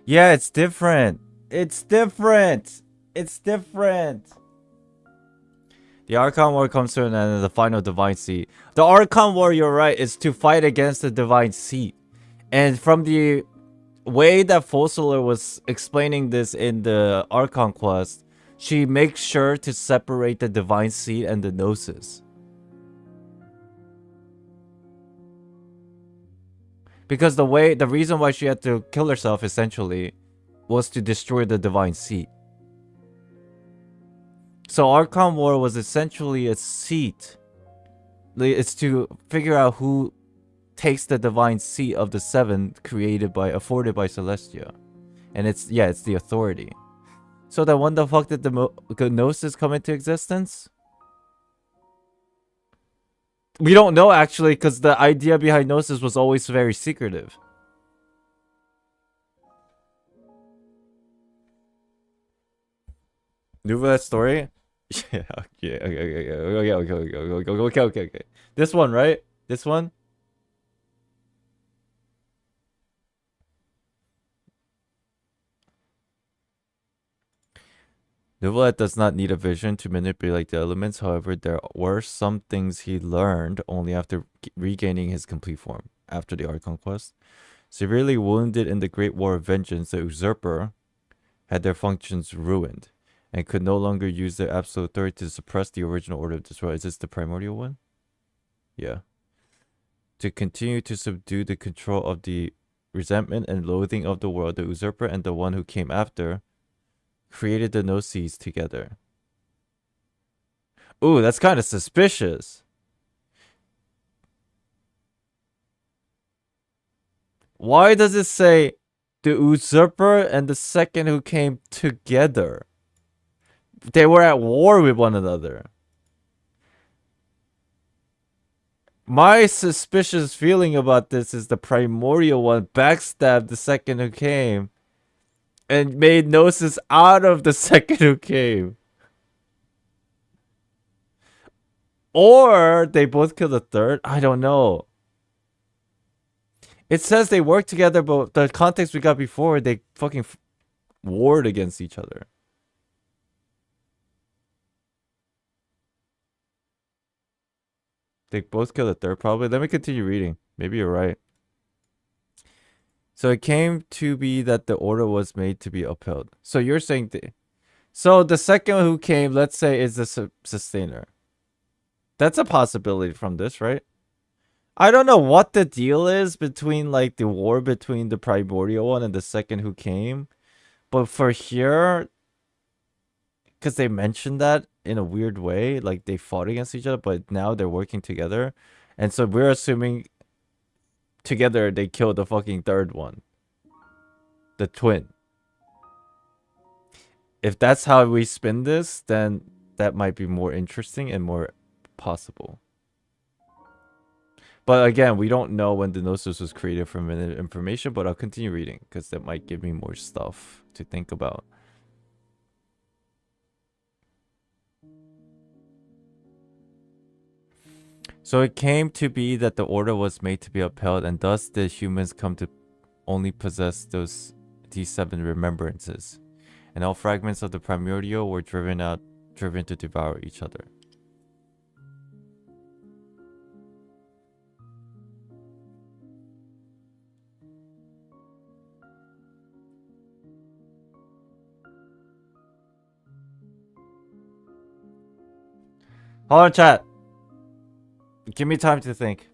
Yeah, it's different. It's different. It's different. The Archon War comes to an end in the final Divine Seat. The Archon War, you're right, is to fight against the Divine Seat. And from the way that Fosseler was explaining this in the Archon Quest, she makes sure to separate the Divine Seat and the Gnosis. Because the reason why she had to kill herself, essentially, was to destroy the Divine Seat. So Archon War was essentially a seat. It's to figure out who takes the Divine Seat of the seven afforded by Celestia. And it's the authority. So then when the fuck did the Gnosis come into existence? We don't know, actually, because the idea behind Nosis was always very secretive. Nouvelle story? Yeah, okay. This one, right? This one? Nouvelle does not need a vision to manipulate the elements. However, there were some things he learned only after regaining his complete form. After the Archon Quest. Severely wounded in the Great War of Vengeance, the Usurper had their functions ruined and could no longer use their absolute authority to suppress the original order of destroy. Is this the primordial one? Yeah. To continue to subdue the control of the resentment and loathing of the world, the Usurper and the one who came after created the Nosis together. Ooh, that's kind of suspicious. Why does it say the Usurper and the second who came together? They were at war with one another. My suspicious feeling about this is the primordial one backstabbed the second who came and made Nosis out of the second who came. Or they both killed the third. I don't know. It says they worked together, but the context we got before, they fucking warred against each other. They both killed the third, probably. Let me continue reading. Maybe you're right. So it came to be that the order was made to be upheld. So you're saying... So the second who came, let's say, is the sustainer. That's a possibility from this, right? I don't know what the deal is between, like, the war between the primordial one and the second who came. But for here... Because they mentioned that in a weird way. Like, they fought against each other, but now they're working together. And so we're assuming... Together, they killed the fucking third one. The twin. If that's how we spin this, then that might be more interesting and more possible. But again, we don't know when the Nosis was created from information, but I'll continue reading because that might give me more stuff to think about. So it came to be that the order was made to be upheld, and thus the humans come to only possess these 7 remembrances. And all fragments of the primordial were driven to devour each other. Hold on, chat. Give me time to think.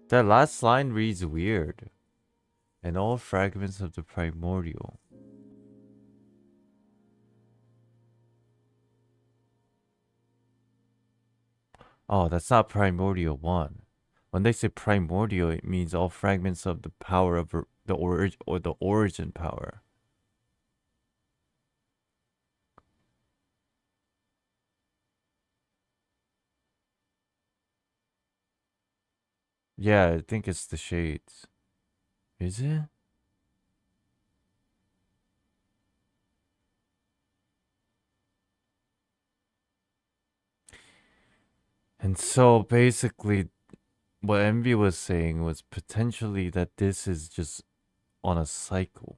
That last line reads weird. And all fragments of the primordial. Oh, that's not primordial 1. When they say primordial, it means all fragments of the power of the origin or the origin power. Yeah, I think it's the shades. Is it? And so basically, what Envy was saying was potentially that this is just on a cycle.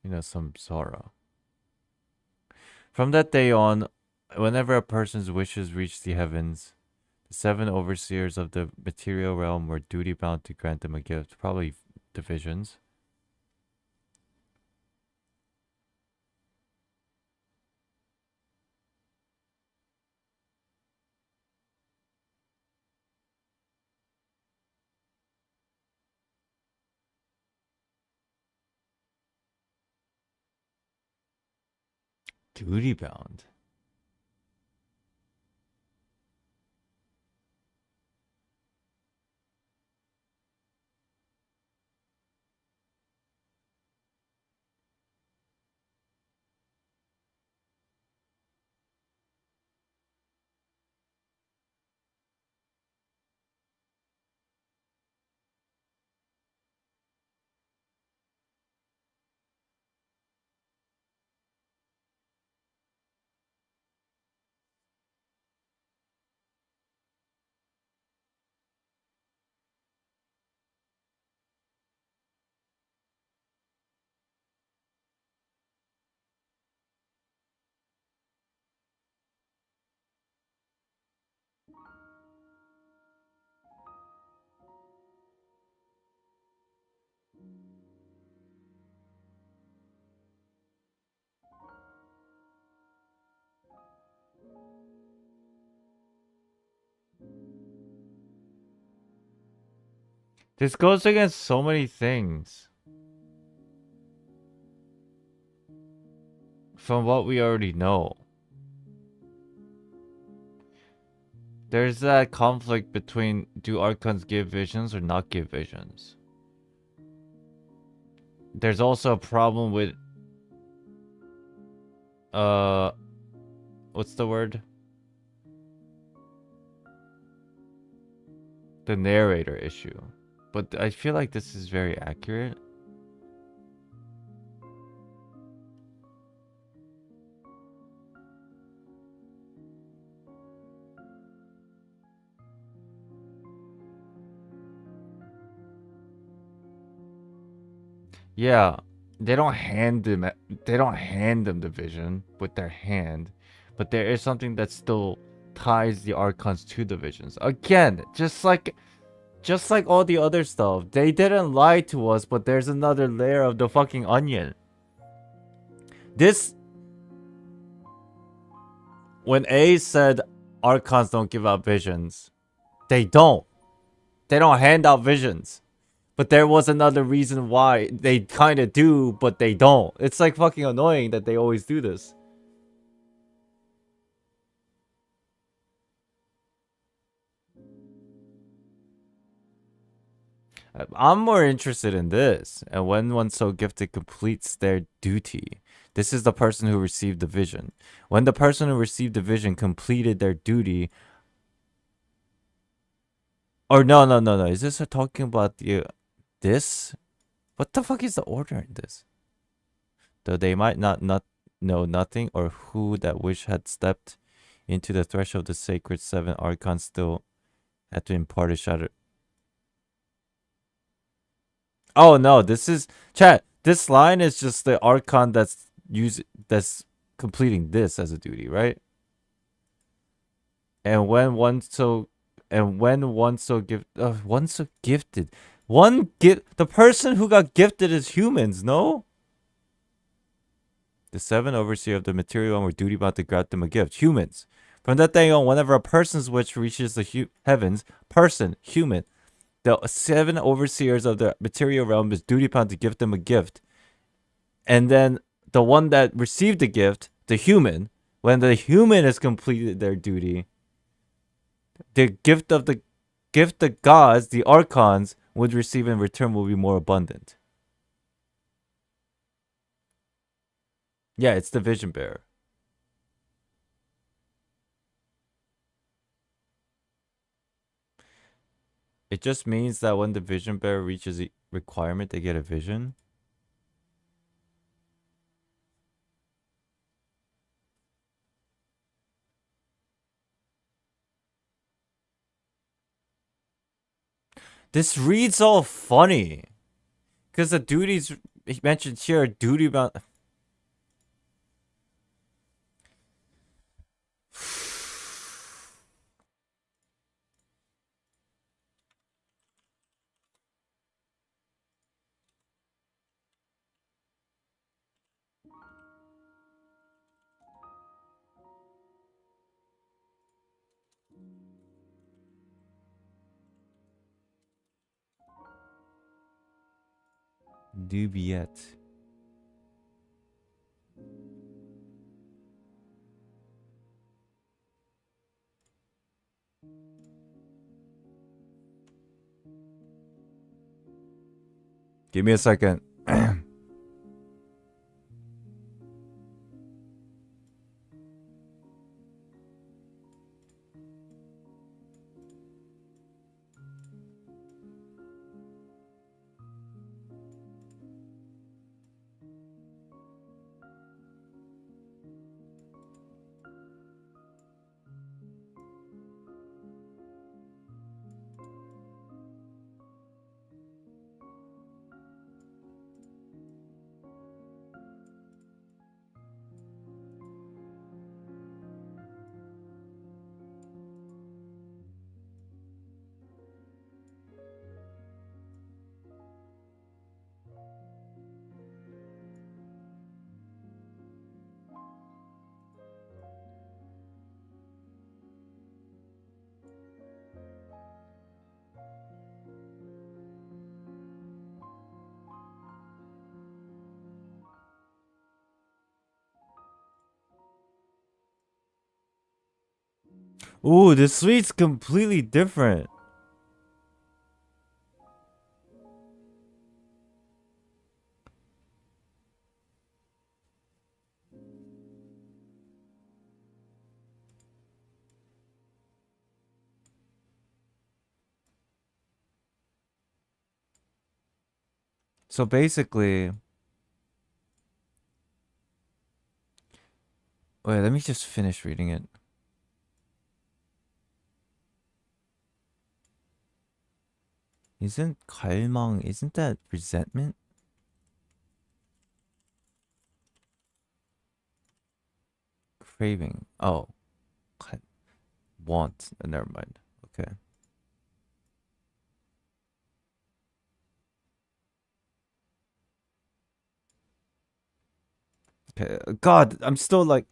You know, samsara. From that day on, whenever a person's wishes reached the heavens, the 7 overseers of the material realm were duty-bound to grant them a gift. Probably divisions. Duty bound. This goes against so many things. From what we already know. There's that conflict between do Archons give visions or not give visions. There's also a problem with what's the word? The narrator issue. But I feel like this is very accurate. Yeah, they don't hand them the vision with their hand, but there is something that still ties the Archons to the visions. Again, just like all the other stuff, they didn't lie to us, but there's another layer of the fucking onion. This, when A said Archons don't give out visions, they don't. They don't hand out visions. But there was another reason why they kind of do, but they don't. It's like fucking annoying that they always do this. I'm more interested in this. And when one so gifted completes their duty. This is the person who received the vision. When the person who received the vision completed their duty. Or no. Is this talking about this? What the fuck is the order in this? Though they might not know nothing or who that wish had stepped into the threshold of the sacred seven archons still had to impart a shadow. Oh no, this is chat. This line is just the archon that's completing this as a duty, right? And when one so gifted, the person who got gifted is humans, no? The seven overseer of the material one were duty bound to grant them a gift. Humans. From that day on, whenever a person's wish reaches the heavens, human, the seven overseers of the material realm is duty bound to give them a gift. And then the one that received the gift, the human, when the human has completed their duty, the gift of the gods, the archons, would receive in return will be more abundant. Yeah, it's the vision bearer. It just means that when the vision bearer reaches the requirement, they get a vision. This reads all funny. Because the duties he mentioned here are duty bound. Dubiet. Give me a second. Ooh, the suite's completely different. So basically, wait, let me just finish reading it. Isn't 갈망, isn't that resentment? Craving. Oh. Want. Never mind. Okay. Okay. God, I'm still like...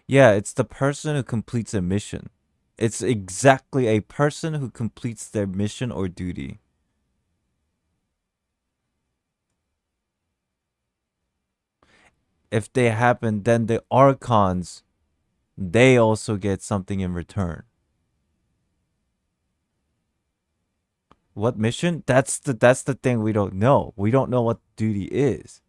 Yeah, it's the person who completes a mission. It's exactly a person who completes their mission or duty. If they happen, then the archons, they also get something in return. What mission? That's the thing we don't know. We don't know what duty is.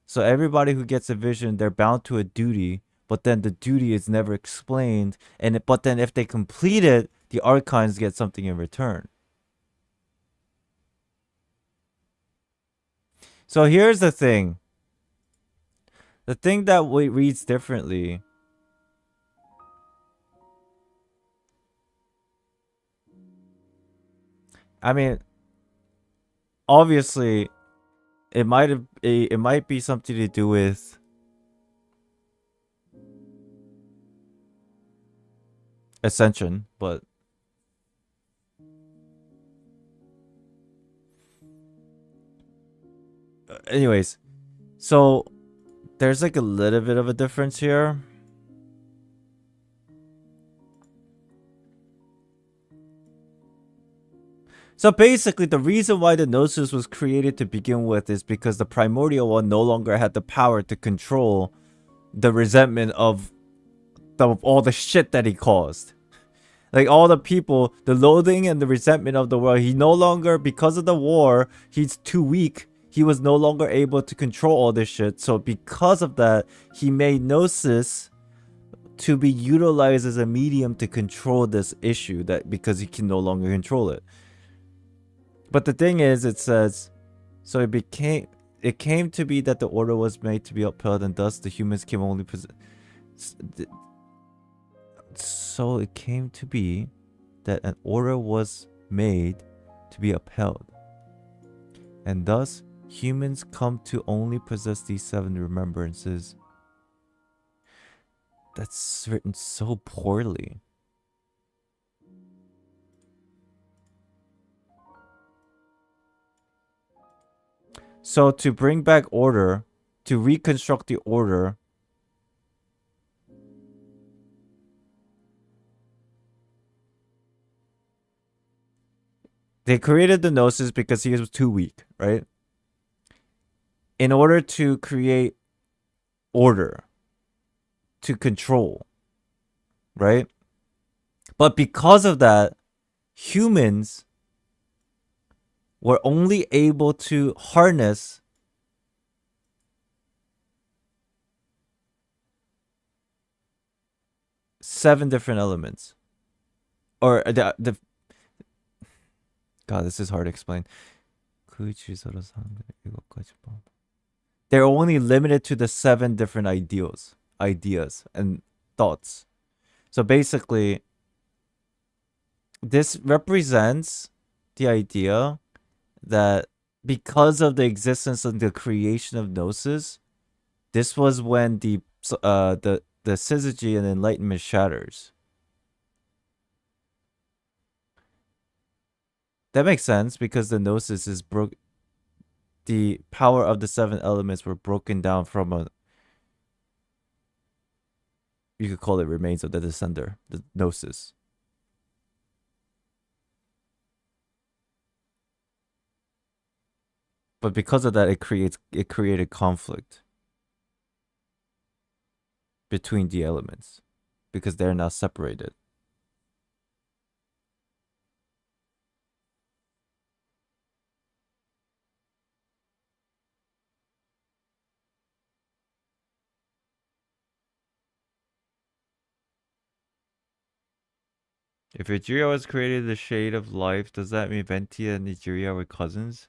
So everybody who gets a vision, they're bound to a duty, but then the duty is never explained. But then if they complete it, the archons get something in return. So here's the thing. The thing that reads differently. I mean, obviously, it might be something to do with ascension, but anyways, so there's like a little bit of a difference here. So basically, the reason why the Nosis was created to begin with is because the Primordial One no longer had the power to control the resentment of all the shit that he caused. Like all the people, the loathing and the resentment of the world. He no longer, because of the war, he's too weak. He was no longer able to control all this shit. So because of that, he made Nosis to be utilized as a medium to control this issue, that because he can no longer control it. But the thing is, it says, so it came to be that the order was made to be upheld, and thus the humans can only possess. So it came to be that an order was made to be upheld, and thus humans come to only possess these 7 remembrances. That's written so poorly. So to bring back order, to reconstruct the order, they created the Nosis because he was too weak, right? In order to create order, to control, right? But because of that, humans were only able to harness seven different elements. Or the God, this is hard to explain. They're only limited to the 7 different ideas and thoughts. So basically, this represents the idea that because of the existence of the creation of Gnosis, this was when the syzygy and enlightenment shatters. That makes sense because the Gnosis is the power of the 7 elements were broken down from a, you could call it remains of the descender, the Gnosis. But because of that, it created conflict between the elements because they're now separated. If Nigeria was created the shade of life, does that mean Ventia and Nigeria were cousins?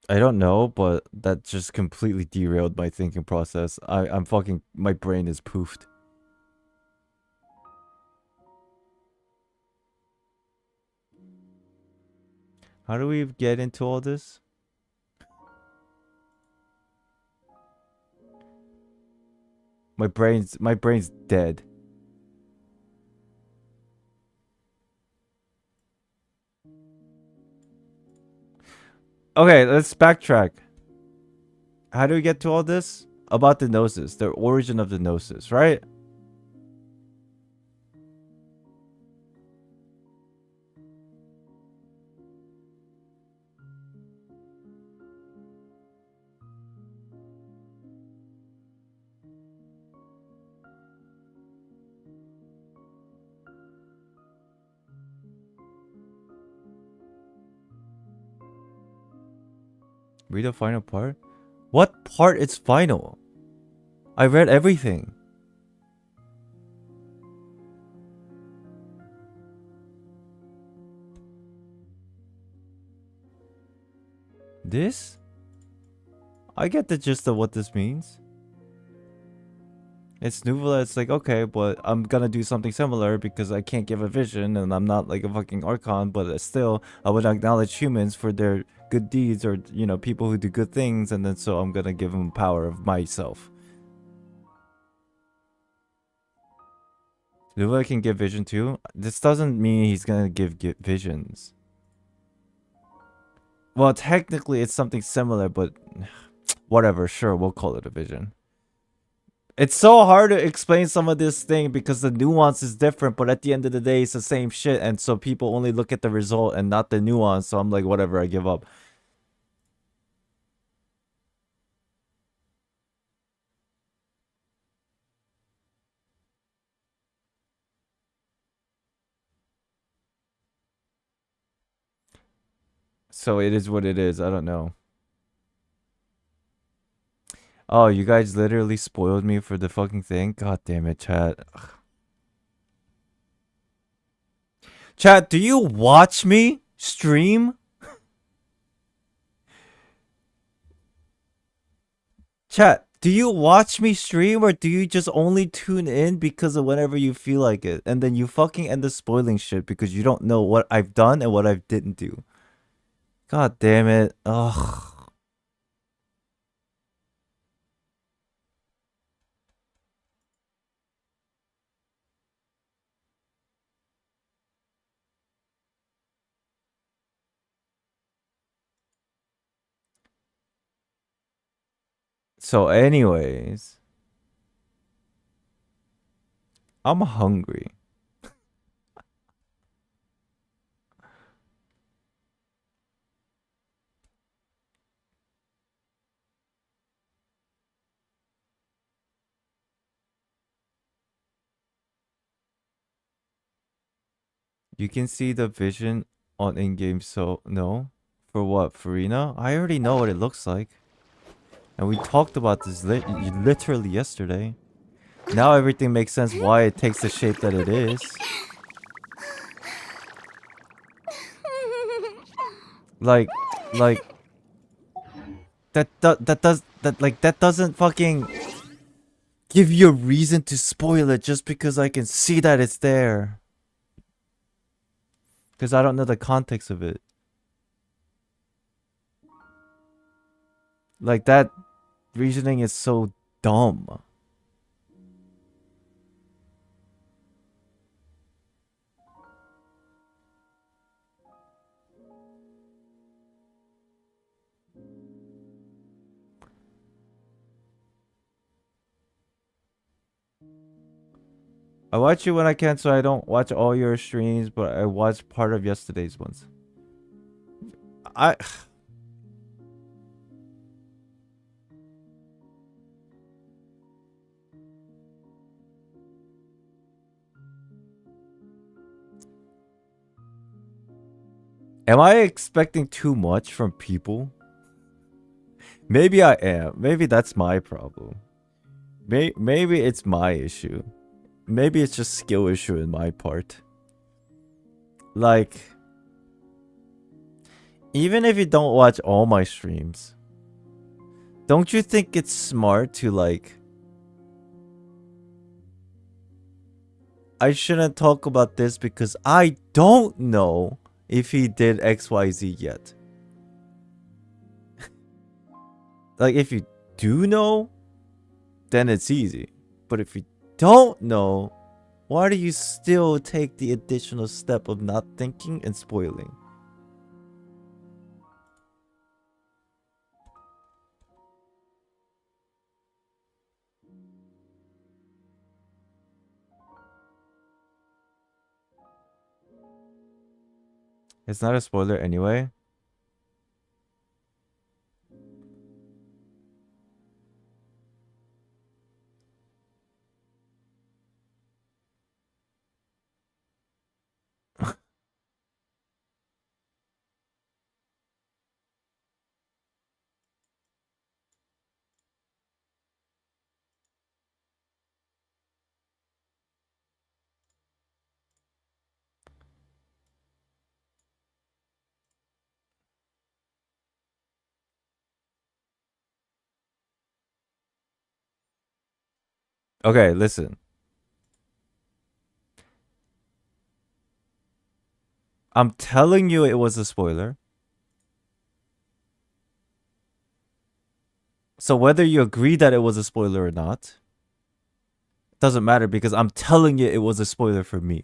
I don't know, but that just completely derailed my thinking process. I'm fucking, my brain is poofed. How do we get into all this? My brain's dead. Okay, let's backtrack. How do we get to all this? About the Gnosis, the origin of the Gnosis, right? Read the final part? What part is final? I read everything. This? I get the gist of what this means. It's Nuvula, it's like, okay, but I'm gonna do something similar because I can't give a vision and I'm not like a fucking Archon, but still, I would acknowledge humans for their good deeds or, you know, people who do good things, and then so I'm gonna give them power of myself. Nuvula can give vision too? This doesn't mean he's gonna give visions. Well, technically it's something similar, but whatever, sure, we'll call it a vision. It's so hard to explain some of this thing because the nuance is different, but at the end of the day, it's the same shit, and so people only look at the result and not the nuance, so I'm like, whatever, I give up. So it is what it is, I don't know. Oh, you guys literally spoiled me for the fucking thing? God damn it, chat. Ugh. Chat, do you watch me stream? Chat, do you watch me stream or do you just only tune in because of whenever you feel like it? And then you fucking end up spoiling shit because you don't know what I've done and what I didn't do. God damn it. Ugh. So anyways, I'm hungry. You can see the vision on in-game, so no. For what, Furina? I already know what it looks like. And we talked about this literally yesterday. Now everything makes sense why it takes the shape that it is. Like that doesn't fucking give you a reason to spoil it just because I can see that it's there. Because I don't know the context of it. Like, that reasoning is so dumb. I watch you when I can, so I don't watch all your streams, but I watch part of yesterday's ones. Am I expecting too much from people? Maybe I am. Maybe that's my problem. Maybe it's my issue. Maybe it's just skill issue in my part. Like, even if you don't watch all my streams, don't you think it's smart to, like, I shouldn't talk about this because I don't know if he did XYZ yet. Like, if you do know, then it's easy. But if you don't know, why do you still take the additional step of not thinking and spoiling? It's not a spoiler anyway. Okay, listen. I'm telling you it was a spoiler. So whether you agree that it was a spoiler or not, doesn't matter because I'm telling you it was a spoiler for me.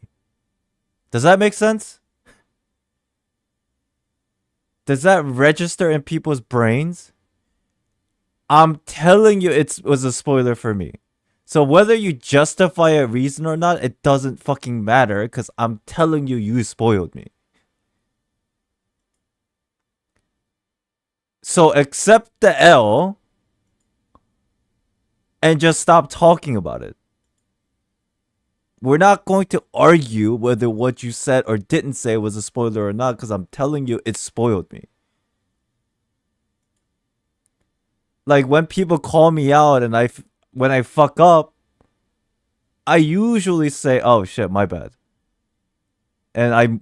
Does that make sense? Does that register in people's brains? I'm telling you it was a spoiler for me. So whether you justify a reason or not, it doesn't fucking matter because I'm telling you you spoiled me. So accept the L and just stop talking about it. We're not going to argue whether what you said or didn't say was a spoiler or not because I'm telling you it spoiled me. Like, when people call me out and when I fuck up, I usually say, oh shit, my bad. And I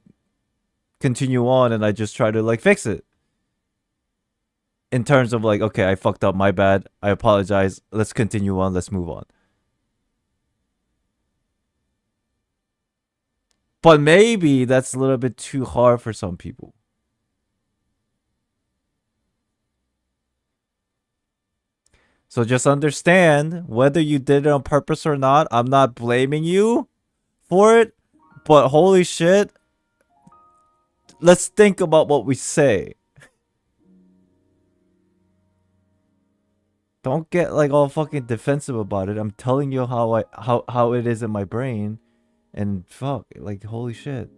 continue on and I just try to, like, fix it. In terms of, like, okay, I fucked up, my bad, I apologize, let's continue on, let's move on. But maybe that's a little bit too hard for some people. So just understand, whether you did it on purpose or not, I'm not blaming you for it. But holy shit, let's think about what we say. Don't get like all fucking defensive about it. I'm telling you how it is in my brain, and fuck, like holy shit.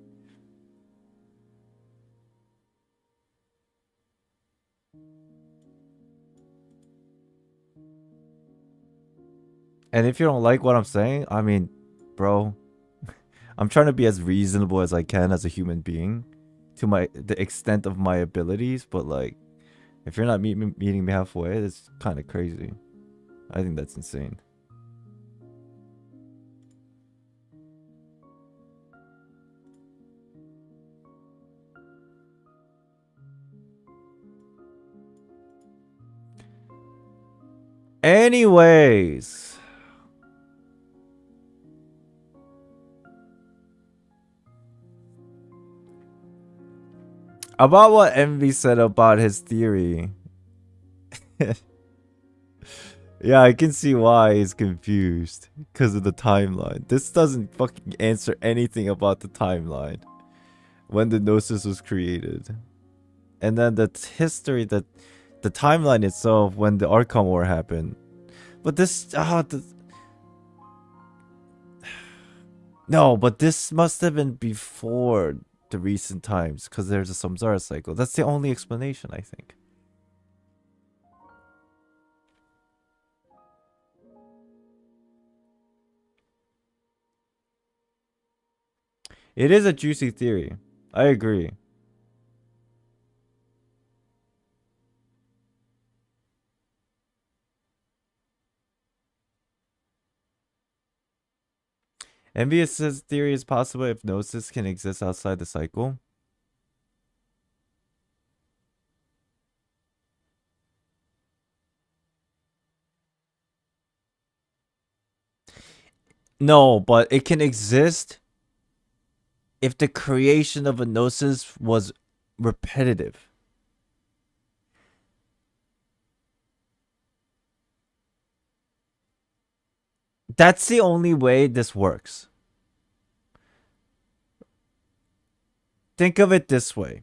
And if you don't like what I'm saying, I mean, bro, I'm trying to be as reasonable as I can as a human being to the extent of my abilities, but like if you're not meeting me halfway, that's kind of crazy. I think that's insane. Anyways, about what Envy said about his theory. Yeah, I can see why he's confused because of the timeline. This doesn't fucking answer anything about the timeline when the Gnosis was created. And then the history, that the timeline itself when the Archon War happened. But this no, but this must have been before the recent times because there's a samsara cycle. That's the only explanation, I think. It is a juicy theory. I agree. Envious says theory is possible if Gnosis can exist outside the cycle. No, but it can exist if the creation of a Gnosis was repetitive. That's the only way this works. Think of it this way.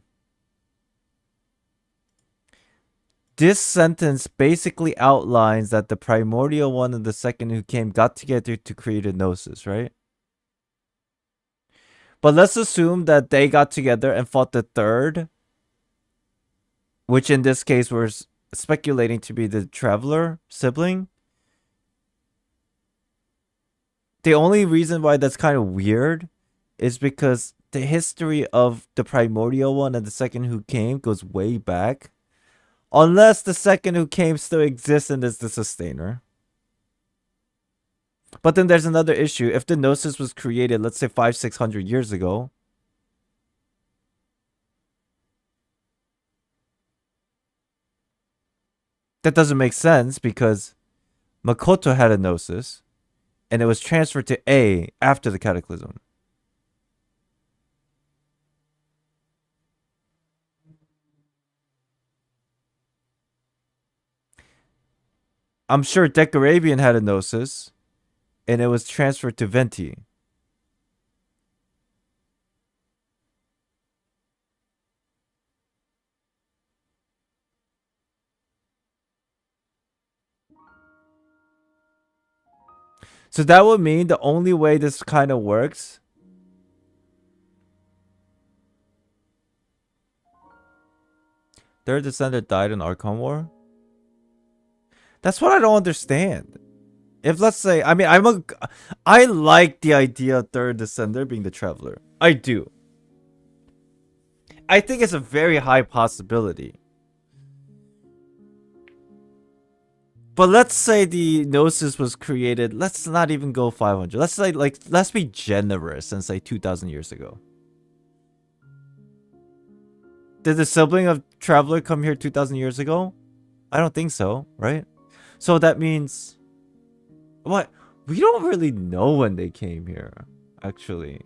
This sentence basically outlines that the primordial one and the second who came got together to create a Gnosis, right? But let's assume that they got together and fought the third, which in this case we're speculating to be the Traveler sibling. The only reason why that's kind of weird is because the history of the primordial one and the second who came goes way back. Unless the second who came still exists and is the sustainer. But then there's another issue. If the Gnosis was created, let's say 500-600 years ago, that doesn't make sense because Makoto had a Gnosis and it was transferred to A after the Cataclysm. I'm sure Decarabian had a Gnosis and it was transferred to Venti. So that would mean the only way this kind of works third descendant died in Archon War? That's what I don't understand. If let's say, I mean, I like the idea of third descender being the Traveler. I do. I think it's a very high possibility. But let's say the Gnosis was created, let's not even go 500. Let's say, like, let's be generous and say 2,000 years ago. Did the sibling of Traveler come here 2,000 years ago? I don't think so, right? So that means... What? We don't really know when they came here, actually.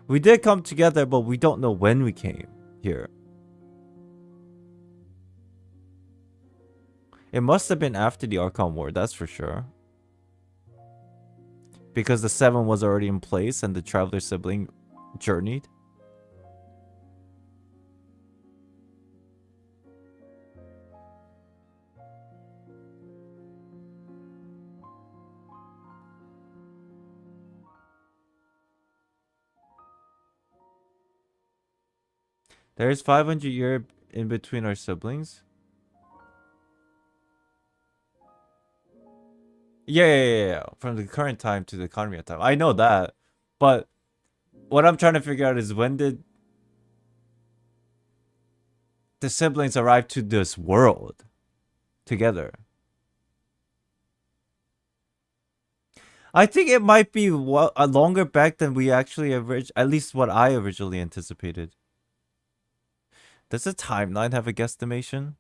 We did come together, but we don't know when we came here. It must have been after the Archon War, that's for sure. Because the 7 was already in place and the traveler sibling journeyed. There's 500 years in between our siblings. Yeah. From the current time to the Conria time. I know that. But what I'm trying to figure out is when did the siblings arrive to this world together? I think it might be a longer back than we actually at least what I originally anticipated. Does the timeline have a guesstimation?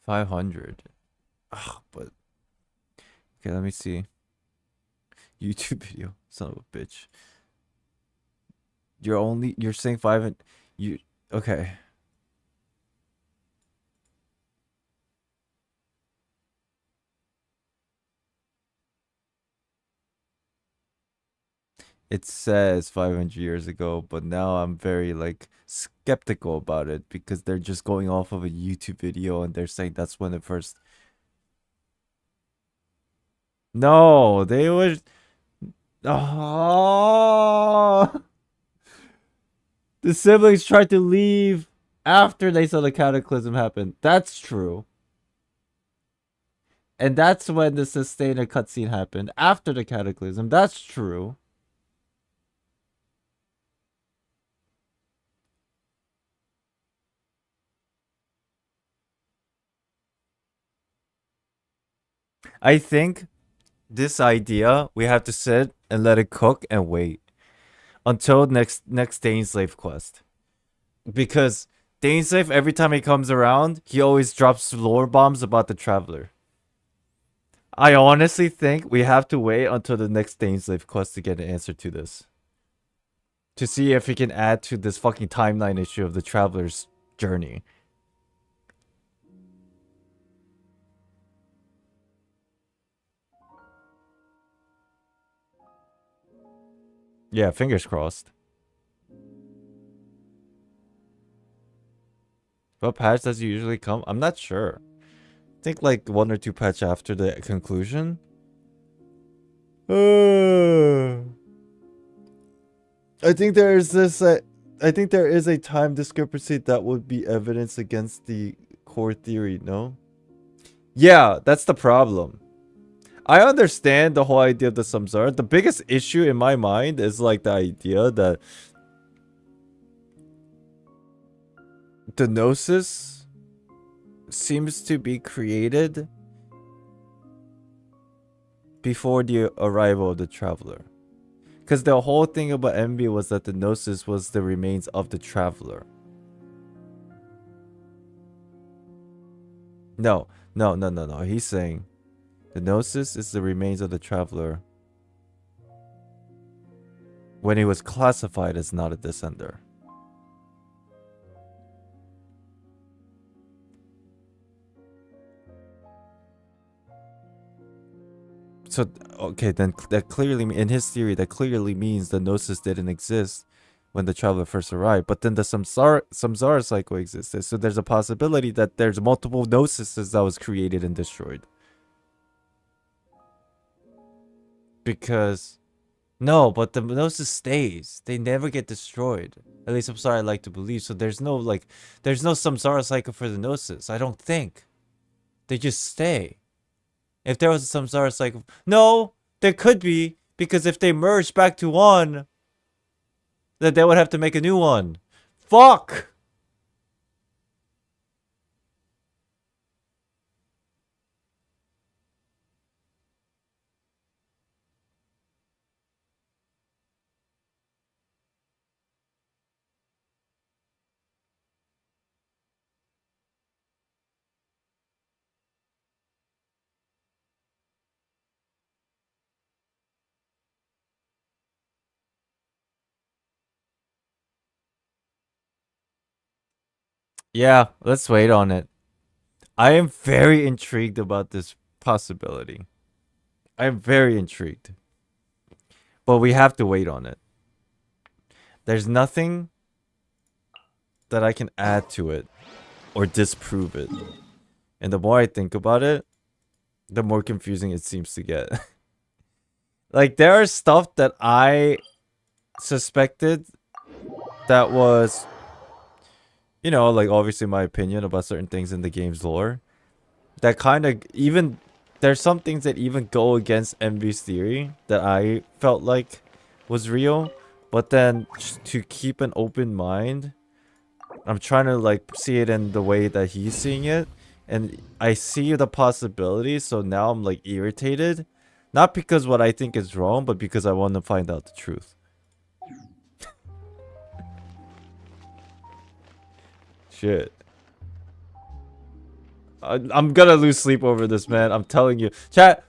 $500. Ugh, but okay, let me see. YouTube video, son of a bitch. You're saying 5 and you okay. It says 500 years ago, but now I'm very like skeptical about it because they're just going off of a YouTube video and they're saying that's when it first. No, they were. Oh, the siblings tried to leave after they saw the cataclysm happen. That's true. And that's when the sustainer cutscene happened after the cataclysm. That's true. I think this idea we have to sit and let it cook and wait until next Daneslave quest, because Daneslave every time he comes around he always drops lore bombs about the traveler. I honestly think we have to wait until the next Daneslave quest to get an answer to this, to see if he can add to this fucking timeline issue of the traveler's journey. Yeah, fingers crossed. What patch does it usually come? I'm not sure. I think like 1 or 2 patch after the conclusion. I think there is this. I think there is a time discrepancy that would be evidence against the core theory. No. Yeah, that's the problem. I understand the whole idea of the samsara. The biggest issue in my mind is like the idea that the Nosis seems to be created before the arrival of the traveler. Because the whole thing about Envy was that the Nosis was the remains of the traveler. No. He's saying the Nosis is the remains of the traveler when he was classified as not a descender. So, okay, then that clearly, in his theory, that clearly means the Gnosis didn't exist when the traveler first arrived. But then the samsara cycle existed. So there's a possibility that there's multiple Gnosises that was created and destroyed. Because, no, but the Gnosis stays. They never get destroyed. At least, I'm sorry, I like to believe. So there's no samsara cycle for the Gnosis. I don't think. They just stay. If there was a samsara cycle, no, there could be, because if they merged back to one, then they would have to make a new one. Fuck! Yeah, let's wait on it. I am very intrigued about this possibility. I am very intrigued. But we have to wait on it. There's nothing that I can add to it or disprove it. And the more I think about it, the more confusing it seems to get. Like, there are stuff that I suspected that was, you know, like, obviously my opinion about certain things in the game's lore. That kind of, even, there's some things that even go against Envy's theory that I felt like was real. But then, to keep an open mind, I'm trying to, like, see it in the way that he's seeing it. And I see the possibilities, so now I'm, like, irritated. Not because what I think is wrong, but because I want to find out the truth. Shit. I'm gonna lose sleep over this, man. I'm telling you. Chat,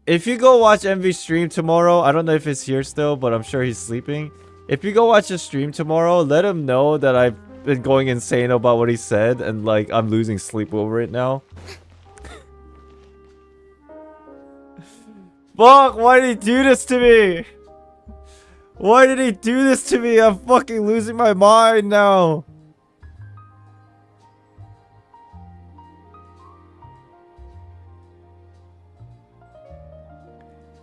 if you go watch Envy's stream tomorrow, I don't know if it's here still, but I'm sure he's sleeping. If you go watch his stream tomorrow, let him know that I've been going insane about what he said, and, like, I'm losing sleep over it now. Fuck, why did he do this to me? Why did he do this to me? I'm fucking losing my mind now.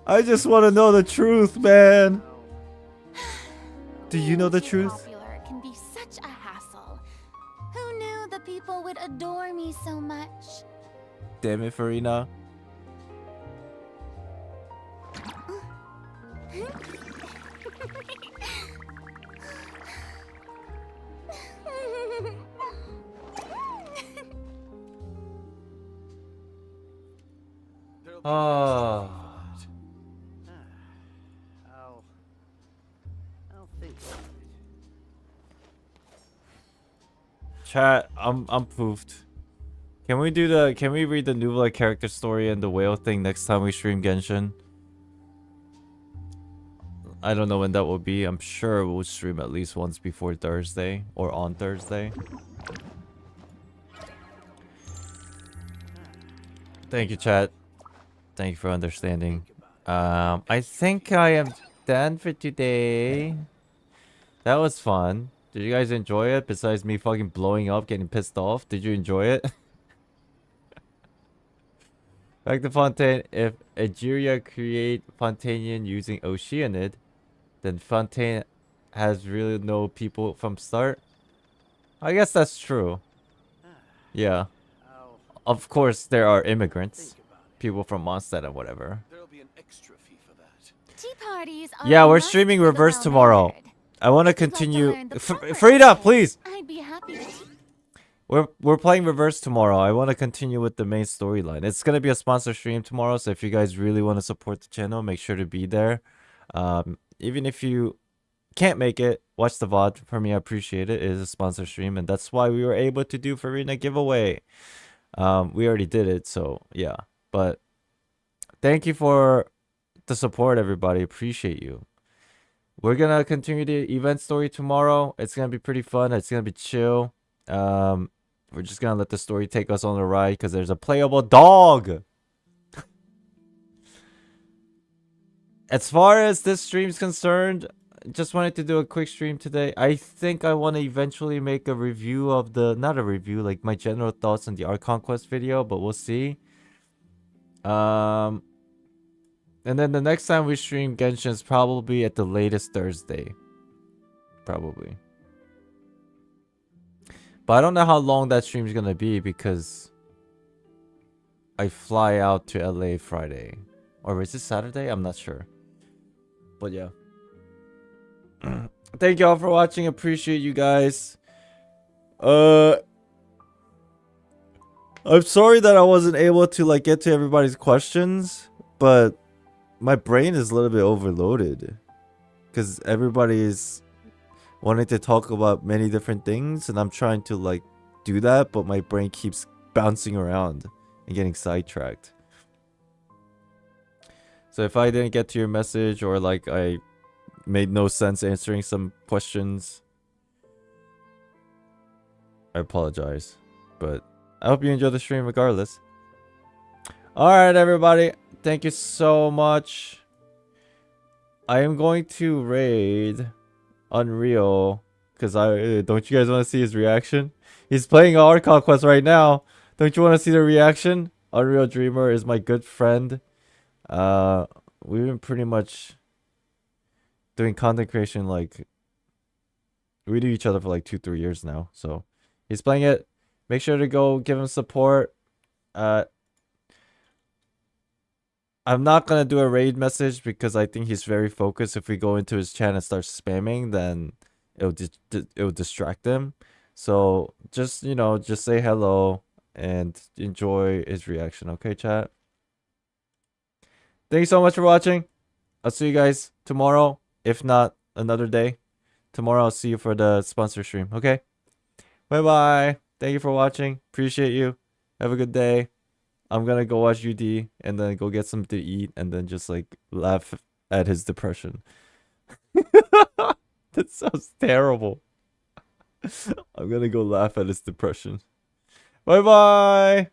I just want to know the truth, man. Do you know the truth? Popular can be such a hassle. Who knew the people would adore me so much? Damn it, Furina. Oh. I'll think about it. Chat, I'm poofed. Can we read the Nubla character story and the whale thing next time we stream Genshin? I don't know when that will be. I'm sure we'll stream at least once before Thursday or on Thursday. Thank you, chat. Thank you for understanding. I think I am done for today. That was fun. Did you guys enjoy it? Besides me fucking blowing up, getting pissed off, did you enjoy it? Back to Fontaine. If Egeria create Fontainian using Oceanid, then Fontaine has really no people from start. I guess that's true. Yeah. Of course, there are immigrants. People from Mondstadt and whatever. There'll be an extra fee for that. Tea parties are Yeah, a we're must streaming for the Reverse tomorrow. well-mannered. I want to If you'd like to continue. learn the proper Frida, etiquette, please. I'd be happy to. We're playing Reverse tomorrow. I want to continue with the main storyline. It's gonna be a sponsor stream tomorrow, so if you guys really want to support the channel, make sure to be there. Even if you can't make it, watch the VOD. For me, I appreciate it. It is a sponsor stream, and that's why we were able to do Furina giveaway. We already did it, so yeah. But thank you for the support, everybody. Appreciate you. We're gonna continue the event story tomorrow. It's gonna be pretty fun. It's gonna be chill. We're just gonna let the story take us on a ride because there's a playable dog. As far as this stream's concerned, just wanted to do a quick stream today. I think I want to eventually make a review of the, not a review, like my general thoughts on the Archon Quest video, but we'll see. And then the next time we stream Genshin is probably at the latest Thursday. Probably. But I don't know how long that stream is going to be because I fly out to LA Friday. Or is it Saturday? I'm not sure. But yeah. Thank you all for watching. Appreciate you guys. I'm sorry that I wasn't able to like get to everybody's questions, but my brain is a little bit overloaded because everybody is wanting to talk about many different things, and I'm trying to like do that, but my brain keeps bouncing around and getting sidetracked. So if I didn't get to your message or like I made no sense answering some questions, I apologize. But I hope you enjoy the stream regardless. Alright, everybody. Thank you so much. I am going to raid Unreal. Because don't you guys want to see his reaction? He's playing Archon Quest right now. Don't you want to see the reaction? Unreal Dreamer is my good friend. We've been pretty much doing content creation, like, we knew each other for like 2-3 years now. So he's playing it. Make sure to go give him support. I'm not gonna do a raid message because I think he's very focused. If we go into his chat and start spamming, then it'll distract him. So just, you know, just say hello and enjoy his reaction. Okay, chat? Thank you so much for watching. I'll see you guys tomorrow. If not, another day. Tomorrow I'll see you for the sponsor stream. Okay? Bye-bye. Thank you for watching. Appreciate you. Have a good day. I'm gonna go watch UD and then go get something to eat and then just like laugh at his depression. That sounds terrible. I'm gonna go laugh at his depression. Bye-bye.